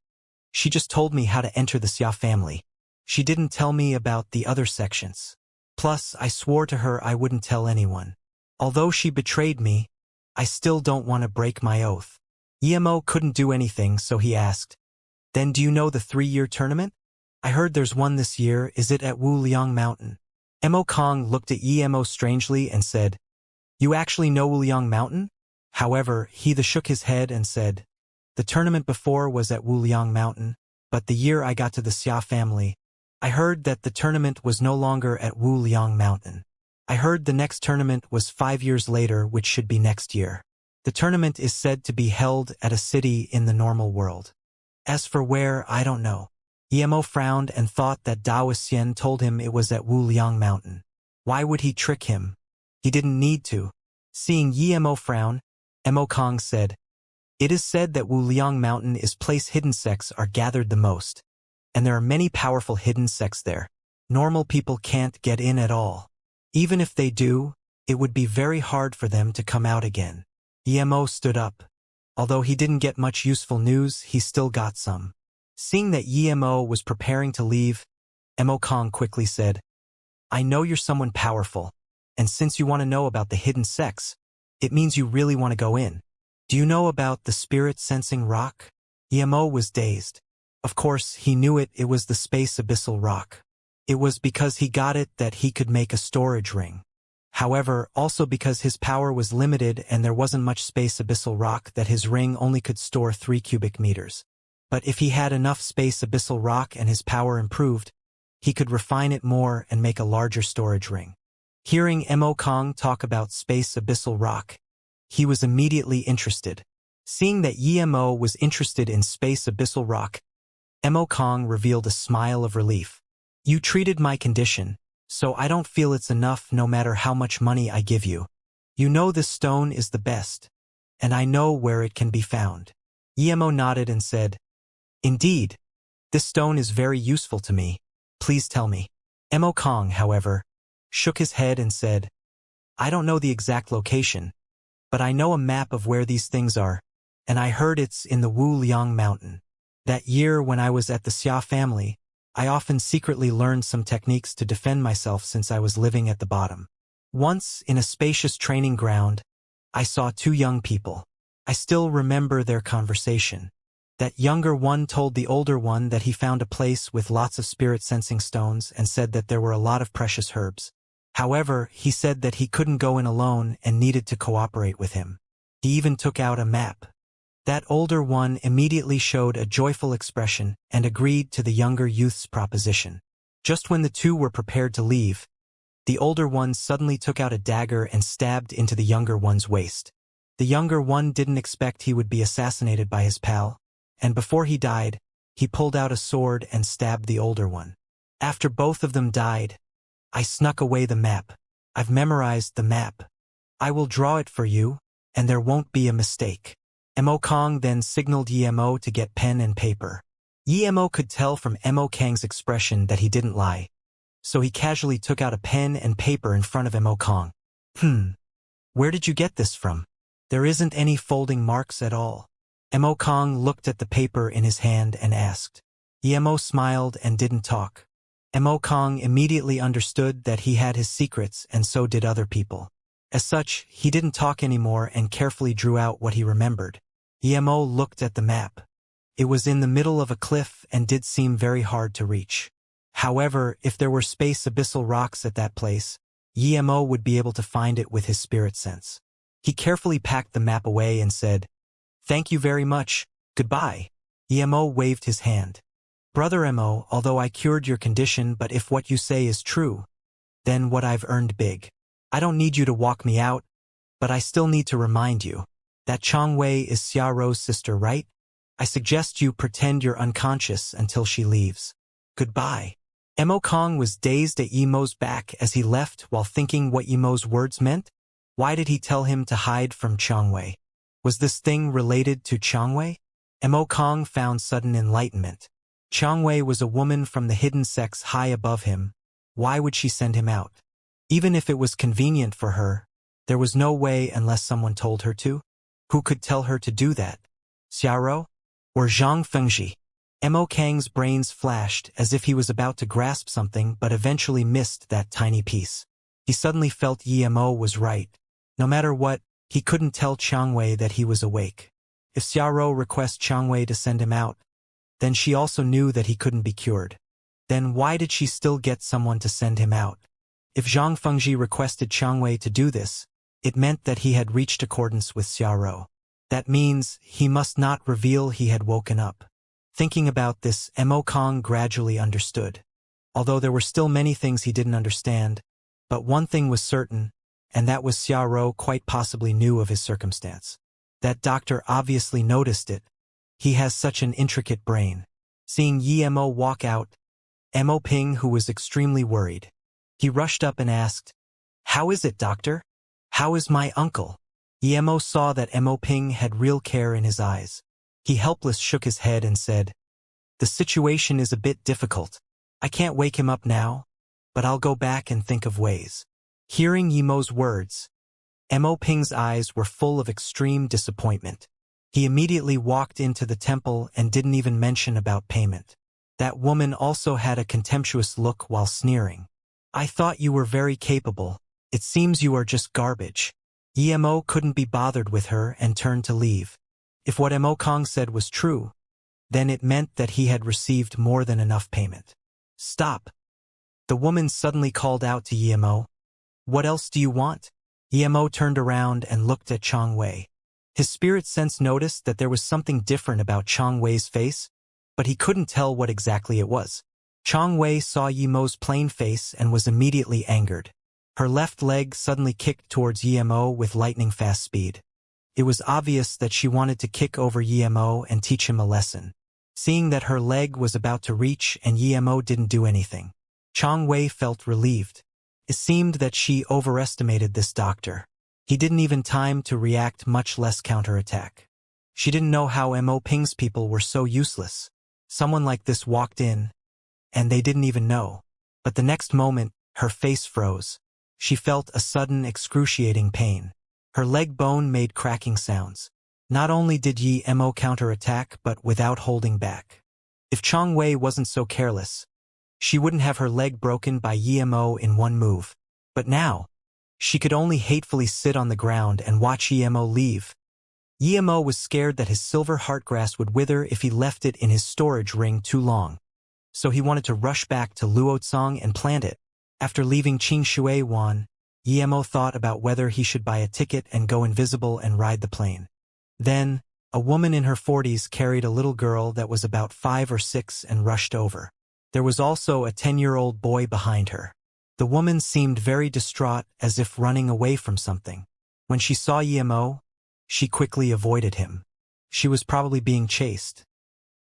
She just told me how to enter the Xia family. She didn't tell me about the other sections. Plus, I swore to her I wouldn't tell anyone. Although she betrayed me, I still don't want to break my oath. Mo couldn't do anything, so he asked, Then do you know the 3-year tournament? I heard there's one this year. Is it at Wuliang Mountain? Mo Kong looked at Mo strangely and said, You actually know Wuliang Mountain? However, he shook his head and said, The tournament before was at Wuliang Mountain, but the year I got to the Xia family, I heard that the tournament was no longer at Wuliang Mountain. I heard the next tournament was 5 years later, which should be next year. The tournament is said to be held at a city in the normal world. As for where, I don't know. Mo frowned and thought that Dao Xian told him it was at Wuliang Mountain. Why would he trick him? He didn't need to. Seeing Yemo frown, Mo Kong said, "It is said that Wuliang Mountain is place hidden sects are gathered the most, and there are many powerful hidden sects there. Normal people can't get in at all. Even if they do, it would be very hard for them to come out again." Yemo stood up. Although he didn't get much useful news, he still got some. Seeing that Yemo was preparing to leave, Mo Kong quickly said, "I know you're someone powerful, and since you want to know about the hidden sects, it means you really want to go in. Do you know about the spirit-sensing rock?" Yemo was dazed. Of course, he knew it was the space abyssal rock. It was because he got it that he could make a storage ring. However, also because his power was limited and there wasn't much space abyssal rock, that his ring only could store 3 cubic meters. But if he had enough space abyssal rock and his power improved, he could refine it more and make a larger storage ring. Hearing Mo Kong talk about space abyssal rock, he was immediately interested. Seeing that Yemo was interested in space abyssal rock, Mo Kong revealed a smile of relief. "You treated my condition, so I don't feel it's enough no matter how much money I give you. You know this stone is the best, and I know where it can be found." Yemo nodded and said, "Indeed, this stone is very useful to me. Please tell me." Mo Kong, however, shook his head and said, "I don't know the exact location, but I know a map of where these things are, and I heard it's in the Wuliang Mountain. That year when I was at the Xia family, I often secretly learned some techniques to defend myself since I was living at the bottom. Once, in a spacious training ground, I saw 2 young people. I still remember their conversation. That younger one told the older one that he found a place with lots of spirit-sensing stones and said that there were a lot of precious herbs. However, he said that he couldn't go in alone and needed to cooperate with him. He even took out a map. That older one immediately showed a joyful expression and agreed to the younger youth's proposition. Just when the 2 were prepared to leave, the older one suddenly took out a dagger and stabbed into the younger one's waist. The younger one didn't expect he would be assassinated by his pal, and before he died, he pulled out a sword and stabbed the older one. After both of them died, I snuck away the map. I've memorized the map. I will draw it for you, and there won't be a mistake." Mo Kong then signaled Yemo to get pen and paper. Yemo could tell from Mo Kang's expression that he didn't lie, so he casually took out a pen and paper in front of Mo Kong. Where did you get this from? There isn't any folding marks at all." Mo Kong looked at the paper in his hand and asked. Yemo smiled and didn't talk. Mo Kong immediately understood that he had his secrets, and so did other people. As such, he didn't talk anymore and carefully drew out what he remembered. Yemo looked at the map. It was in the middle of a cliff and did seem very hard to reach. However, if there were space abyssal rocks at that place, Yemo would be able to find it with his spirit sense. He carefully packed the map away and said, "Thank you very much, goodbye." Yemo waved his hand. "Brother Mo, although I cured your condition, but if what you say is true, then what I've earned big. I don't need you to walk me out, but I still need to remind you. That Changwei is Xiaorou's sister, right? I suggest you pretend you're unconscious until she leaves. Goodbye." Mo Kong was dazed at Yemo's back as he left while thinking what Yemo's words meant. Why did he tell him to hide from Changwei? Was this thing related to Changwei? Mo Kong found sudden enlightenment. Changwei was a woman from the hidden sects high above him. Why would she send him out? Even if it was convenient for her, there was no way unless someone told her to. Who could tell her to do that? Xiaorou? Or Zhang Fengji? Mo Kang's brains flashed as if he was about to grasp something but eventually missed that tiny piece. He suddenly felt Yemo was right. No matter what, he couldn't tell Changwei that he was awake. If Xiaorou requests Changwei to send him out, then she also knew that he couldn't be cured. Then why did she still get someone to send him out? If Zhang Fengji requested Changwei to do this, it meant that he had reached accordance with Xiaorou. That means he must not reveal he had woken up. Thinking about this, Mo Kong gradually understood. Although there were still many things he didn't understand, but one thing was certain, and that was Xiaorou quite possibly knew of his circumstance. That doctor obviously noticed it. He has such an intricate brain. Seeing Yemo walk out, Mo Ping, who was extremely worried. He rushed up and asked, "How is it, doctor? "How is my uncle?" Emo saw that Mo Ping had real care in his eyes. He helpless shook his head and said, "The situation is a bit difficult. I can't wake him up now, but I'll go back and think of ways." Hearing Yemo's words, Mo Ping's eyes were full of extreme disappointment. He immediately walked into the temple and didn't even mention about payment. That woman also had a contemptuous look while sneering. "I thought you were very capable. It seems you are just garbage." Emo couldn't be bothered with her and turned to leave. If what Mo Kong said was true, then it meant that he had received more than enough payment. "Stop!" The woman suddenly called out to Emo. "What else do you want?" Emo turned around and looked at Chong Wei. His spirit sense noticed that there was something different about Chong Wei's face, but he couldn't tell what exactly it was. Chong Wei saw Yemo's plain face and was immediately angered. Her left leg suddenly kicked towards Yemo with lightning-fast speed. It was obvious that she wanted to kick over Yemo and teach him a lesson. Seeing that her leg was about to reach and Yemo didn't do anything, Chong Wei felt relieved. It seemed that she overestimated this doctor. He didn't even time to react, much less counterattack. She didn't know how Mo Ping's people were so useless. Someone like this walked in, and they didn't even know. But the next moment, her face froze. She felt a sudden excruciating pain. Her leg bone made cracking sounds. Not only did Mo counterattack, but without holding back. If Chong Wei wasn't so careless, she wouldn't have her leg broken by Mo in one move. But now, she could only hatefully sit on the ground and watch Mo leave. Mo was scared that his silver heartgrass would wither if he left it in his storage ring too long. So he wanted to rush back to Luotsong and plant it. After leaving Qing Wan, Mo thought about whether he should buy a ticket and go invisible and ride the plane. Then, a woman in her 40s carried a little girl that was about 5 or 6 and rushed over. There was also a 10-year-old boy behind her. The woman seemed very distraught, as if running away from something. When she saw Mo, she quickly avoided him. She was probably being chased.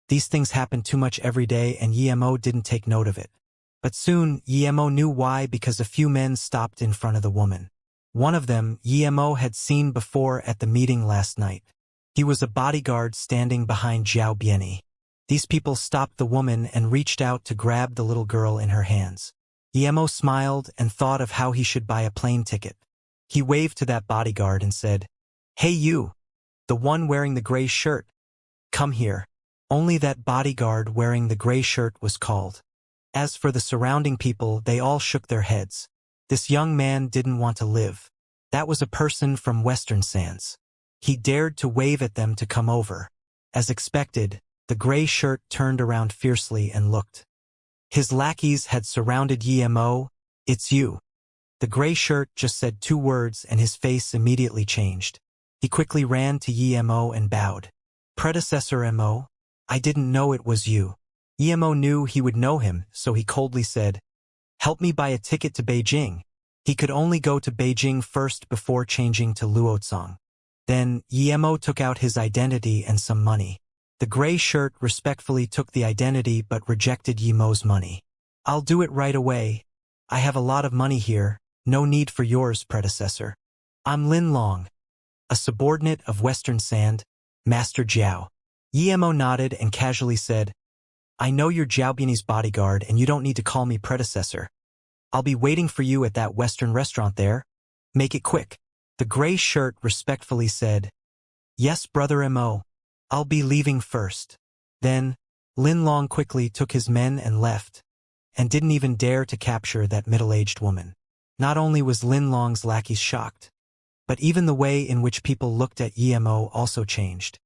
These things happened too much every day and Mo didn't take note of it. But soon, Mo knew why, because a few men stopped in front of the woman. One of them, Mo had seen before at the meeting last night. He was a bodyguard standing behind Zhao Bianyi. These people stopped the woman and reached out to grab the little girl in her hands. Mo smiled and thought of how he should buy a plane ticket. He waved to that bodyguard and said, "Hey you, the one wearing the gray shirt, come here." Only that bodyguard wearing the gray shirt was called. As for the surrounding people, they all shook their heads. This young man didn't want to live. That was a person from Western Sands. He dared to wave at them to come over. As expected, the gray shirt turned around fiercely and looked. His lackeys had surrounded Mo. "It's you." The gray shirt just said 2 words and his face immediately changed. He quickly ran to Mo and bowed. "Predecessor Mo, I didn't know it was you." Mo knew he would know him, so he coldly said, "Help me buy a ticket to Beijing." He could only go to Beijing first before changing to Luotsong. Then, Mo took out his identity and some money. The gray shirt respectfully took the identity but rejected Mo's money. "I'll do it right away. I have a lot of money here, no need for yours, predecessor. I'm Lin Long, a subordinate of Western Sand, Master Jiao." Mo nodded and casually said, "I know you're Zhao Bianyi's bodyguard and you don't need to call me predecessor. I'll be waiting for you at that Western restaurant there. Make it quick." The gray shirt respectfully said, "Yes, brother Mo. I'll be leaving first." Then, Lin Long quickly took his men and left, and didn't even dare to capture that middle-aged woman. Not only was Lin Long's lackeys shocked, but even the way in which people looked at Mo also changed.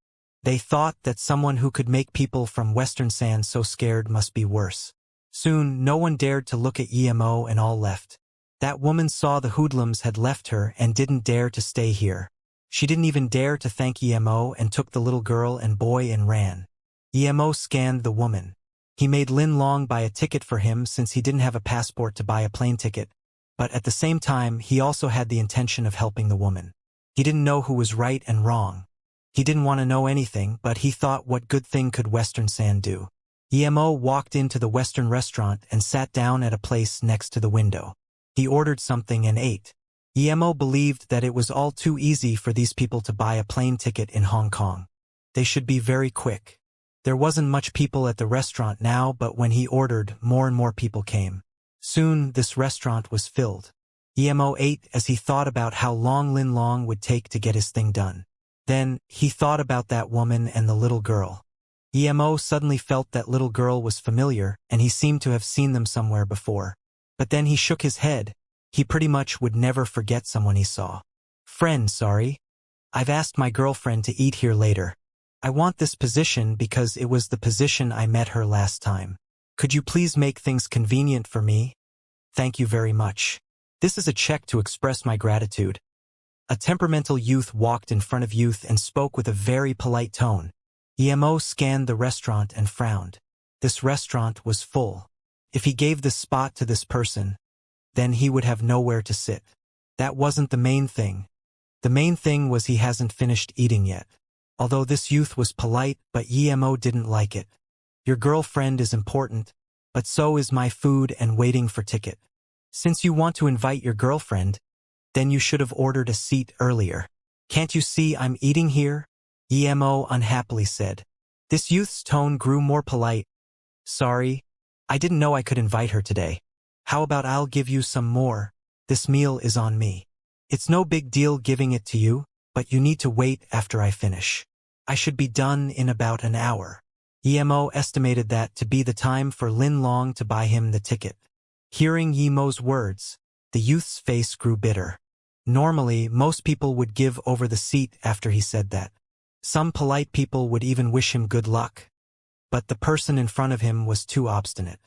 They thought that someone who could make people from Western Sand so scared must be worse. Soon, no one dared to look at Mo and all left. That woman saw the hoodlums had left her and didn't dare to stay here. She didn't even dare to thank Mo and took the little girl and boy and ran. Mo scanned the woman. He made Lin Long buy a ticket for him since he didn't have a passport to buy a plane ticket, but at the same time he also had the intention of helping the woman. He didn't know who was right and wrong. He didn't want to know anything, but he thought, what good thing could Western Sand do? Mo walked into the Western restaurant and sat down at a place next to the window. He ordered something and ate. Emo believed that it was all too easy for these people to buy a plane ticket in Hong Kong. They should be very quick. There wasn't much people at the restaurant now, but when he ordered, more and more people came. Soon, this restaurant was filled. Emo ate as he thought about how long Lin Long would take to get his thing done. Then, he thought about that woman and the little girl. Emo suddenly felt that little girl was familiar, and he seemed to have seen them somewhere before. But then he shook his head. He pretty much would never forget someone he saw. Friend, sorry. I've asked my girlfriend to eat here later. I want this position because it was the position I met her last time. Could you please make things convenient for me? Thank you very much. This is a check to express my gratitude. A temperamental youth walked in front of youth and spoke with a very polite tone. Emo scanned the restaurant and frowned. This restaurant was full. If he gave this spot to this person, then he would have nowhere to sit. That wasn't the main thing. The main thing was he hasn't finished eating yet. Although this youth was polite, but Emo didn't like it. Your girlfriend is important, but so is my food and waiting for ticket. Since you want to invite your girlfriend, then you should have ordered a seat earlier. Can't you see I'm eating here? Emo unhappily said. This youth's tone grew more polite. Sorry, I didn't know I could invite her today. How about I'll give you some more? This meal is on me. It's no big deal giving it to you, but you need to wait after I finish. I should be done in about an hour. Emo estimated that to be the time for Lin Long to buy him the ticket. Hearing Emo's words, the youth's face grew bitter. Normally, most people would give over the seat after he said that. Some polite people would even wish him good luck. But the person in front of him was too obstinate.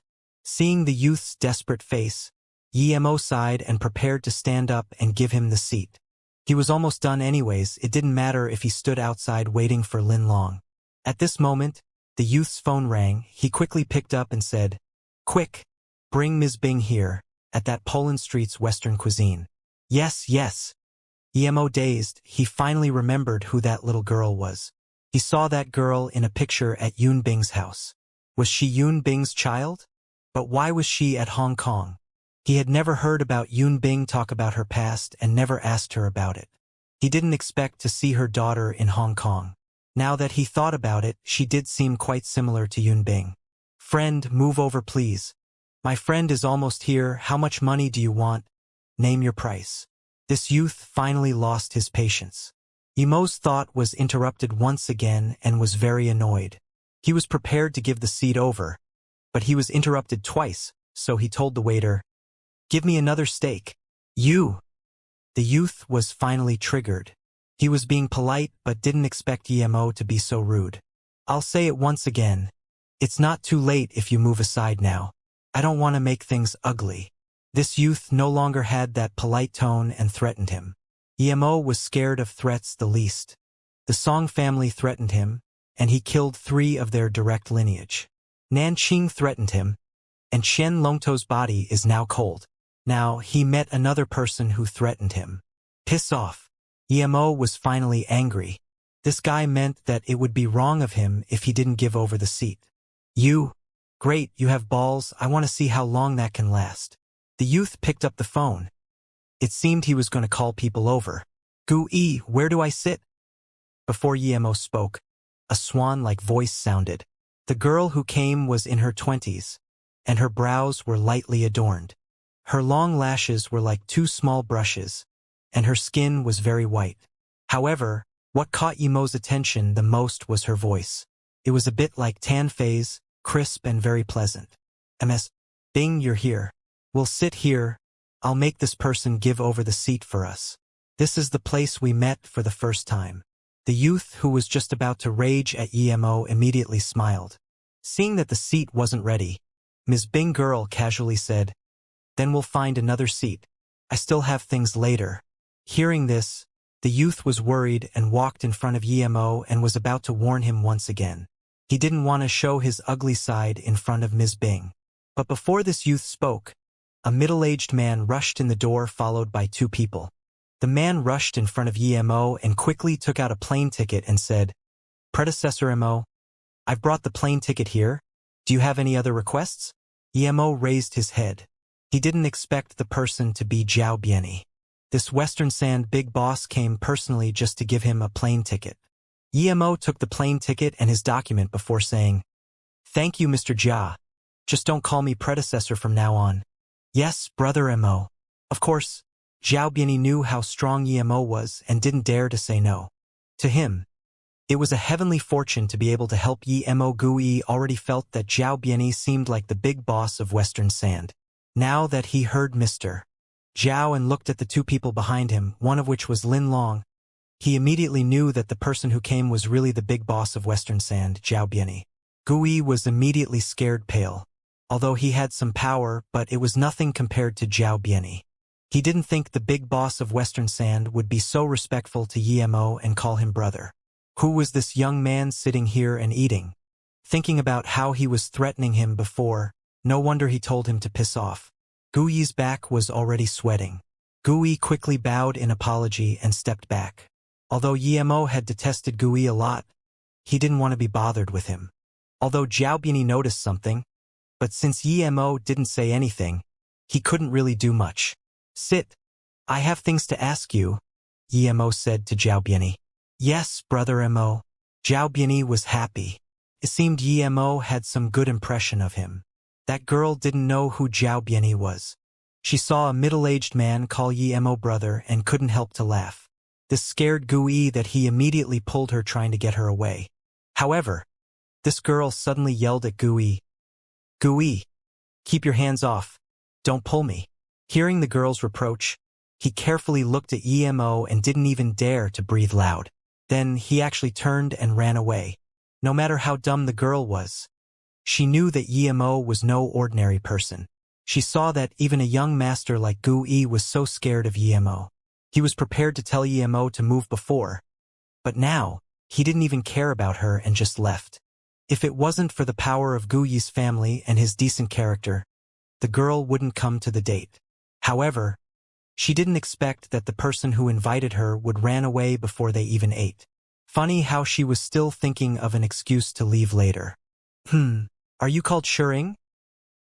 Seeing the youth's desperate face, Emo sighed and prepared to stand up and give him the seat. He was almost done anyways. It didn't matter if he stood outside waiting for Lin Long. At this moment, the youth's phone rang. He quickly picked up and said, "Quick, bring Ms. Bing here, at that Poland Street's Western cuisine." Yes, yes. Emo dazed, he finally remembered who that little girl was. He saw that girl in a picture at Yun Bing's house. Was she Yun Bing's child? But why was she at Hong Kong? He had never heard about Yun Bing talk about her past and never asked her about it. He didn't expect to see her daughter in Hong Kong. Now that he thought about it, she did seem quite similar to Yun Bing. Friend, move over please. My friend is almost here. How much money do you want? Name your price. This youth finally lost his patience. Emo's thought was interrupted once again and was very annoyed. He was prepared to give the seat over, but he was interrupted twice, so he told the waiter, "Give me another steak." You! The youth was finally triggered. He was being polite but didn't expect Emo to be so rude. I'll say it once again. It's not too late if you move aside now. I don't want to make things ugly. This youth no longer had that polite tone and threatened him. Emo was scared of threats the least. The Song family threatened him, and he killed 3 of their direct lineage. Nanqing threatened him, and Qian Longto's body is now cold. Now, he met another person who threatened him. Piss off. Emo was finally angry. This guy meant that it would be wrong of him if he didn't give over the seat. You? Great, you have balls. I want to see how long that can last. The youth picked up the phone. It seemed he was going to call people over. Gui, where do I sit? Before Emo spoke, a swan-like voice sounded. The girl who came was in her 20s, and her brows were lightly adorned. Her long lashes were like 2 small brushes, and her skin was very white. However, what caught Emo's attention the most was her voice. It was a bit like Tan Fei's, crisp and very pleasant. Ms. Bing, you're here. We'll sit here. I'll make this person give over the seat for us. This is the place we met for the first time. The youth who was just about to rage at Emo immediately smiled. Seeing that the seat wasn't ready, Ms. Bing girl casually said, "Then we'll find another seat. I still have things later." Hearing this, the youth was worried and walked in front of Emo and was about to warn him once again. He didn't want to show his ugly side in front of Ms. Bing. But before this youth spoke, a middle-aged man rushed in the door followed by 2 people. The man rushed in front of Emo and quickly took out a plane ticket and said, "Predecessor Emo, I've brought the plane ticket here. Do you have any other requests?" Emo raised his head. He didn't expect the person to be Zhao Bieni. This Western Sand big boss came personally just to give him a plane ticket. Emo took the plane ticket and his document before saying, "Thank you, Mr. Jia. Just don't call me predecessor from now on." "Yes, brother Mo." Of course, Zhao Biani knew how strong Emo was and didn't dare to say no. To him, it was a heavenly fortune to be able to help Emo. Gui already felt that Zhao Biani seemed like the big boss of Western Sand. Now that he heard Mr. Zhao and looked at the two people behind him, one of which was Lin Long, he immediately knew that the person who came was really the big boss of Western Sand, Zhao Biani. Gui was immediately scared pale. Although he had some power, but it was nothing compared to Zhao Biani. He didn't think the big boss of Western Sand would be so respectful to Emo and call him brother. Who was this young man sitting here and eating? Thinking about how he was threatening him before, no wonder he told him to piss off. Gui's back was already sweating. Gui quickly bowed in apology and stepped back. Although Emo had detested Gui a lot, he didn't want to be bothered with him. Although Zhao Biani noticed something, but since Emo didn't say anything, he couldn't really do much. "Sit. I have things to ask you," Emo said to Zhao Biani. "Yes, brother Mo." Zhao Biani was happy. It seemed Emo had some good impression of him. That girl didn't know who Zhao Biani was. She saw a middle-aged man call Emo brother and couldn't help to laugh. This scared Gui that he immediately pulled her trying to get her away. However, this girl suddenly yelled at Gui, "Gui, keep your hands off. Don't pull me." Hearing the girl's reproach, he carefully looked at Emo and didn't even dare to breathe loud. Then he actually turned and ran away. No matter how dumb the girl was, she knew that Emo was no ordinary person. She saw that even a young master like Gui was so scared of Emo. He was prepared to tell Emo to move before, but now, he didn't even care about her and just left. If it wasn't for the power of Gui's family and his decent character, the girl wouldn't come to the date. However, she didn't expect that the person who invited her would ran away before they even ate. Funny how she was still thinking of an excuse to leave later. Are you called Shering?"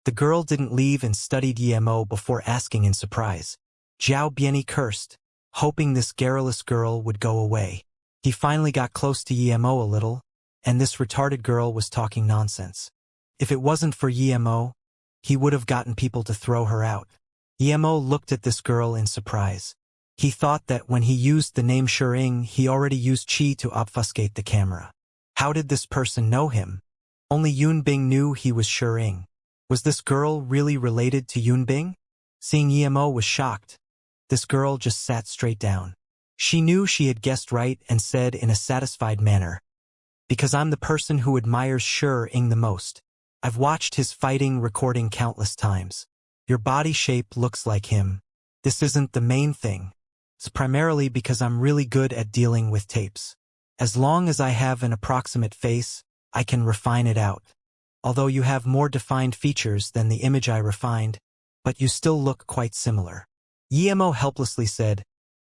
The girl didn't leave and studied Emo before asking in surprise. Zhao Biani cursed, hoping this garrulous girl would go away. He finally got close to Emo a little, and this retarded girl was talking nonsense. If it wasn't for Emo, he would have gotten people to throw her out. Emo looked at this girl in surprise. He thought that when he used the name Shering, he already used Qi to obfuscate the camera. How did this person know him? Only Yunbing knew he was Shering. Was this girl really related to Yunbing? Seeing Emo was shocked. This girl just sat straight down. She knew she had guessed right and said in a satisfied manner, "Because I'm the person who admires Shering the most. I've watched his fighting recording countless times. Your body shape looks like him. This isn't the main thing. It's primarily because I'm really good at dealing with tapes. As long as I have an approximate face, I can refine it out. Although you have more defined features than the image I refined, but you still look quite similar." Emo helplessly said,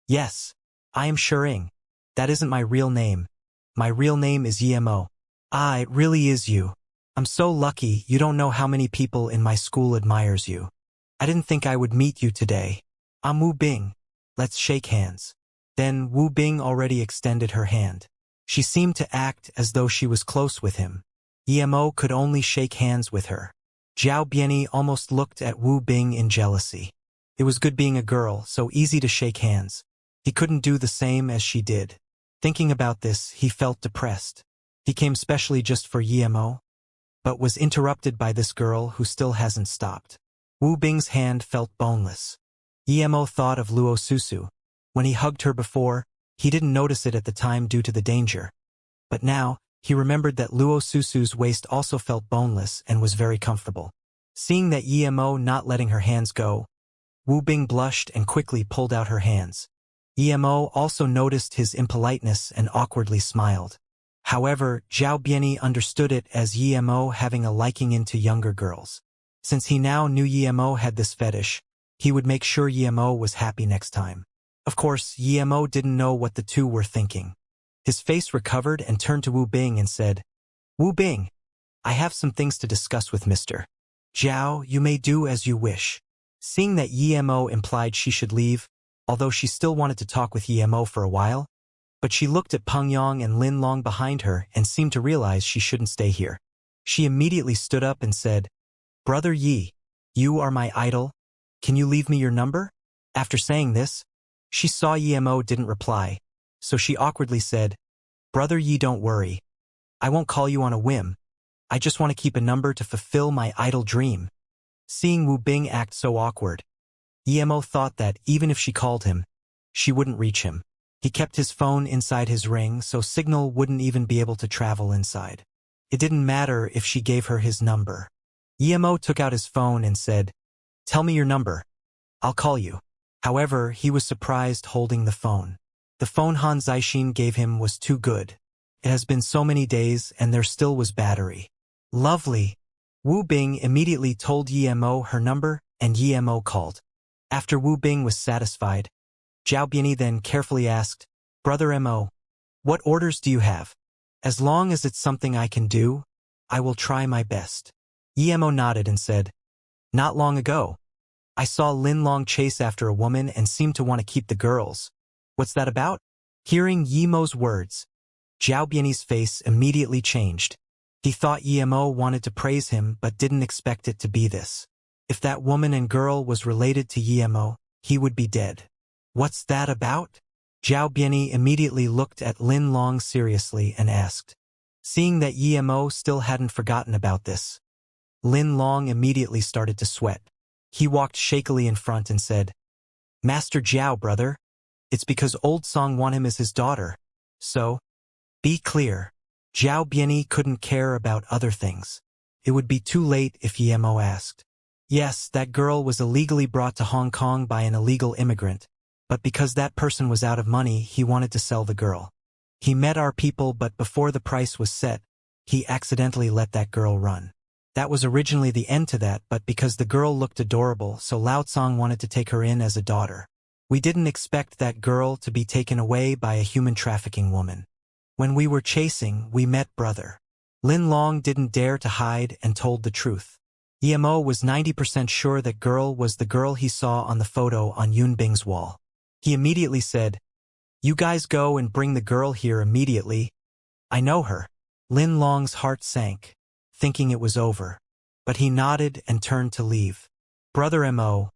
"Yes, I am Shering. That isn't my real name. My real name is Emo." "Ah, it really is you. I'm so lucky. You don't know how many people in my school admires you. I didn't think I would meet you today. I'm Wu Bing. Let's shake hands." Then Wu Bing already extended her hand. She seemed to act as though she was close with him. Emo could only shake hands with her. Zhao Biani almost looked at Wu Bing in jealousy. It was good being a girl, so easy to shake hands. He couldn't do the same as she did. Thinking about this, he felt depressed. He came specially just for Emo, but was interrupted by this girl who still hasn't stopped. Wu Bing's hand felt boneless. Emo thought of Luo Susu. When he hugged her before, he didn't notice it at the time due to the danger. But now, he remembered that Luo Susu's waist also felt boneless and was very comfortable. Seeing that Emo not letting her hands go, Wu Bing blushed and quickly pulled out her hands. Emo also noticed his impoliteness and awkwardly smiled. However, Zhao Biani understood it as Emo having a liking into younger girls. Since he now knew Emo had this fetish, he would make sure Emo was happy next time. Of course, Emo didn't know what the two were thinking. His face recovered and turned to Wu Bing and said, "Wu Bing, I have some things to discuss with Mr. Zhao. You may do as you wish." Seeing that Emo implied she should leave, although she still wanted to talk with Emo for a while. But she looked at Peng Yang and Lin Long behind her and seemed to realize she shouldn't stay here. She immediately stood up and said, "Brother Yi, you are my idol. Can you leave me your number?" After saying this, she saw Emo didn't reply, so she awkwardly said, "Brother Yi, don't worry. I won't call you on a whim. I just want to keep a number to fulfill my idol dream." Seeing Wu Bing act so awkward, Emo thought that even if she called him, she wouldn't reach him. He kept his phone inside his ring so signal wouldn't even be able to travel inside. It didn't matter if she gave her his number. Emo took out his phone and said, "Tell me your number. I'll call you." However, he was surprised holding the phone. The phone Han Zixin gave him was too good. It has been so many days and there still was battery. Lovely. Wu Bing immediately told Emo her number and Emo called. After Wu Bing was satisfied, Zhao Bianyi then carefully asked, "Brother Mo, what orders do you have? As long as it's something I can do, I will try my best." Emo nodded and said, "Not long ago, I saw Lin Long chase after a woman and seemed to want to keep the girls. What's that about?" Hearing Yemo's words, Zhao Bianyi's face immediately changed. He thought Yemo wanted to praise him but didn't expect it to be this. If that woman and girl was related to Yemo, he would be dead. "What's that about?" Zhao Bianyi immediately looked at Lin Long seriously and asked. Seeing that Yemo still hadn't forgotten about this, Lin Long immediately started to sweat. He walked shakily in front and said, "Master Zhao, brother, it's because Old Song want him as his daughter. So, be clear." Zhao Bianyi couldn't care about other things. It would be too late if Yemo asked. Yes, that girl was illegally brought to Hong Kong by an illegal immigrant, but because that person was out of money, he wanted to sell the girl. He met our people, but before the price was set, he accidentally let that girl run. That was originally the end to that, but because the girl looked adorable, so Lao Tsong wanted to take her in as a daughter. We didn't expect that girl to be taken away by a human trafficking woman. When we were chasing, we met brother. Lin Long didn't dare to hide and told the truth. Emo was 90% sure that girl was the girl he saw on the photo on Yun Bing's wall. He immediately said, "You guys go and bring the girl here immediately. I know her." Lin Long's heart sank, thinking it was over, but he nodded and turned to leave. "Brother Mo,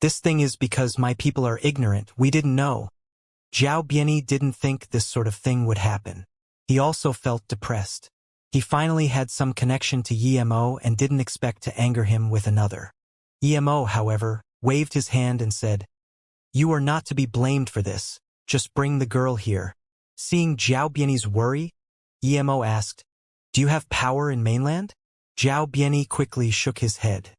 this thing is because my people are ignorant, we didn't know." Zhao Bianyi didn't think this sort of thing would happen. He also felt depressed. He finally had some connection to Emo and didn't expect to anger him with another. Emo, however, waved his hand and said, "You are not to be blamed for this, just bring the girl here." Seeing Zhao Bianyi's worry, Emo asked, "Do you have power in mainland?" Zhao Bianyi quickly shook his head.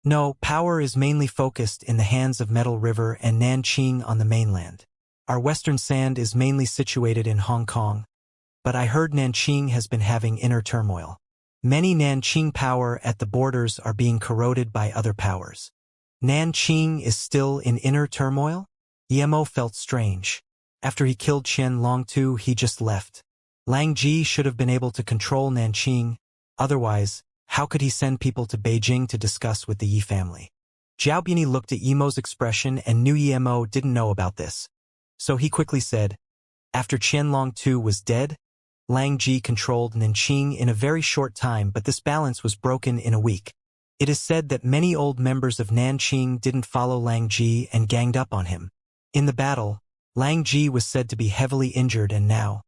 "No, power is mainly focused in the hands of Metal River and Nanqing on the mainland. Our western sand is mainly situated in Hong Kong, but I heard Nanqing has been having inner turmoil. Many Nanqing power at the borders are being corroded by other powers." Nanqing is still in inner turmoil? Emo felt strange. After he killed Qian Longtu, he just left. Lang Ji should have been able to control Nanqing, otherwise, how could he send people to Beijing to discuss with the Yi family? Zhao Bianyi looked at Emo's expression and knew Emo didn't know about this. So he quickly said, "After Qianlong Tu was dead, Lang Ji controlled Nanqing in a very short time, but this balance was broken in a week. It is said that many old members of Nanqing didn't follow Lang Ji and ganged up on him. In the battle, Lang Ji was said to be heavily injured and now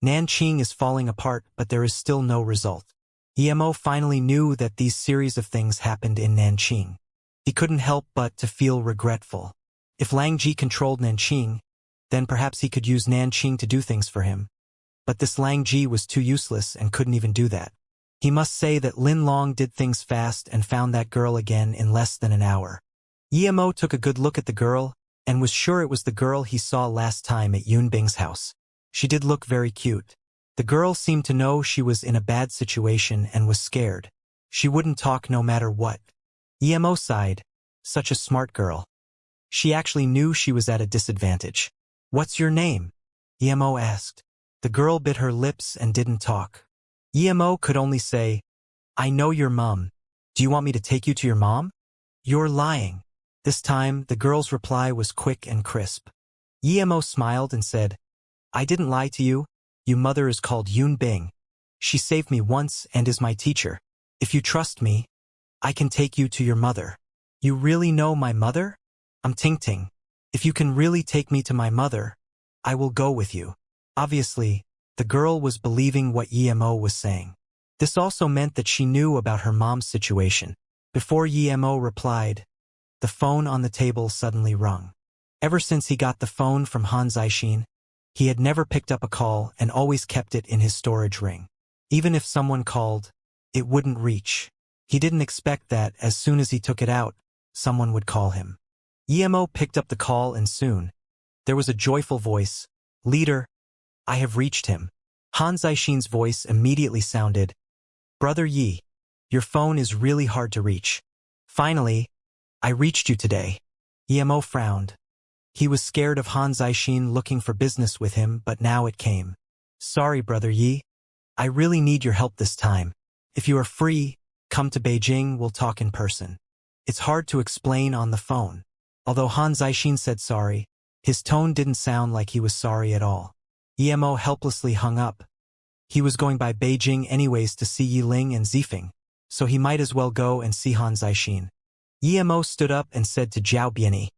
Nanqing is falling apart, but there is still no result." Emo finally knew that these series of things happened in Nanqing. He couldn't help but to feel regretful. If Lang Ji controlled Nanqing, then perhaps he could use Nanqing to do things for him. But this Lang Ji was too useless and couldn't even do that. He must say that Lin Long did things fast and found that girl again in less than an hour. Emo took a good look at the girl and was sure it was the girl he saw last time at Yun Bing's house. She did look very cute. The girl seemed to know she was in a bad situation and was scared. She wouldn't talk no matter what. Emo sighed. Such a smart girl. She actually knew she was at a disadvantage. "What's your name?" Emo asked. The girl bit her lips and didn't talk. Emo could only say, "I know your mom. Do you want me to take you to your mom?" "You're lying." This time, the girl's reply was quick and crisp. Emo smiled and said, I didn't lie to you. Your mother is called Yun Bing. She saved me once and is my teacher. If you trust me, I can take you to your mother. You really know my mother? I'm Ting Ting. If you can really take me to my mother, I will go with you. Obviously, the girl was believing what Emo was saying. This also meant that she knew about her mom's situation. Before Emo replied, the phone on the table suddenly rung. Ever since he got the phone from Han Zixin, he had never picked up a call and always kept it in his storage ring. Even if someone called, it wouldn't reach. He didn't expect that as soon as he took it out, someone would call him. Emo picked up the call and soon, there was a joyful voice, Leader, I have reached him. Han Zixin's voice immediately sounded, Brother Yi, your phone is really hard to reach. Finally, I reached you today. Emo frowned. He was scared of Han Zixin looking for business with him, but now it came. Sorry, Brother Yi. I really need your help this time. If you are free, come to Beijing, we'll talk in person. It's hard to explain on the phone. Although Han Zixin said sorry, his tone didn't sound like he was sorry at all. Emo helplessly hung up. He was going by Beijing anyways to see Yiling and Zifeng, so he might as well go and see Han Zixin. Emo stood up and said to Zhao Biani,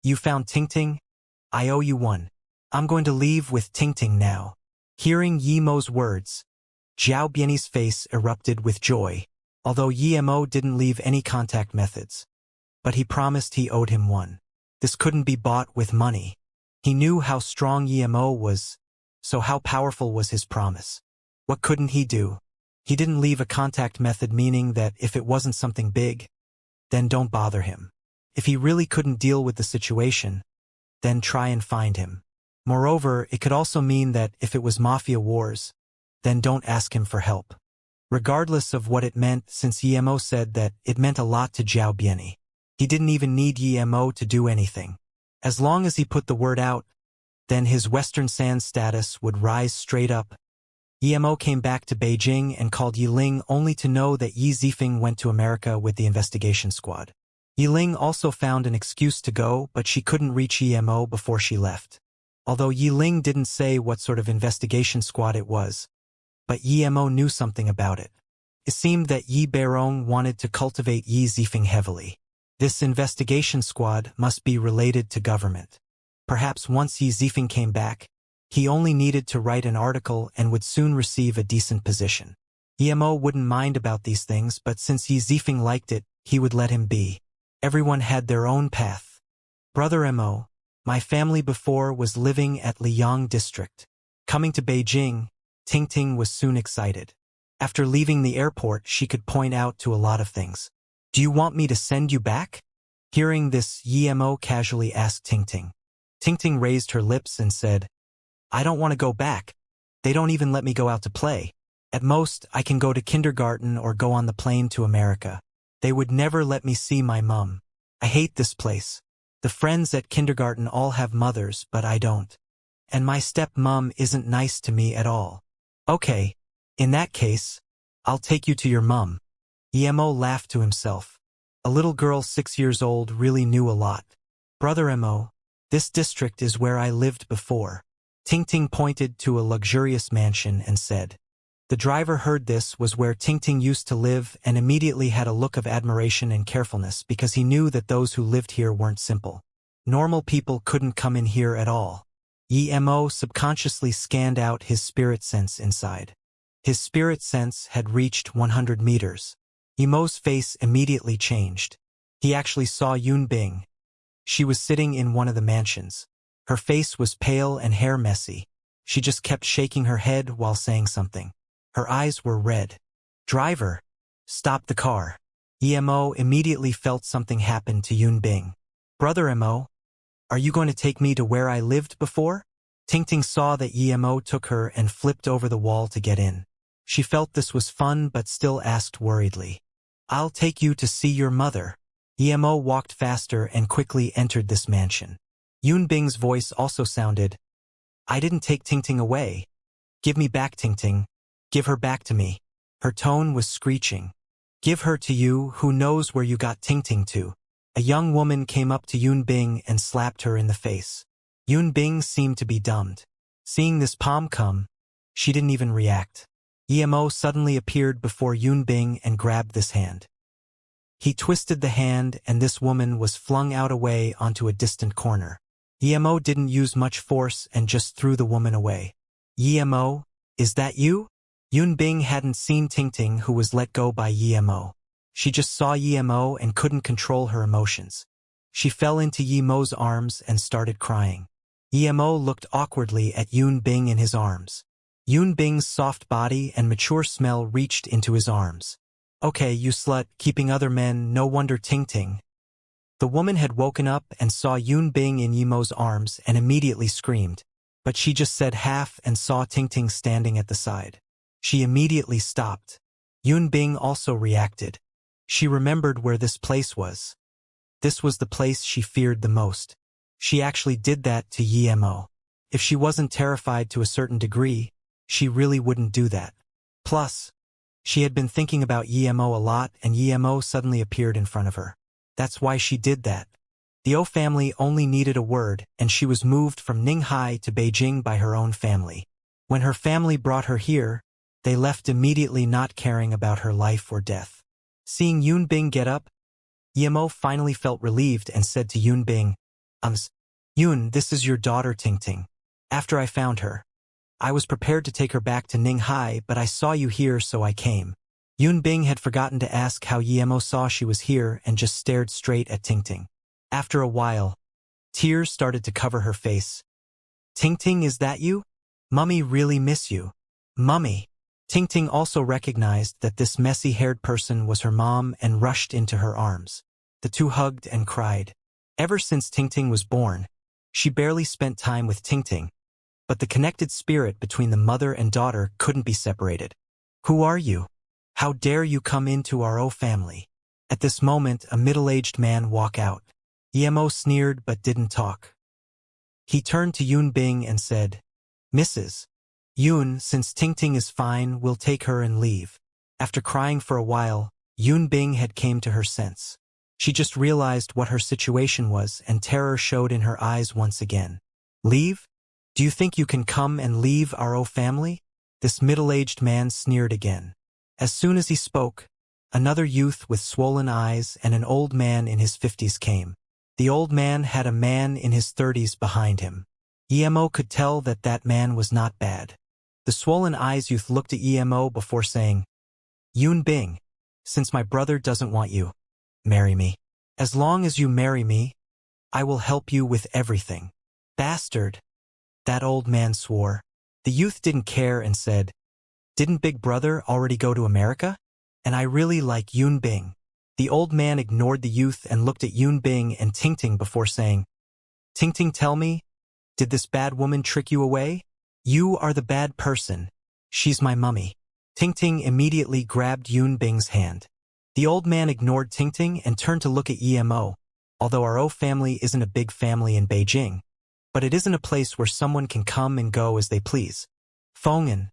You found Ting Ting? I owe you one. I'm going to leave with Ting Ting now. Hearing Yemo's words, Zhao Biani's face erupted with joy, although Emo didn't leave any contact methods. But he promised he owed him one. This couldn't be bought with money. He knew how strong Emo was, so how powerful was his promise? What couldn't he do? He didn't leave a contact method, meaning that if it wasn't something big, then don't bother him. If he really couldn't deal with the situation, then try and find him. Moreover, it could also mean that if it was mafia wars, then don't ask him for help. Regardless of what it meant, since Emo said that it meant a lot to Zhao Biani, he didn't even need Emo to do anything. As long as he put the word out, then his Western Sands status would rise straight up. Emo came back to Beijing and called Yiling only to know that Yi Zifeng went to America with the investigation squad. Yiling also found an excuse to go, but she couldn't reach Emo before she left. Although Yiling didn't say what sort of investigation squad it was, but Emo knew something about it. It seemed that Yi Beirong wanted to cultivate Yi Zifeng heavily. This investigation squad must be related to government. Perhaps once Yi Zifeng came back, he only needed to write an article and would soon receive a decent position. Emo wouldn't mind about these things, but since Yi Zifeng liked it, he would let him be. Everyone had their own path. Brother Emo, my family before was living at Liang District. Coming to Beijing, Ting Ting was soon excited. After leaving the airport, she could point out to a lot of things. Do you want me to send you back? Hearing this, Emo casually asked Ting Ting. Ting Ting raised her lips and said, I don't want to go back. They don't even let me go out to play. At most, I can go to kindergarten or go on the plane to America. They would never let me see my mum. I hate this place. The friends at kindergarten all have mothers, but I don't. And my step-mum isn't nice to me at all. Okay, in that case, I'll take you to your mum. Emo laughed to himself. A little girl 6 years old really knew a lot. Brother Emo, this district is where I lived before. Ting Ting pointed to a luxurious mansion and said. The driver heard this was where Ting Ting used to live and immediately had a look of admiration and carefulness because he knew that those who lived here weren't simple. Normal people couldn't come in here at all. Emo subconsciously scanned out his spirit sense inside. His spirit sense had reached 100 meters. Emo's face immediately changed. He actually saw Yun Bing. She was sitting in one of the mansions. Her face was pale and hair messy. She just kept shaking her head while saying something. Her eyes were red. Driver, stop the car. Emo immediately felt something happen to Yun Bing. Brother Emo, are you going to take me to where I lived before? Ting Ting saw that Emo took her and flipped over the wall to get in. She felt this was fun but still asked worriedly. I'll take you to see your mother. Emo walked faster and quickly entered this mansion. Yun Bing's voice also sounded, I didn't take Ting Ting away. Give me back Ting Ting. Give her back to me. Her tone was screeching. Give her to you, who knows where you got Ting Ting to. A young woman came up to Yun Bing and slapped her in the face. Yun Bing seemed to be dumbed. Seeing this palm come, she didn't even react. Emo suddenly appeared before Yun Bing and grabbed this hand. He twisted the hand and this woman was flung out away onto a distant corner. Emo didn't use much force and just threw the woman away. Emo, is that you? Yun Bing hadn't seen Tingting, who was let go by Emo. She just saw Emo and couldn't control her emotions. She fell into Yemo's arms and started crying. Emo looked awkwardly at Yun Bing in his arms. Yun Bing's soft body and mature smell reached into his arms. Okay, you slut, keeping other men, no wonder Tingting. The woman had woken up and saw Yun Bing in Yemo's arms and immediately screamed, but she just said half and saw Tingting standing at the side. She immediately stopped. Yun Bing also reacted. She remembered where this place was. This was the place she feared the most. She actually did that to Emo. If she wasn't terrified to a certain degree, she really wouldn't do that. Plus, she had been thinking about Emo a lot and Emo suddenly appeared in front of her. That's why she did that. The O family only needed a word and she was moved from Ninghai to Beijing by her own family. When her family brought her here, they left immediately, not caring about her life or death. Seeing Yun Bing get up, Emo finally felt relieved and said to Yun Bing, Yun, this is your daughter Tingting. After I found her, I was prepared to take her back to Ninghai, but I saw you here so I came. Yun Bing had forgotten to ask how Emo saw she was here and just stared straight at Tingting. After a while, tears started to cover her face. Tingting, is that you? Mummy really miss you. Mummy. Tingting also recognized that this messy-haired person was her mom and rushed into her arms. The two hugged and cried. Ever since Tingting was born, she barely spent time with Tingting, but the connected spirit between the mother and daughter couldn't be separated. Who are you? How dare you come into our O family? At this moment, a middle-aged man walked out. Emo sneered but didn't talk. He turned to Yun Bing and said, Mrs. Yun, since Tingting is fine, we'll take her and leave. After crying for a while, Yun Bing had came to her sense. She just realized what her situation was and terror showed in her eyes once again. Leave? Do you think you can come and leave our O family? This middle-aged man sneered again. As soon as he spoke, another youth with swollen eyes and an old man in his 50s came. The old man had a man in his 30s behind him. Emo could tell that that man was not bad. The swollen eyes youth looked at Emo before saying, Yun Bing, since my brother doesn't want you, marry me. As long as you marry me, I will help you with everything. Bastard. That old man swore. The youth didn't care and said, Didn't Big Brother already go to America? And I really like Yun Bing. The old man ignored the youth and looked at Yun Bing and Tingting before saying, Tingting, tell me, did this bad woman trick you away? You are the bad person. She's my mummy. Tingting immediately grabbed Yun Bing's hand. The old man ignored Tingting and turned to look at Emo. Although our O family isn't a big family in Beijing, but it isn't a place where someone can come and go as they please. Fongan,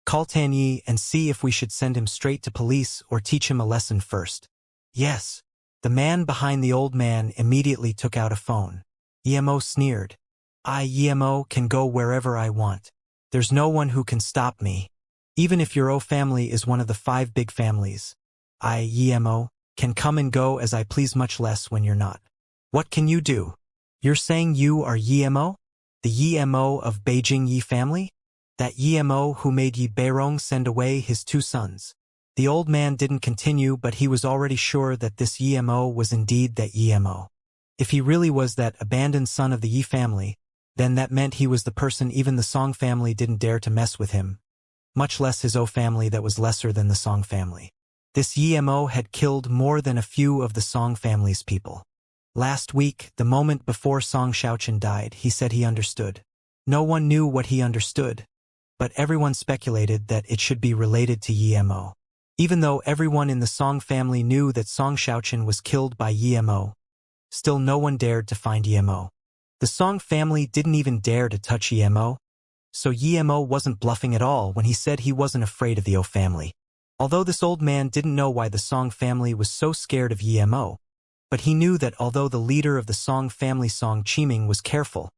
call Tanyi and see if we should send him straight to police or teach him a lesson first. Yes. The man behind the old man immediately took out a phone. Emo sneered. Emo can go wherever I want. There's no one who can stop me. Even if your O family is one of the 5 big families. Emo can come and go as I please, much less when you're not. What can you do? You're saying you are Emo? The Emo of Beijing Yi family? That Emo who made Yi Beirong send away his 2 sons. The old man didn't continue, but he was already sure that this Emo was indeed that Emo. If he really was that abandoned son of the Yi family, then that meant he was the person even the Song family didn't dare to mess with him, much less his O family that was lesser than the Song family. This Emo had killed more than a few of the Song family's people. Last week, the moment before Song Xiaoqian died, he said he understood. No one knew what he understood, but everyone speculated that it should be related to Emo. Even though everyone in the Song family knew that Song Xiaoqian was killed by Emo, still no one dared to find Emo. The Song family didn't even dare to touch Emo, so Emo wasn't bluffing at all when he said he wasn't afraid of the O family. Although this old man didn't know why the Song family was so scared of Emo, But he knew that although the leader of the Song family Song Qiming was careful,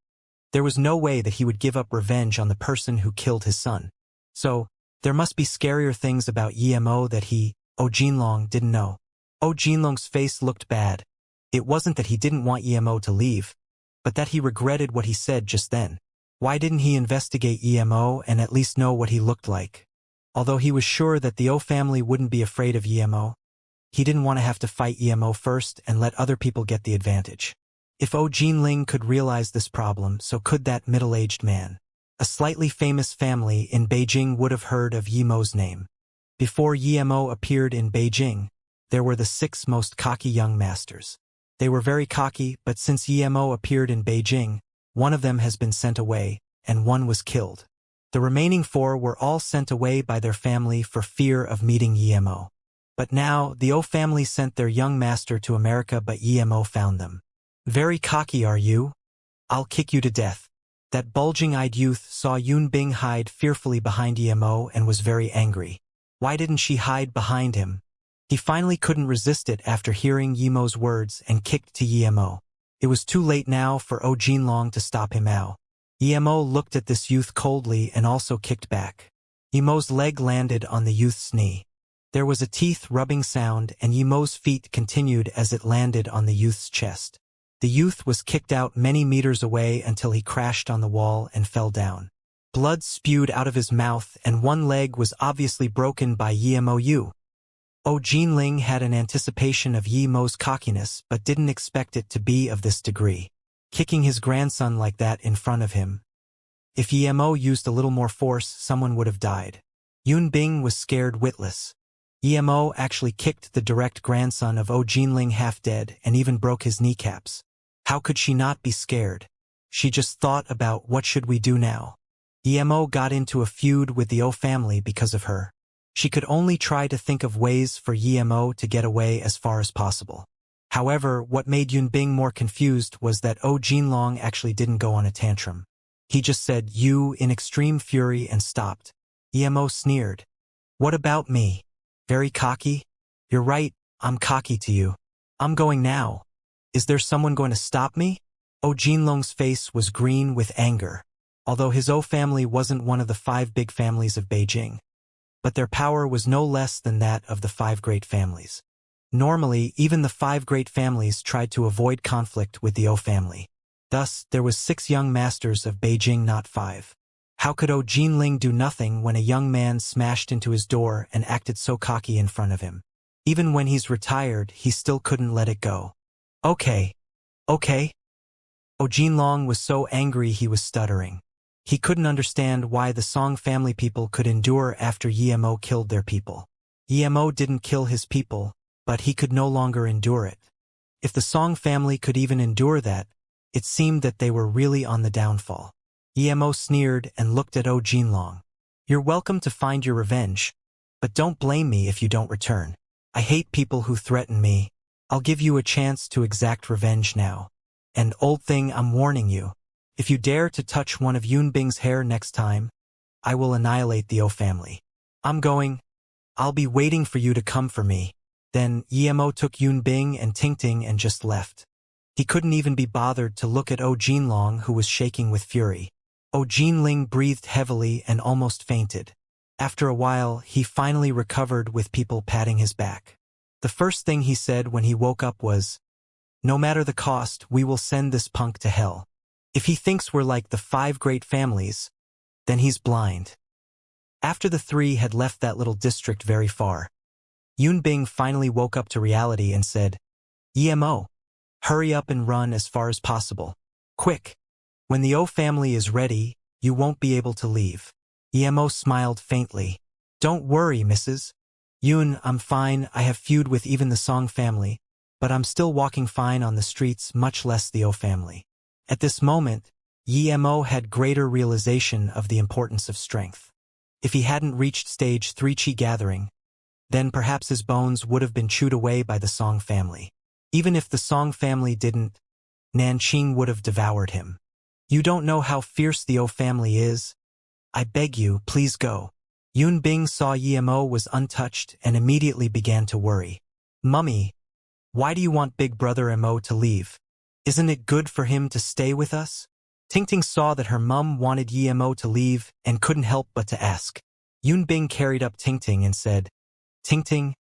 there was no way that he would give up revenge on the person who killed his son. So, there must be scarier things about Yimo that Jinlong, didn't know. Jinlong's face looked bad. It wasn't that he didn't want Yimo to leave, but that he regretted what he said just then. Why didn't he investigate Yimo and at least know what he looked like? Although he was sure that the O family wouldn't be afraid of Yimo, he didn't want to have to fight Yimo first and let other people get the advantage. If Jinling could realize this problem, so could that middle-aged man. A slightly famous family in Beijing would have heard of Yimo's name. Before Yimo appeared in Beijing, there were the 6 most cocky young masters. They were very cocky, but since Yimo appeared in Beijing, one of them has been sent away, and one was killed. The remaining 4 were all sent away by their family for fear of meeting Yimo. But now, the O family sent their young master to America, but Yimo found them. Very cocky are you? I'll kick you to death. That bulging-eyed youth saw Yun Bing hide fearfully behind Yimo and was very angry. Why didn't she hide behind him? He finally couldn't resist it after hearing Yimo's words and kicked to Yimo. It was too late now for Jinlong to stop him now. Yimo looked at this youth coldly and also kicked back. Yimo's leg landed on the youth's knee. There was a teeth-rubbing sound and Yimo's feet continued as it landed on the youth's chest. The youth was kicked out many meters away until he crashed on the wall and fell down. Blood spewed out of his mouth and one leg was obviously broken by Yimo. Jinling had an anticipation of Yimo's cockiness but didn't expect it to be of this degree. Kicking his grandson like that in front of him. If Yimo used a little more force, someone would have died. Yun Bing was scared witless. Yimo actually kicked the direct grandson of Jinling half dead and even broke his kneecaps. How could she not be scared? She just thought about what should we do now. Yimo got into a feud with the O family because of her. She could only try to think of ways for Yimo to get away as far as possible. However, what made Yun Bing more confused was that Jinlong actually didn't go on a tantrum. He just said "you" in extreme fury and stopped. Yimo sneered. What about me? Very cocky? You're right, I'm cocky to you. I'm going now. Is there someone going to stop me? Jinlong's face was green with anger. Although his O family wasn't one of the 5 big families of Beijing. But their power was no less than that of the 5 great families. Normally, even the 5 great families tried to avoid conflict with the O family. Thus, there was 6 young masters of Beijing, not 5. How could Jinling do nothing when a young man smashed into his door and acted so cocky in front of him? Even when he's retired, he still couldn't let it go. Okay. Jinlong was so angry he was stuttering. He couldn't understand why the Song family people could endure after Yimo killed their people. Yimo didn't kill his people, but he could no longer endure it. If the Song family could even endure that, it seemed that they were really on the downfall. Yimo sneered and looked at Jinlong. You're welcome to find your revenge, but don't blame me if you don't return. I hate people who threaten me. I'll give you a chance to exact revenge now. And old thing, I'm warning you. If you dare to touch one of Yun Bing's hair next time, I will annihilate the O family. I'm going. I'll be waiting for you to come for me. Then Yimo took Yun Bing and Tingting and just left. He couldn't even be bothered to look at Jinlong, who was shaking with fury. Jinling breathed heavily and almost fainted. After a while, he finally recovered with people patting his back. The first thing he said when he woke up was, "No matter the cost, we will send this punk to hell. If he thinks we're like the 5 great families, then he's blind." After the 3 had left that little district very far, Yun Bing finally woke up to reality and said, "Yimo, hurry up and run as far as possible. Quick. When the O family is ready, you won't be able to leave." Yimo smiled faintly. "Don't worry, Mrs. Yun, I'm fine. I have feud with even the Song family, but I'm still walking fine on the streets, much less the O family." At this moment, Yimo had greater realization of the importance of strength. If he hadn't reached stage 3 Qi gathering, then perhaps his bones would have been chewed away by the Song family. Even if the Song family didn't, Nanqing would have devoured him. You don't know how fierce the O family is. I beg you, please go. Yun Bing saw Yimo was untouched and immediately began to worry. Mummy, Why do you want Big Brother Mo to leave? Isn't it good for him to stay with us? Tingting saw that her mum wanted Mo to leave and couldn't help but to ask. Yunbing carried up Tingting and said, Tingting,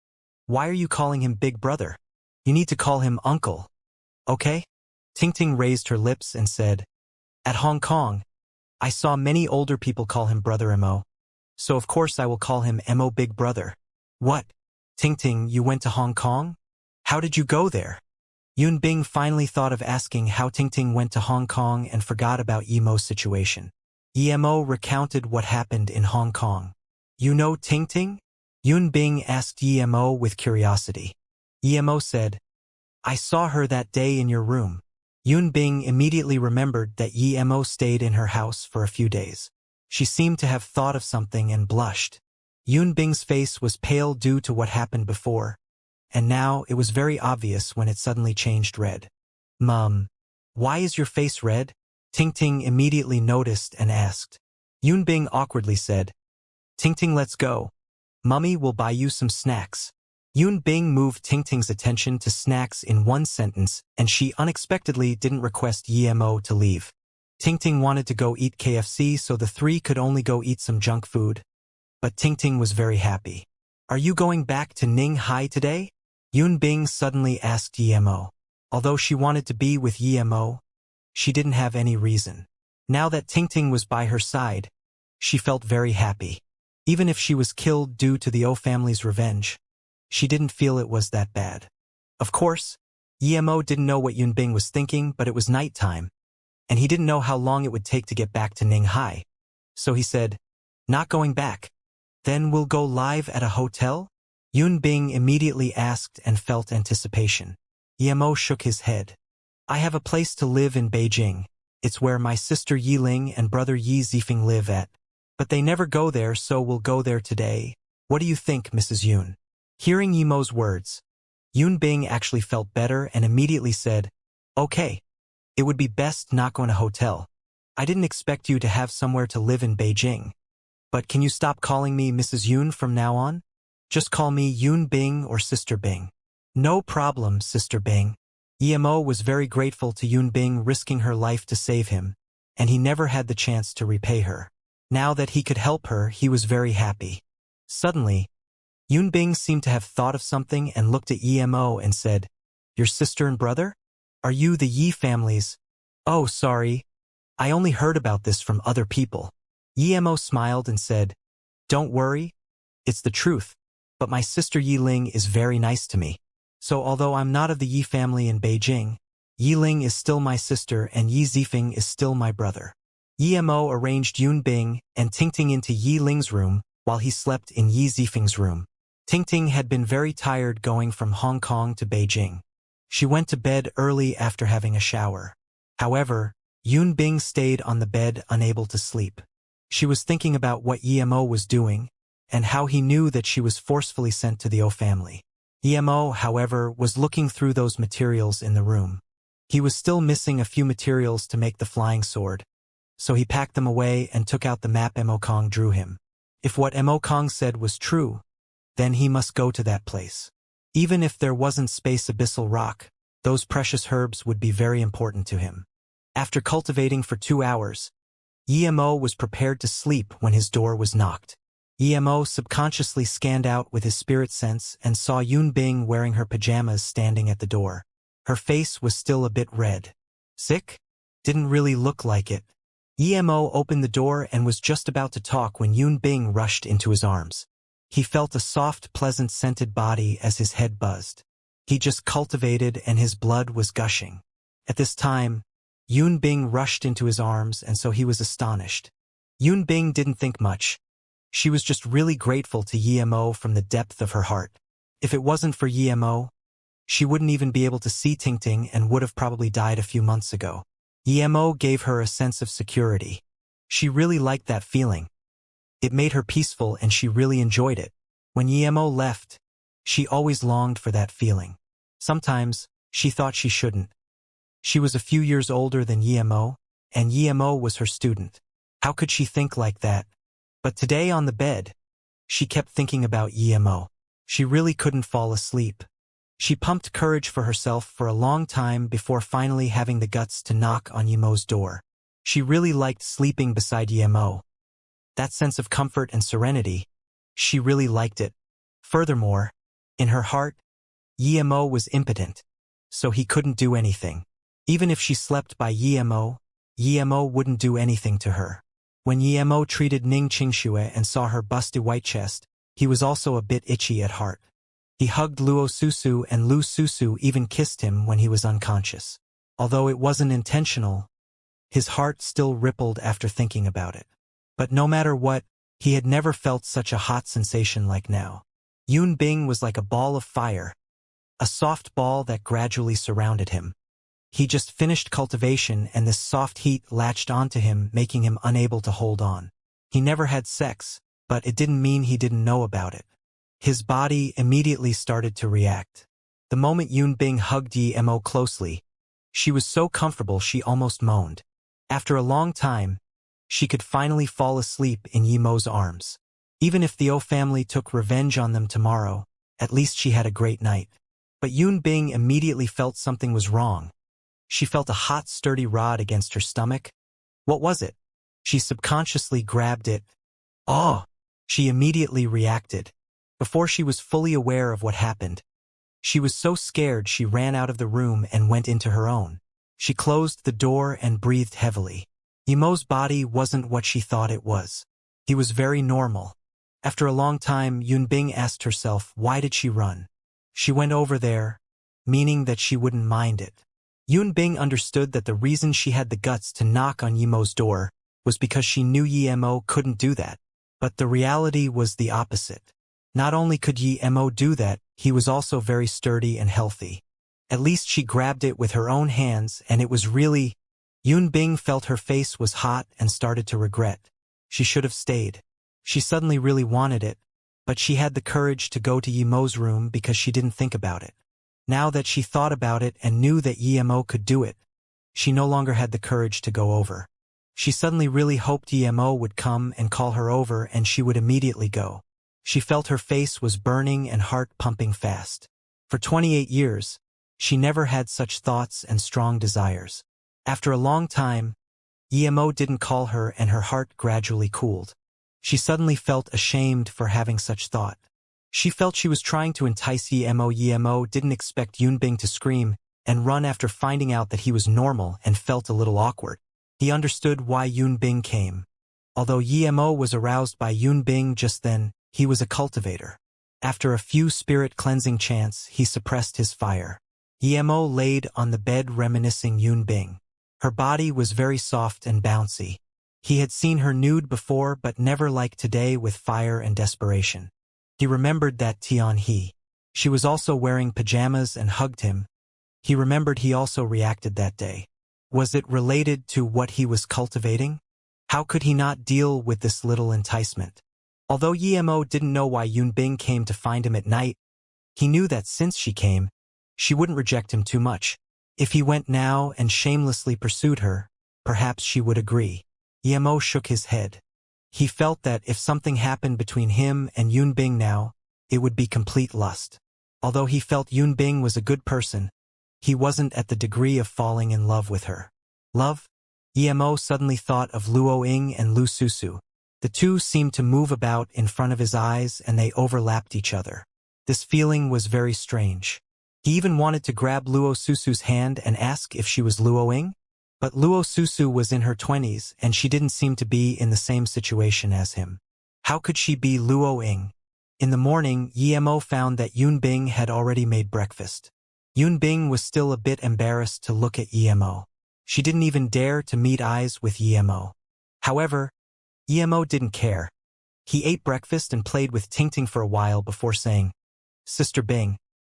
why are you calling him Big Brother? You need to call him Uncle. Okay? Tingting raised her lips and said, At Hong Kong, I saw many older people call him Brother Mo. So of course I will call him Mo Big Brother. What? Tingting, you went to Hong Kong? How did you go there? Yunbing finally thought of asking how Tingting went to Hong Kong and forgot about Mo's situation. Mo recounted what happened in Hong Kong. You know Tingting? Yunbing asked Mo with curiosity. Mo said, I saw her that day in your room. Yunbing immediately remembered that Mo stayed in her house for a few days. She seemed to have thought of something and blushed. Yunbing's face was pale due to what happened before, and now it was very obvious when it suddenly changed red. Mum, why is your face red? Tingting immediately noticed and asked. Yunbing awkwardly said, Tingting, let's go. Mummy will buy you some snacks. Yunbing moved Tingting's attention to snacks in one sentence, and she unexpectedly didn't request Mo to leave. Tingting wanted to go eat KFC, so the three could only go eat some junk food. But Tingting was very happy. Are you going back to Ning Hai today? Yunbing suddenly asked Mo. Although she wanted to be with Mo, she didn't have any reason. Now that Tingting was by her side, she felt very happy. Even if she was killed due to the O family's revenge, she didn't feel it was that bad. Of course, Mo didn't know what Yunbing was thinking, but it was nighttime, and he didn't know how long it would take to get back to Ning Hai. So he said, Not going back. Then we'll go live at a hotel? Yunbing immediately asked and felt anticipation. Mo shook his head. I have a place to live in Beijing. It's where my sister Yiling and brother Yi Zifeng live at. But they never go there, so we'll go there today. What do you think, Mrs. Yun? Hearing Mo's words, Yunbing actually felt better and immediately said, Okay. It would be best not go in a hotel. I didn't expect you to have somewhere to live in Beijing. But can you stop calling me Mrs. Yun from now on? Just call me Yunbing or Sister Bing. No problem, Sister Bing. Mo was very grateful to Yunbing risking her life to save him, and he never had the chance to repay her. Now that he could help her, he was very happy. Suddenly, Yunbing seemed to have thought of something and looked at Mo and said, Your sister and brother? Are you the Yi families? Oh, sorry. I only heard about this from other people. Mo smiled and said, Don't worry. It's the truth. But my sister Yiling is very nice to me. So although I'm not of the Yi family in Beijing, Yiling is still my sister and Yi Zifeng is still my brother. Mo arranged Yunbing and Tingting into Yiling's room while he slept in Yi Zifeng's room. Tingting had been very tired going from Hong Kong to Beijing. She went to bed early after having a shower. However, Yunbing stayed on the bed unable to sleep. She was thinking about what Mo was doing and how he knew that she was forcefully sent to the O family. Mo, however, was looking through those materials in the room. He was still missing a few materials to make the flying sword, so he packed them away and took out the map Mo Kong drew him. If what Mo Kong said was true, then he must go to that place. Even if there wasn't space abyssal rock, those precious herbs would be very important to him. After cultivating for 2 hours, Mo was prepared to sleep when his door was knocked. Mo subconsciously scanned out with his spirit sense and saw Yunbing wearing her pajamas standing at the door. Her face was still a bit red. Sick? Didn't really look like it. Mo opened the door and was just about to talk when Yunbing rushed into his arms. He felt a soft, pleasant scented body as his head buzzed. He just cultivated and his blood was gushing. At this time, Yunbing rushed into his arms and so he was astonished. Yunbing didn't think much. She was just really grateful to Mo from the depth of her heart. If it wasn't for Mo, she wouldn't even be able to see Tingting and would have probably died a few months ago. Mo gave her a sense of security. She really liked that feeling. It made her peaceful and she really enjoyed it. When Mo left, she always longed for that feeling. Sometimes, she thought she shouldn't. She was a few years older than Mo, and Mo was her student. How could she think like that? But today on the bed, she kept thinking about Mo. She really couldn't fall asleep. She pumped courage for herself for a long time before finally having the guts to knock on Yimo's door. She really liked sleeping beside Yimo. That sense of comfort and serenity, she really liked it. Furthermore, in her heart, Yimo was impotent, so he couldn't do anything. Even if she slept by Yimo, Yimo wouldn't do anything to her. When Yimo treated Ning Qingxue and saw her busty white chest, he was also a bit itchy at heart. He hugged Luo Susu, and Lu Susu even kissed him when he was unconscious. Although it wasn't intentional, his heart still rippled after thinking about it. But no matter what, he had never felt such a hot sensation like now. Yun Bing was like a ball of fire, a soft ball that gradually surrounded him. He just finished cultivation and this soft heat latched onto him, making him unable to hold on. He never had sex, but it didn't mean he didn't know about it. His body immediately started to react. The moment Yun Bing hugged Yimo closely, she was so comfortable she almost moaned. After a long time, she could finally fall asleep in Yimo's arms. Even if the O family took revenge on them tomorrow, at least she had a great night. But Yun Bing immediately felt something was wrong. She felt a hot, sturdy rod against her stomach. What was it? She subconsciously grabbed it. Oh! She immediately reacted. Before she was fully aware of what happened, she was so scared she ran out of the room and went into her own. She closed the door and breathed heavily. Yimo's body wasn't what she thought it was. He was very normal. After a long time, Yun Bing asked herself, why did she run? She went over there, meaning that she wouldn't mind it. Yun Bing understood that the reason she had the guts to knock on Yimo's door was because she knew Yimo couldn't do that. But the reality was the opposite. Not only could Yimo do that, he was also very sturdy and healthy. At least she grabbed it with her own hands, and it was really... Yun Bing felt her face was hot and started to regret. She should have stayed. She suddenly really wanted it, but she had the courage to go to Yimo's room because she didn't think about it. Now that she thought about it and knew that Yimo could do it, she no longer had the courage to go over. She suddenly really hoped Yimo would come and call her over and she would immediately go. She felt her face was burning and heart pumping fast. For 28 years, she never had such thoughts and strong desires. After a long time, Yimo didn't call her and her heart gradually cooled. She suddenly felt ashamed for having such thought. She felt she was trying to entice Yimo. Yimo didn't expect Yun Bing to scream and run after finding out that he was normal and felt a little awkward. He understood why Yun Bing came. Although Yimo was aroused by Yun Bing just then, he was a cultivator. After a few spirit-cleansing chants, he suppressed his fire. Yimo laid on the bed reminiscing Yun Bing. Her body was very soft and bouncy. He had seen her nude before but never like today with fire and desperation. He remembered that Tian-He. She was also wearing pajamas and hugged him. He remembered he also reacted that day. Was it related to what he was cultivating? How could he not deal with this little enticement? Although Yimo didn't know why Yun Bing came to find him at night, he knew that since she came, she wouldn't reject him too much. If he went now and shamelessly pursued her, perhaps she would agree. Yimo shook his head. He felt that if something happened between him and Yun Bing now, it would be complete lust. Although he felt Yun Bing was a good person, he wasn't at the degree of falling in love with her. Love? Yimo suddenly thought of Luo Ying and Lu Susu. The two seemed to move about in front of his eyes and they overlapped each other. This feeling was very strange. He even wanted to grab Luo Susu's hand and ask if she was Luo Ying. But Luo Susu was in her 20s and she didn't seem to be in the same situation as him. How could she be Luo Ying? In the morning, Yimo found that Yun Bing had already made breakfast. Yun Bing was still a bit embarrassed to look at Yimo. She didn't even dare to meet eyes with Yimo. However, Yimo didn't care. He ate breakfast and played with Tingting for a while before saying, "Sister Bing,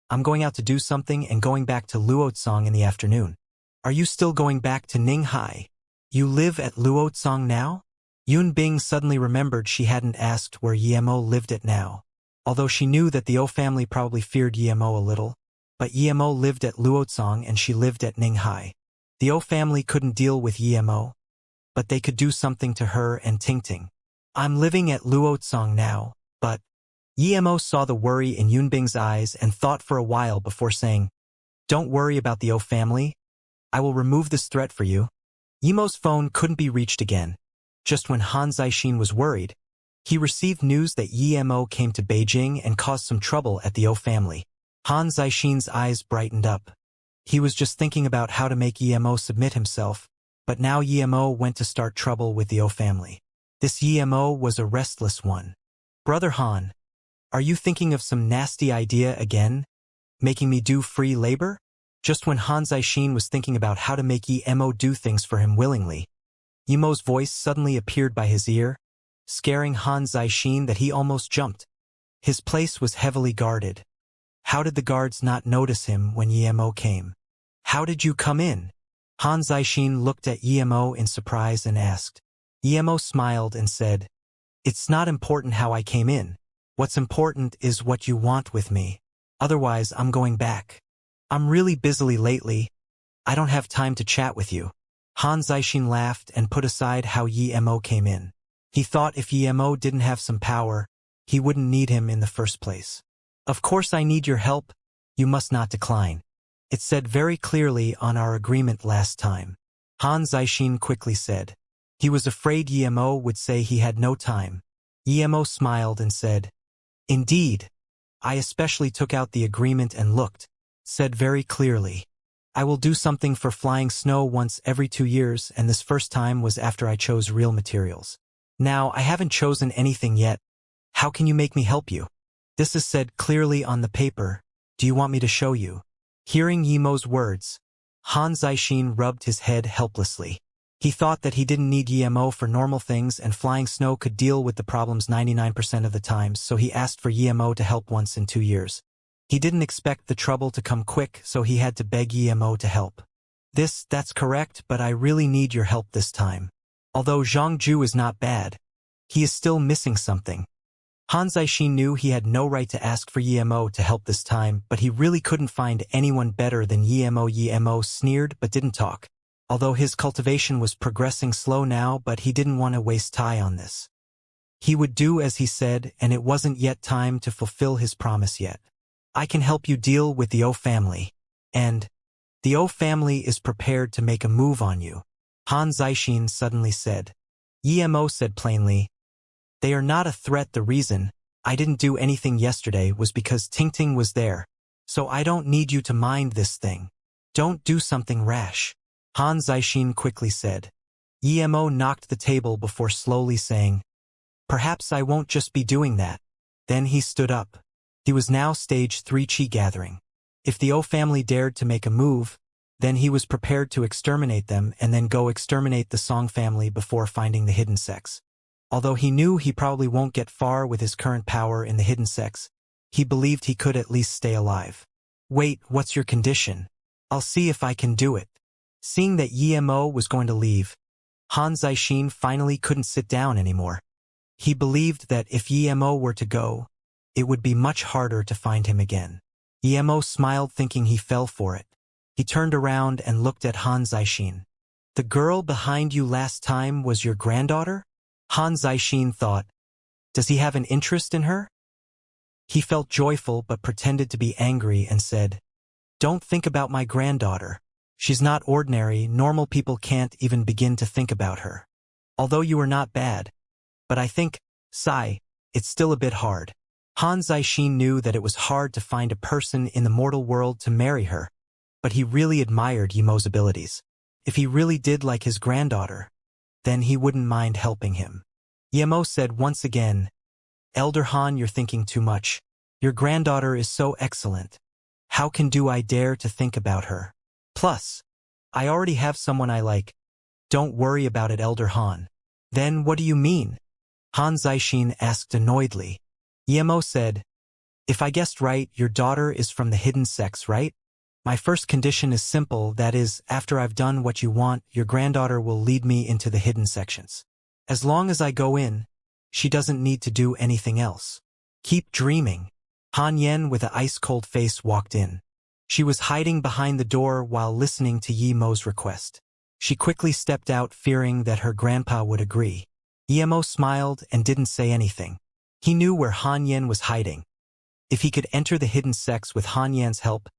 I'm going out to do something and going back to Luotsong in the afternoon. Are you still going back to Ninghai? You live at Luotsong now?" Yun Bing suddenly remembered she hadn't asked where Yimo lived at now. Although she knew that the O family probably feared Yimo a little, but Yimo lived at Luotsong and she lived at Ninghai. The O family couldn't deal with Yimo, but they could do something to her and Tingting. "I'm living at Luotsong now, but..." Yemo saw the worry in Yunbing's eyes and thought for a while before saying, "Don't worry about the O family. I will remove this threat for you." Yemo's phone couldn't be reached again. Just when Han Zixin was worried, he received news that Yemo came to Beijing and caused some trouble at the O family. Han Zixin's eyes brightened up. He was just thinking about how to make Yemo submit himself, but now Yemo went to start trouble with the O family. This Yemo was a restless one. "Brother Han, are you thinking of some nasty idea again? Making me do free labor?" Just when Han Zixin was thinking about how to make Yemo do things for him willingly, Yemo's voice suddenly appeared by his ear, scaring Han Zixin that he almost jumped. His place was heavily guarded. How did the guards not notice him when Yemo came? "How did you come in?" Han Zixin looked at Yemo in surprise and asked. Yemo smiled and said, "It's not important how I came in. What's important is what you want with me. Otherwise, I'm going back. I'm really busy lately. I don't have time to chat with you." Han Zixin laughed and put aside how Yemo came in. He thought if Yemo didn't have some power, he wouldn't need him in the first place. "Of course I need your help. You must not decline. It said very clearly on our agreement last time." Han Zixin quickly said. He was afraid Yemo would say he had no time. Yemo smiled and said, "Indeed. I especially took out the agreement and looked, said very clearly. I will do something for flying snow once every 2 years, and this first time was after I chose real materials. Now I haven't chosen anything yet. How can you make me help you? This is said clearly on the paper. Do you want me to show you?" Hearing Yemo's words, Han Zixin rubbed his head helplessly. He thought that he didn't need Yemo for normal things and flying snow could deal with the problems 99% of the times, so he asked for Yemo to help once in 2 years. He didn't expect the trouble to come quick, so he had to beg Yemo to help. That's correct, but I really need your help this time. Although Zhangju is not bad, he is still missing something." Han Zixin knew he had no right to ask for Yemo to help this time, but he really couldn't find anyone better than Yemo. Yemo sneered but didn't talk. Although his cultivation was progressing slow now, but he didn't want to waste time on this. He would do as he said, and it wasn't yet time to fulfill his promise yet. "I can help you deal with the O family. And the O family is prepared to make a move on you," Han Zixin suddenly said. Yemo said plainly, "They are not a threat. The reason I didn't do anything yesterday was because Tingting was there, so I don't need you to mind this thing. Don't do something rash," Han Zixin quickly said. Yemo knocked the table before slowly saying, "Perhaps I won't just be doing that." Then he stood up. He was now stage 3 chi gathering. If the O family dared to make a move, then he was prepared to exterminate them and then go exterminate the Song family before finding the hidden sex. Although he knew he probably won't get far with his current power in the hidden sex, he believed he could at least stay alive. "Wait, what's your condition? I'll see if I can do it." Seeing that Yemo was going to leave, Han Zixin finally couldn't sit down anymore. He believed that if Yemo were to go, it would be much harder to find him again. Yemo smiled, thinking he fell for it. He turned around and looked at Han Zixin. "The girl behind you last time was your granddaughter?" Han Zixin thought, "Does he have an interest in her?" He felt joyful but pretended to be angry and said, "Don't think about my granddaughter. She's not ordinary. Normal people can't even begin to think about her. Although you are not bad. But I think, it's still a bit hard." Han Zixin knew that it was hard to find a person in the mortal world to marry her, but he really admired Yemo's abilities. If he really did like his granddaughter, then he wouldn't mind helping him. Yemo said once again, "Elder Han, you're thinking too much. Your granddaughter is so excellent. How do I dare to think about her? Plus, I already have someone I like. Don't worry about it, Elder Han." "Then what do you mean?" Han Zixin asked annoyedly. Yemo said, "If I guessed right, your daughter is from the hidden sex, right? My first condition is simple, that is, after I've done what you want, your granddaughter will lead me into the hidden sections. As long as I go in, she doesn't need to do anything else. Keep dreaming." Han Yen with an ice-cold face walked in. She was hiding behind the door while listening to Yemo's request. She quickly stepped out, fearing that her grandpa would agree. Yemo smiled and didn't say anything. He knew where Han Yan was hiding. If he could enter the hidden sects with Han Yan's help,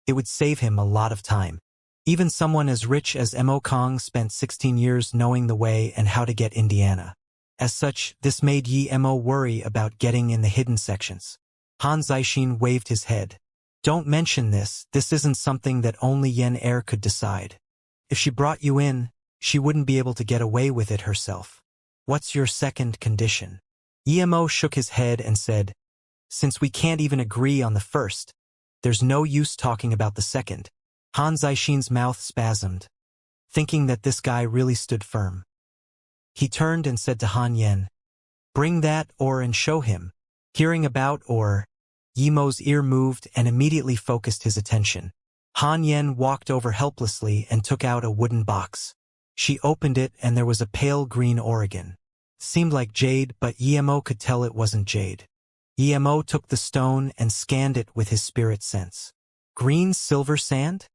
it would save him a lot of time. Even someone as rich as Mo Kong spent 16 years knowing the way and how to get Indiana. As such, this made Mo worry about getting in the hidden sections. Han Zixin waved his head. Don't mention this isn't something that only Yen Er could decide. If she brought you in, she wouldn't be able to get away with it herself. What's your second condition? Mo shook his head and said, since we can't even agree on the first, there's no use talking about the second. Han Zixin's mouth spasmed, thinking that this guy really stood firm. He turned and said to Han Yan, bring that ore and show him. Hearing about ore, Mo's ear moved and immediately focused his attention. Han Yan walked over helplessly and took out a wooden box. She opened it and there was a pale green organ. Seemed like jade, but Mo could tell it wasn't jade. Mo took the stone and scanned it with his spirit sense. Green silver sand?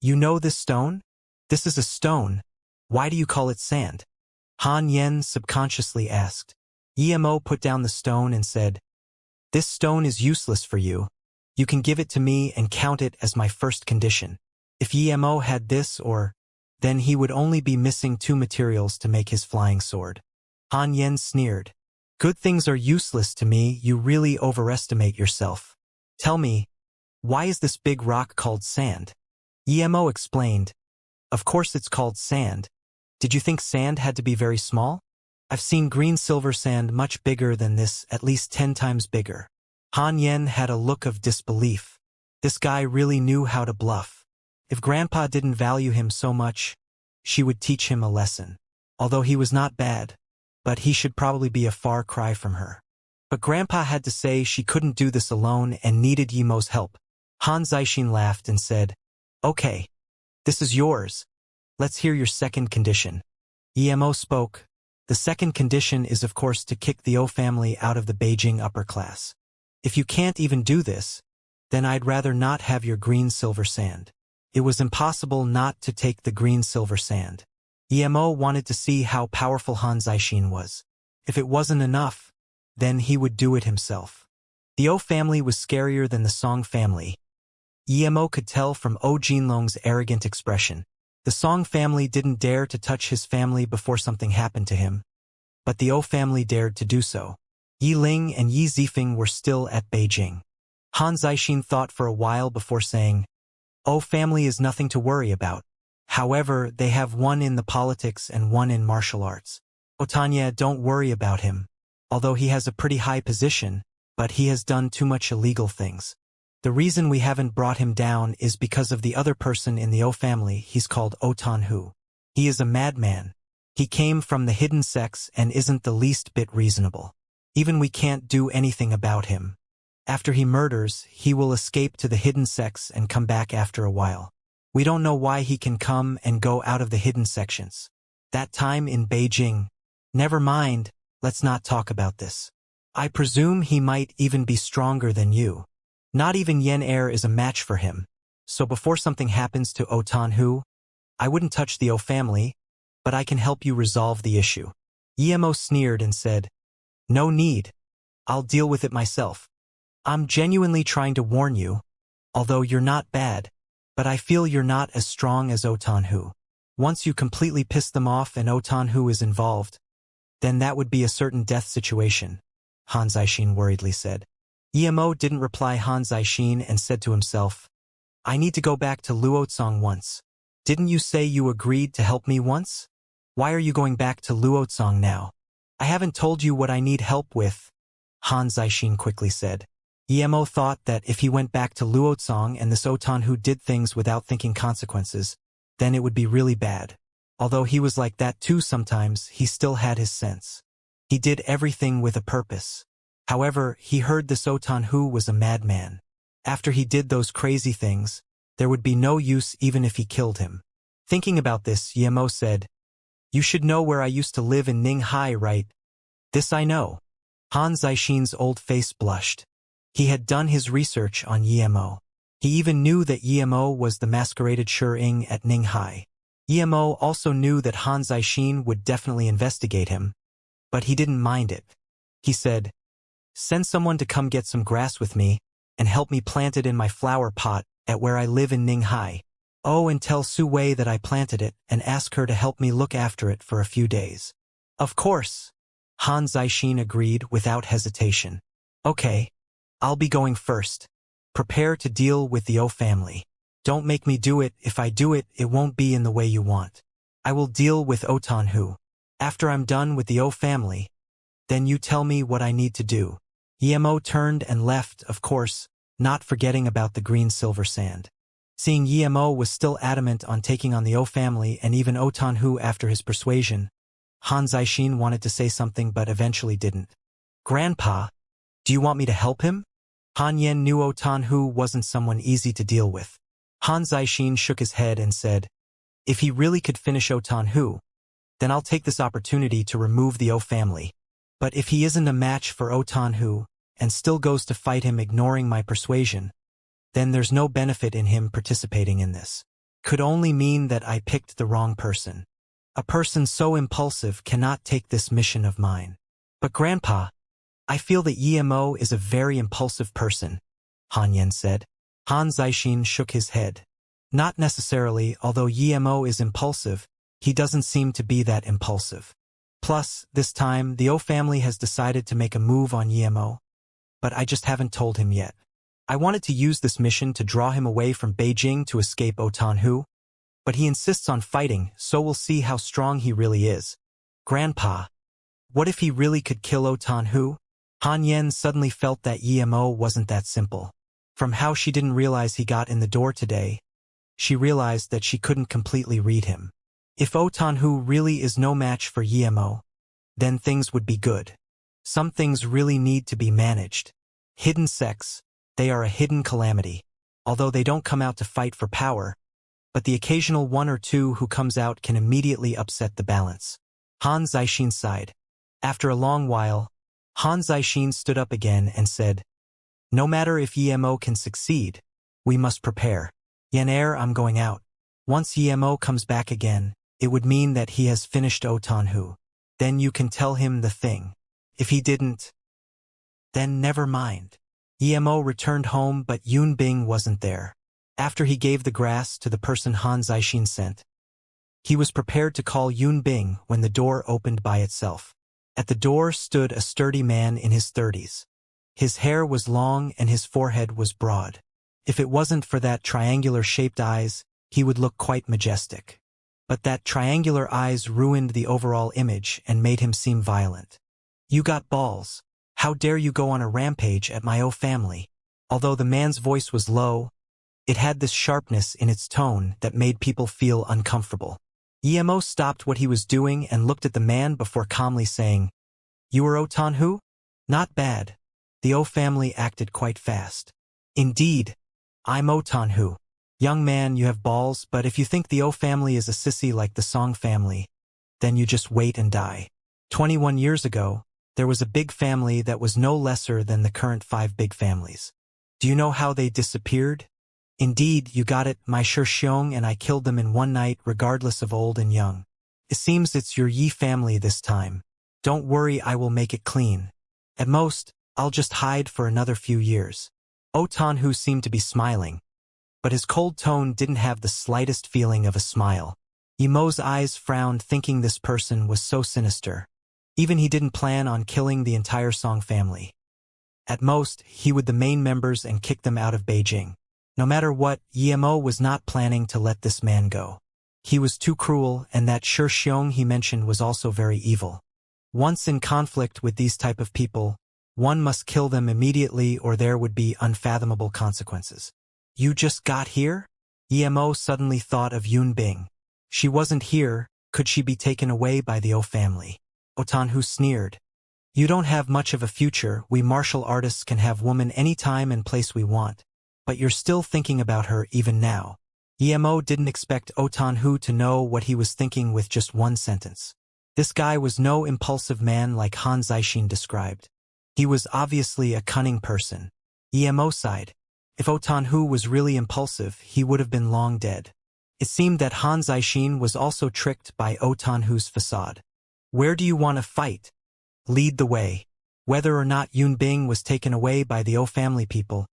You know this stone? This is a stone. Why do you call it sand? Han Yan subconsciously asked. Mo put down the stone and said, this stone is useless for you. You can give it to me and count it as my first condition. If Mo had this then he would only be missing 2 materials to make his flying sword. Han Yan sneered. Good things are useless to me, you really overestimate yourself. Tell me, why is this big rock called sand? Mo explained. Of course it's called sand. Did you think sand had to be very small? I've seen green silver sand much bigger than this, at least 10 times bigger. Han Yan had a look of disbelief. This guy really knew how to bluff. If Grandpa didn't value him so much, she would teach him a lesson. Although he was not bad, but he should probably be a far cry from her. But Grandpa had to say she couldn't do this alone and needed Mo's help. Han Zixin laughed and said, okay, this is yours. Let's hear your second condition. Mo spoke. The second condition is of course to kick the O family out of the Beijing upper class. If you can't even do this, then I'd rather not have your green silver sand. It was impossible not to take the green silver sand. Mo wanted to see how powerful Han Zixin was. If it wasn't enough, then he would do it himself. The O family was scarier than the Song family. Mo could tell from O Jinlong's arrogant expression. The Song family didn't dare to touch his family before something happened to him, but the O family dared to do so. Yi Ling and Yi Zifeng were still at Beijing. Han Zixin thought for a while before saying, O family is nothing to worry about. However, they have one in the politics and one in martial arts. Tanya, don't worry about him. Although he has a pretty high position, but he has done too much illegal things. The reason we haven't brought him down is because of the other person in the O family. He's called O Tanhu. He is a madman. He came from the hidden sects and isn't the least bit reasonable. Even we can't do anything about him. After he murders, he will escape to the hidden sects and come back after a while. We don't know why he can come and go out of the hidden sections. That time in Beijing. Never mind, let's not talk about this. I presume he might even be stronger than you. Not even Yen Er is a match for him. So before something happens to O Tanhu, I wouldn't touch the O family, but I can help you resolve the issue. Mo sneered and said, no need. I'll deal with it myself. I'm genuinely trying to warn you, although you're not bad, but I feel you're not as strong as O Tanhu. Once you completely piss them off and O Tanhu is involved, then that would be a certain death situation, Han Zixin worriedly said. Mo didn't reply Han Zixin and said to himself, I need to go back to Luotsong once. Didn't you say you agreed to help me once? Why are you going back to Luotsong now? I haven't told you what I need help with, Han Zixin quickly said. Mo thought that if he went back to Luotsong and this O Tanhu did things without thinking consequences, then it would be really bad. Although he was like that too sometimes, he still had his sense. He did everything with a purpose. However, he heard this O Tanhu was a madman. After he did those crazy things, there would be no use even if he killed him. Thinking about this, Mo said, you should know where I used to live in Ninghai, right? This I know. Han Zixin's old face blushed. He had done his research on Mo. He even knew that Mo was the masqueraded Shi-Ing at Ninghai. Mo also knew that Han Zixin would definitely investigate him, but he didn't mind it. He said, Send someone to come get some grass with me and help me plant it in my flower pot at where I live in Ninghai. Oh, and tell Su Wei that I planted it and ask her to help me look after it for a few days. Of course. Han Zixin agreed without hesitation. Okay. I'll be going first. Prepare to deal with the O family. Don't make me do it. If I do it, it won't be in the way you want. I will deal with Otanhu. After I'm done with the O family, then you tell me what I need to do. Emo turned and left, of course, not forgetting about the green silver sand. Seeing Emo was still adamant on taking on the O family and even Otanhu after his persuasion, Han Zixin wanted to say something but eventually didn't. Grandpa, do you want me to help him? Han Yen knew Otanhu wasn't someone easy to deal with. Han Zixin shook his head and said, if he really could finish Otanhu, then I'll take this opportunity to remove the O family. But if he isn't a match for Otanhu and still goes to fight him ignoring my persuasion, then there's no benefit in him participating in this. Could only mean that I picked the wrong person. A person so impulsive cannot take this mission of mine. But Grandpa, I feel that Emo is a very impulsive person, Han Yen said. Han Zixin shook his head. Not necessarily, although Emo is impulsive, he doesn't seem to be that impulsive. Plus, this time, the O family has decided to make a move on Emo, but I just haven't told him yet. I wanted to use this mission to draw him away from Beijing to escape Otanhu, but he insists on fighting, so we'll see how strong he really is. Grandpa, what if he really could kill Otanhu? Han Yen suddenly felt that Emo wasn't that simple. From how she didn't realize he got in the door today, she realized that she couldn't completely read him. If Otanhu really is no match for Emo, then things would be good. Some things really need to be managed. Hidden sects, they are a hidden calamity. Although they don't come out to fight for power, but the occasional one or two who comes out can immediately upset the balance. Han Zixin sighed. After a long while, Han Zixin stood up again and said, no matter if Emo can succeed, we must prepare. Yen I'm going out. Once Emo comes back again, it would mean that he has finished Otanhu. Then you can tell him the thing. If he didn't, then never mind. Emo returned home, but Yun Bing wasn't there. After he gave the grass to the person Han Zixin sent, he was prepared to call Yun Bing when the door opened by itself. At the door stood a sturdy man in his 30s. His hair was long and his forehead was broad. If it wasn't for that triangular-shaped eyes, he would look quite majestic. But that triangular eyes ruined the overall image and made him seem violent. You got balls. How dare you go on a rampage at my O family? Although the man's voice was low, it had this sharpness in its tone that made people feel uncomfortable. Emo stopped what he was doing and looked at the man before calmly saying, you are Otanhu? Not bad. The O family acted quite fast. Indeed, I'm Otanhu. Young man, you have balls, but if you think the O family is a sissy like the Song family, then you just wait and die. 21 years ago, there was a big family that was no lesser than the current 5 big families. Do you know how they disappeared? Indeed, you got it, my Xiong and I killed them in one night regardless of old and young. It seems it's your Yi family this time. Don't worry, I will make it clean. At most, I'll just hide for another few years. Otanhu seemed to be smiling, but his cold tone didn't have the slightest feeling of a smile. Emo's eyes frowned, thinking this person was so sinister. Even he didn't plan on killing the entire Song family. At most, he would the main members and kick them out of Beijing. No matter what, Emo was not planning to let this man go. He was too cruel, and that Xiong he mentioned was also very evil. Once in conflict with these type of people, one must kill them immediately or there would be unfathomable consequences. You just got here? Emo suddenly thought of Yun Bing. She wasn't here, could she be taken away by the O family? Otanhu sneered. You don't have much of a future, we martial artists can have woman any time and place we want. But you're still thinking about her even now. Emo didn't expect Otanhu to know what he was thinking with just one sentence. This guy was no impulsive man like Han Zixin described. He was obviously a cunning person. Emo sighed. If Otanhu was really impulsive, he would have been long dead. It seemed that Han Zixin was also tricked by Otanhu's facade. Where do you want to fight? Lead the way. Whether or not Yun Bing was taken away by the O family people,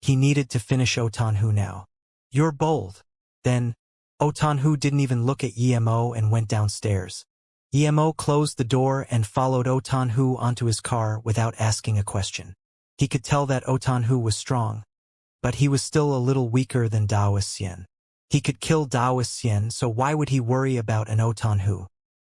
he needed to finish O Tanhu now. You're bold. Then, O Tanhu didn't even look at Emo and went downstairs. Emo closed the door and followed O Tanhu onto his car without asking a question. He could tell that O Tanhu was strong, but he was still a little weaker than Daoist Xian. He could kill Daoist Xian, so why would he worry about an O Tanhu?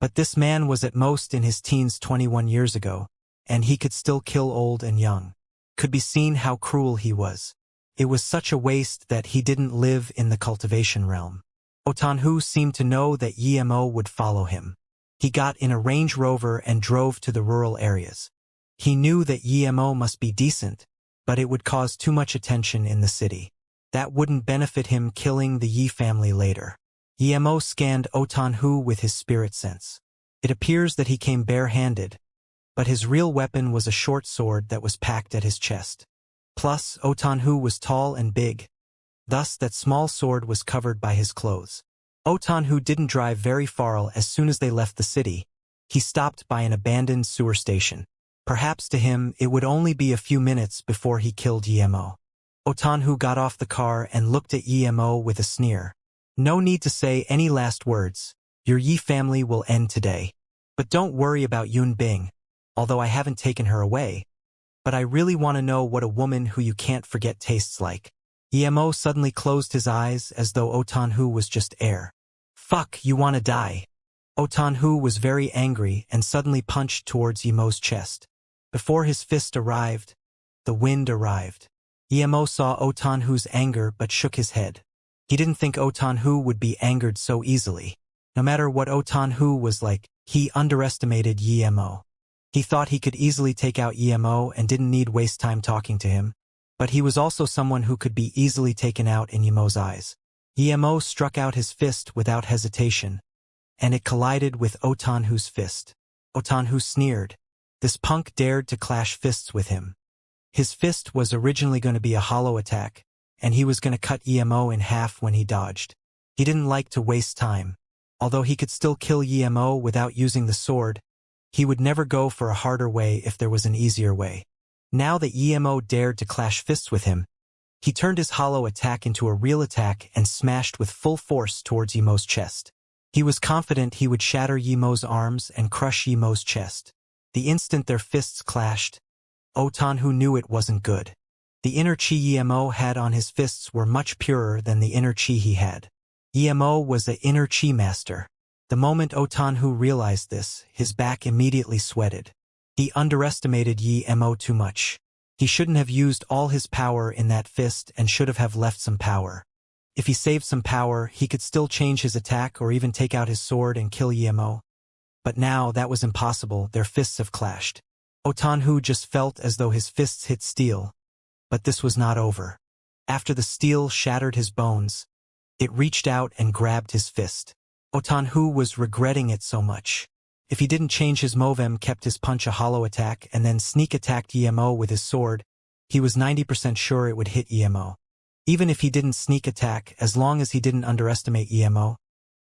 But this man was at most in his teens 21 years ago, and he could still kill old and young. Could be seen how cruel he was. It was such a waste that he didn't live in the cultivation realm. O Tanhu seemed to know that Emo would follow him. He got in a Range Rover and drove to the rural areas. He knew that Emo must be decent, but it would cause too much attention in the city. That wouldn't benefit him killing the Yi family later. Emo scanned O Tanhu with his spirit sense. It appears that he came bare-handed, but his real weapon was a short sword that was packed at his chest. Plus, O Tanhu was tall and big, thus that small sword was covered by his clothes. O Tanhu didn't drive very far. As soon as they left the city, he stopped by an abandoned sewer station. Perhaps to him it would only be a few minutes before he killed Emo. O Tanhu got off the car and looked at Emo with a sneer. No need to say any last words. Your Yi family will end today. But don't worry about Yun Bing, although I haven't taken her away. But I really want to know what a woman who you can't forget tastes like. Emo suddenly closed his eyes as though O Tanhu was just air. Fuck, you wanna die. O Tanhu was very angry and suddenly punched towards Emo's chest. Before his fist arrived, the wind arrived. Emo saw O Tanhu's anger but shook his head. He didn't think O Tanhu would be angered so easily. No matter what O Tanhu was like, he underestimated Emo. He thought he could easily take out Emo and didn't need waste time talking to him. But he was also someone who could be easily taken out in Emo's eyes. Emo struck out his fist without hesitation, and it collided with O Tanhu's fist. O Tanhu sneered. This punk dared to clash fists with him. His fist was originally going to be a hollow attack, and he was going to cut Emo in half when he dodged. He didn't like to waste time. Although he could still kill Emo without using the sword, he would never go for a harder way if there was an easier way. Now that Emo dared to clash fists with him, he turned his hollow attack into a real attack and smashed with full force towards Emo's chest. He was confident he would shatter Emo's arms and crush Emo's chest. The instant their fists clashed, O Tanhu knew it wasn't good. The inner chi Emo had on his fists were much purer than the inner chi he had. Emo was the inner chi master. The moment O Tanhu realized this, his back immediately sweated. He underestimated Emo too much. He shouldn't have used all his power in that fist and should have left some power. If he saved some power, he could still change his attack or even take out his sword and kill Emo. But now that was impossible. Their fists have clashed. O Tanhu just felt as though his fists hit steel. But this was not over. After the steel shattered his bones, it reached out and grabbed his fist. O Tanhu was regretting it so much. If he didn't change his movem, kept his punch a hollow attack, and then sneak attacked Emo with his sword, he was 90% sure it would hit Emo. Even if he didn't sneak attack, as long as he didn't underestimate Emo,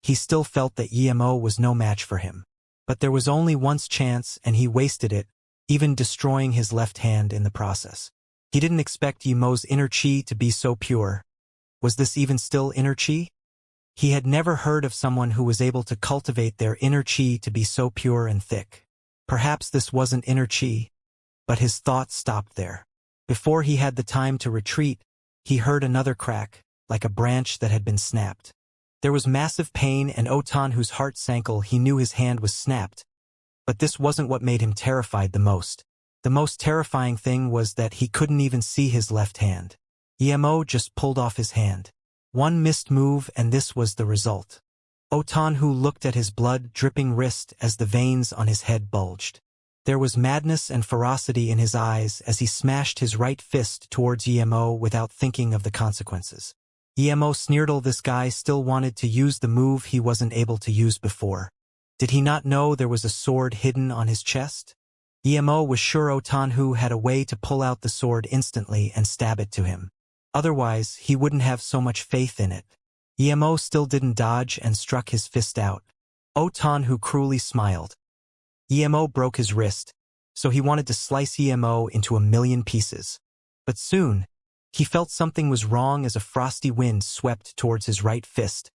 he still felt that Emo was no match for him. But there was only once chance and he wasted it, even destroying his left hand in the process. He didn't expect Emo's inner chi to be so pure. Was this even still inner chi? He had never heard of someone who was able to cultivate their inner chi to be so pure and thick. Perhaps this wasn't inner chi, but his thoughts stopped there. Before he had the time to retreat, he heard another crack, like a branch that had been snapped. There was massive pain and O Tanhu's heart sank. He knew his hand was snapped. But this wasn't what made him terrified the most. The most terrifying thing was that he couldn't even see his left hand. Emo just pulled off his hand. One missed move and this was the result. O Tanhu looked at his blood-dripping wrist as the veins on his head bulged. There was madness and ferocity in his eyes as he smashed his right fist towards Emo without thinking of the consequences. Emo sneered. This guy still wanted to use the move he wasn't able to use before. Did he not know there was a sword hidden on his chest? Emo was sure O Tanhu had a way to pull out the sword instantly and stab it to him. Otherwise, he wouldn't have so much faith in it. Emo still didn't dodge and struck his fist out. O Tanhu cruelly smiled. Emo broke his wrist, so he wanted to slice EMO into a million pieces. But soon, he felt something was wrong as a frosty wind swept towards his right fist.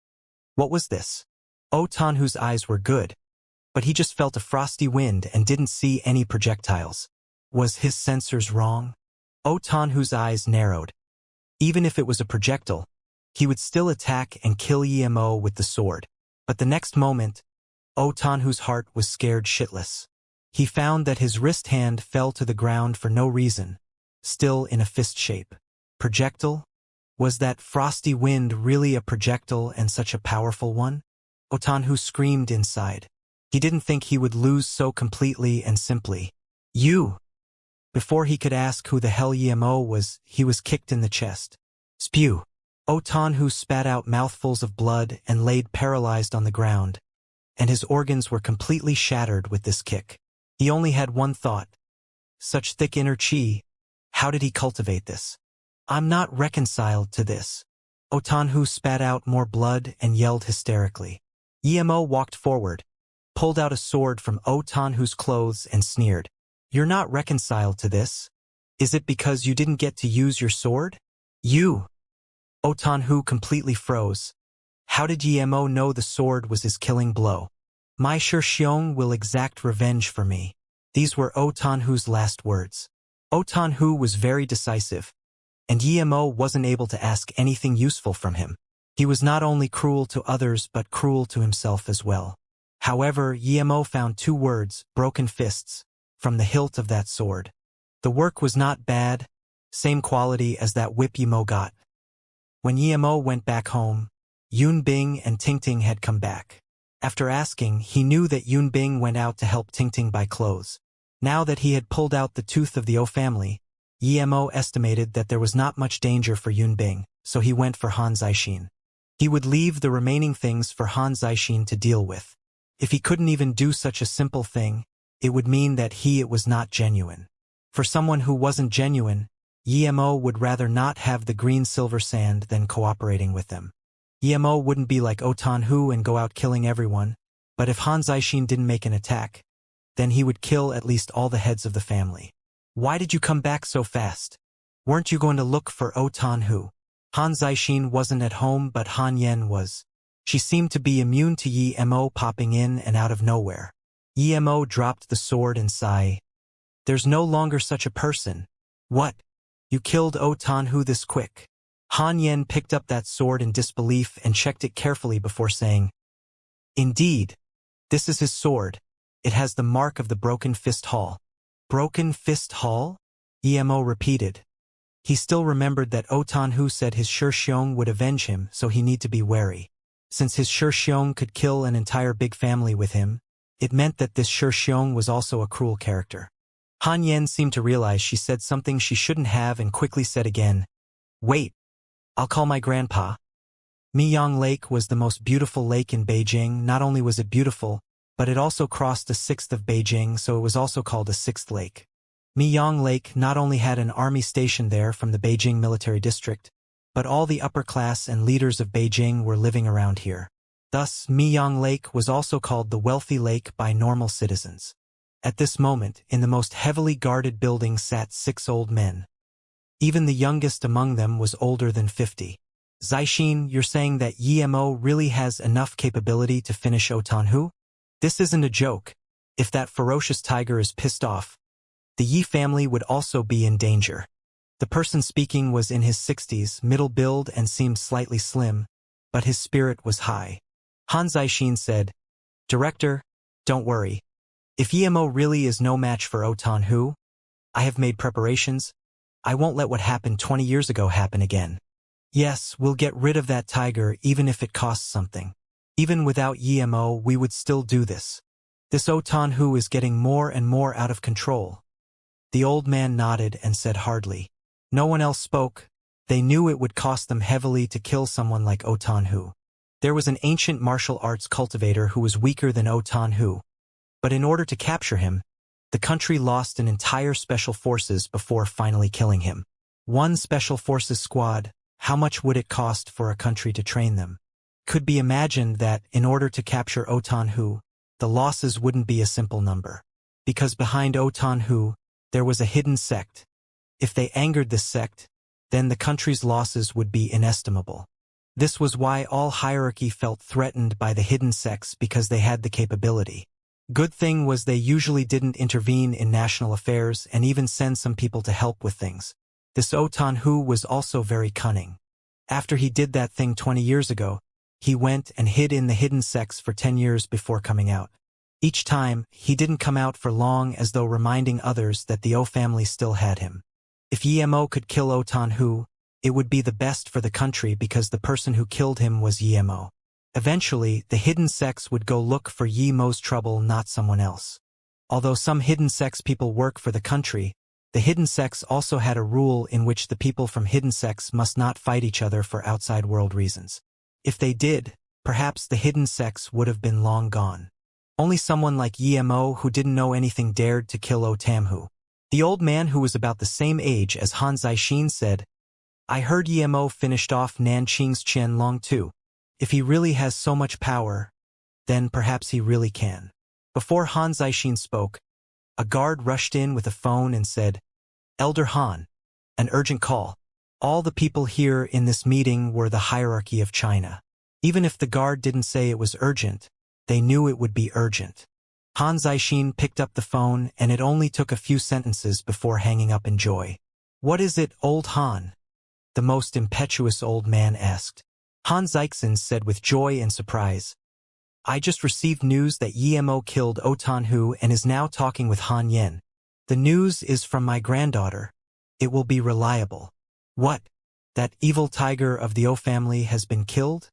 What was this? Tanhu's eyes were good, but he just felt a frosty wind and didn't see any projectiles. Was his sensors wrong? Tanhu's eyes narrowed. Even if it was a projectile, he would still attack and kill EMO with the sword. But the next moment, Tanhu's heart was scared shitless. He found that his wrist hand fell to the ground for no reason, still in a fist shape. Projectile? Was that frosty wind really a projectile and such a powerful one? Tanhu screamed inside. He didn't think he would lose so completely and simply. You! Before he could ask who the hell EMO was, he was kicked in the chest. Spew! Tanhu spat out mouthfuls of blood and laid paralyzed on the ground, and his organs were completely shattered with this kick. He only had one thought. Such thick inner chi. How did he cultivate this? I'm not reconciled to this. Tanhu spat out more blood and yelled hysterically. EMO walked forward, pulled out a sword from Tanhu's clothes and sneered. You're not reconciled to this? Is it because you didn't get to use your sword? You! Tanhu completely froze. How did EMO know the sword was his killing blow? My Xianxia will exact revenge for me. These were Tanhu's last words. Tanhu was very decisive, and EMO wasn't able to ask anything useful from him. He was not only cruel to others but cruel to himself as well. However, EMO found two words, broken fists, from the hilt of that sword. The work was not bad, same quality as that whip EMO got. When EMO went back home, Yunbing and Tingting had come back. After asking, he knew that Yunbing went out to help Tingting buy clothes. Now that he had pulled out the tooth of the O family, EMO estimated that there was not much danger for Yunbing, so he went for Han Zixin. He would leave the remaining things for Han Zixin to deal with. If he couldn't even do such a simple thing, it would mean that it was not genuine. For someone who wasn't genuine, EMO would rather not have the green silver sand than cooperating with them. EMO wouldn't be like Tanhu and go out killing everyone, but if Han Zixin didn't make an attack, then he would kill at least all the heads of the family. Why did you come back so fast? Weren't you going to look for Tanhu? Han Zixin wasn't at home, but Han Yen was. She seemed to be immune to EMO popping in and out of nowhere. EMO dropped the sword and sighed. There's no longer such a person. What? You killed Tanhu this quick? Han Yen picked up that sword in disbelief and checked it carefully before saying, Indeed, this is his sword. It has the mark of the Broken Fist Hall. Broken Fist Hall? EMO repeated. He still remembered that Tanhu said his Xianxia would avenge him, so he need to be wary. Since his Xianxia could kill an entire big family with him, it meant that this Xianxia was also a cruel character. Han Yen seemed to realize she said something she shouldn't have and quickly said again, Wait, I'll call my grandpa. Miyang Lake was the most beautiful lake in Beijing. Not only was it beautiful, but it also crossed the 6th of Beijing, so it was also called a 6th lake. Miyang Lake not only had an army stationed there from the Beijing military district, but all the upper class and leaders of Beijing were living around here. Thus, Miyang Lake was also called the wealthy lake by normal citizens. At this moment, in the most heavily guarded building sat 6 old men. Even the youngest among them was older than 50. Zixin, you're saying that EMO really has enough capability to finish Tanhu? This isn't a joke. If that ferocious tiger is pissed off, the Yi family would also be in danger. The person speaking was in his 60s, middle build and seemed slightly slim, but his spirit was high. Han Zixin said, Director, don't worry. If EMO really is no match for Tanhu, I have made preparations. I won't let what happened 20 years ago happen again. Yes, we'll get rid of that tiger even if it costs something. Even without EMO, we would still do this. This Tanhu is getting more and more out of control. The old man nodded and said hardly. No one else spoke. They knew it would cost them heavily to kill someone like Tanhu. There was an ancient martial arts cultivator who was weaker than Tanhu. But in order to capture him, the country lost an entire special forces before finally killing him. One special forces squad, how much would it cost for a country to train them? Could be imagined that, in order to capture Tanhu, the losses wouldn't be a simple number. because behind Otanhu, there was a hidden sect. If they angered this sect, then the country's losses would be inestimable. This was why all hierarchy felt threatened by the hidden sects because they had the capability. Good thing was they usually didn't intervene in national affairs and even send some people to help with things. This Otanhu was also very cunning. After he did that thing 20 years ago, he went and hid in the hidden sects for 10 years before coming out. Each time, he didn't come out for long, as though reminding others that the O family still had him. If Yemo could kill Otanhu, it would be the best for the country because the person who killed him was Yemo. Eventually, the hidden sects would go look for Yemo's trouble, not someone else. Although some hidden sects people work for the country, the hidden sects also had a rule in which the people from hidden sects must not fight each other for outside world reasons. If they did, perhaps the hidden sects would have been long gone. Only someone like Yemo who didn't know anything dared to kill Otamhu. The old man, who was about the same age as Han Zixin, said, "I heard Yemo finished off Nanqing's Qianlong too. If he really has so much power, then perhaps he really can." Before Han Zixin spoke, a guard rushed in with a phone and said, "Elder Han, an urgent call." All the people here in this meeting were the hierarchy of China. Even if the guard didn't say it was urgent, they knew it would be urgent. Han Zixin picked up the phone, and it only took a few sentences before hanging up in joy. "What is it, old Han?" the most impetuous old man asked. Han Zixin said with joy and surprise, "I just received news that Yemo killed Otanhu and is now talking with Han Yen. The news is from my granddaughter. It will be reliable." "What? That evil tiger of the O family has been killed?"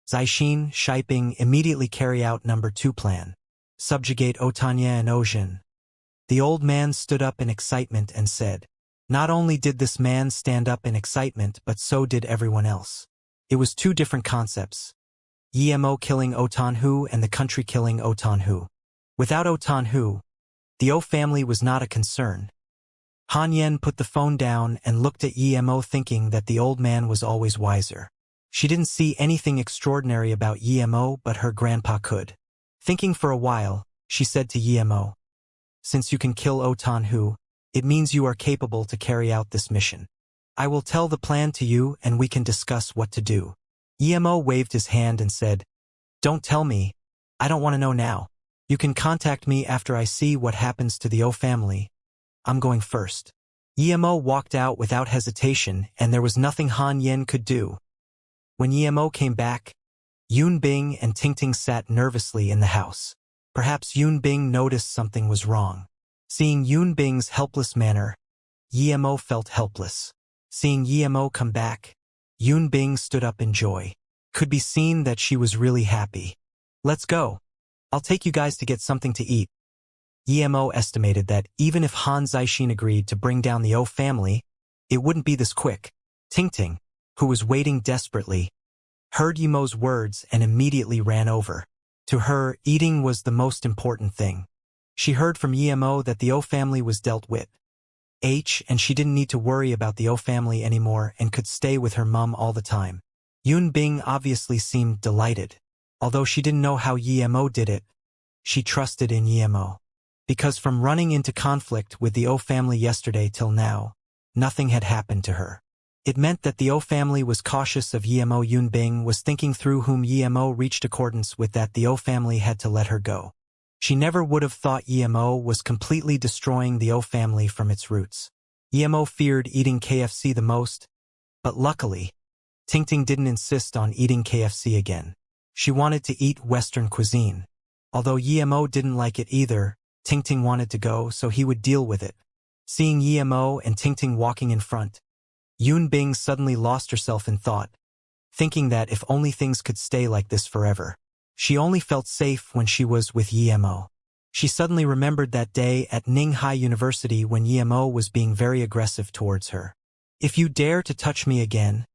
Zixin, Shiping, immediately carry out number 2 plan. Subjugate Otanya and Ozhen. The old man stood up in excitement and said, not only did this man stand up in excitement, but so did everyone else. It was 2 different concepts. Yemo killing Otanhu and the country killing Otanhu. Without Otanhu, the O family was not a concern. Han Yen put the phone down and looked at Yemo, thinking that the old man was always wiser. She didn't see anything extraordinary about Yemo, but her grandpa could. Thinking for a while, she said to Yemo, "Since you can kill Otanhu, it means you are capable to carry out this mission. I will tell the plan to you and we can discuss what to do." Yemo waved his hand and said, "Don't tell me. I don't want to know now. You can contact me after I see what happens to the O family. I'm going first." Yemo walked out without hesitation, and there was nothing Han Yen could do. When Yemo came back, Yun Bing and Tingting sat nervously in the house. Perhaps Yun Bing noticed something was wrong. Seeing Yun Bing's helpless manner, Yemo felt helpless. Seeing Yemo come back, Yun Bing stood up in joy. Could be seen that she was really happy. "Let's go. I'll take you guys to get something to eat." Yemo estimated that even if Han Zixin agreed to bring down the O family, it wouldn't be this quick. Tingting, who was waiting desperately, heard Yemo's words and immediately ran over. To her, eating was the most important thing. She heard from Yemo that the O family was dealt with, and she didn't need to worry about the O family anymore and could stay with her mum all the time. Yun Bing obviously seemed delighted. Although she didn't know how Yemo did it, she trusted in Yemo. Because from running into conflict with the O family yesterday till now, nothing had happened to her. It meant that the O family was cautious of Yemo. Yun Bing was thinking through whom Yemo reached accordance with that the O family had to let her go. She never would have thought Yemo was completely destroying the O family from its roots. Yemo feared eating KFC the most, but luckily, Tingting didn't insist on eating KFC again. She wanted to eat Western cuisine. Although Yemo didn't like it either, Tingting wanted to go, so he would deal with it. Seeing Yemo and Tingting walking in front, Yun Bing suddenly lost herself in thought, thinking that if only things could stay like this forever. She only felt safe when she was with Yemo. She suddenly remembered that day at Ninghai University when Yemo was being very aggressive towards her. "If you dare to touch me again,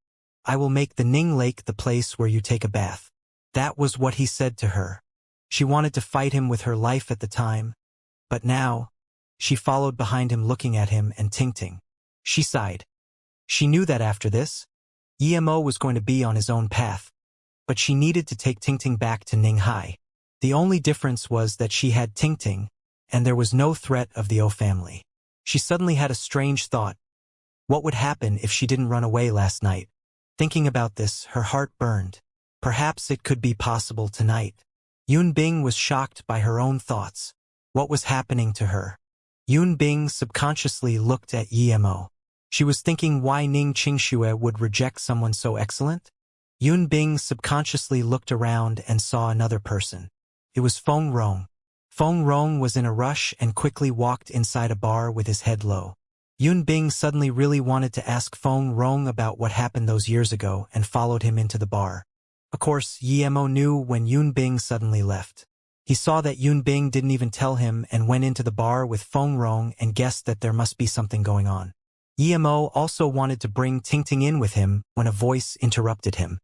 I will make the Ning Lake the place where you take a bath." That was what he said to her. She wanted to fight him with her life at the time, but now, she followed behind him looking at him and Tingting. She sighed. She knew that after this, Yemo was going to be on his own path, but she needed to take Tingting back to Ninghai. The only difference was that she had Tingting, and there was no threat of the O family. She suddenly had a strange thought. What would happen if she didn't run away last night? Thinking about this, her heart burned. Perhaps it could be possible tonight. Yun Bing was shocked by her own thoughts. What was happening to her? Yun Bing subconsciously looked at Yemo. She was thinking why Ning Qingxue would reject someone so excellent? Yun Bing subconsciously looked around and saw another person. It was Feng Rong. Feng Rong was in a rush and quickly walked inside a bar with his head low. Yun Bing suddenly really wanted to ask Feng Rong about what happened those years ago and followed him into the bar. Of course, Yemo knew when Yun Bing suddenly left. He saw that Yun Bing didn't even tell him and went into the bar with Feng Rong and guessed that there must be something going on. Yemo also wanted to bring Tingting in with him when a voice interrupted him.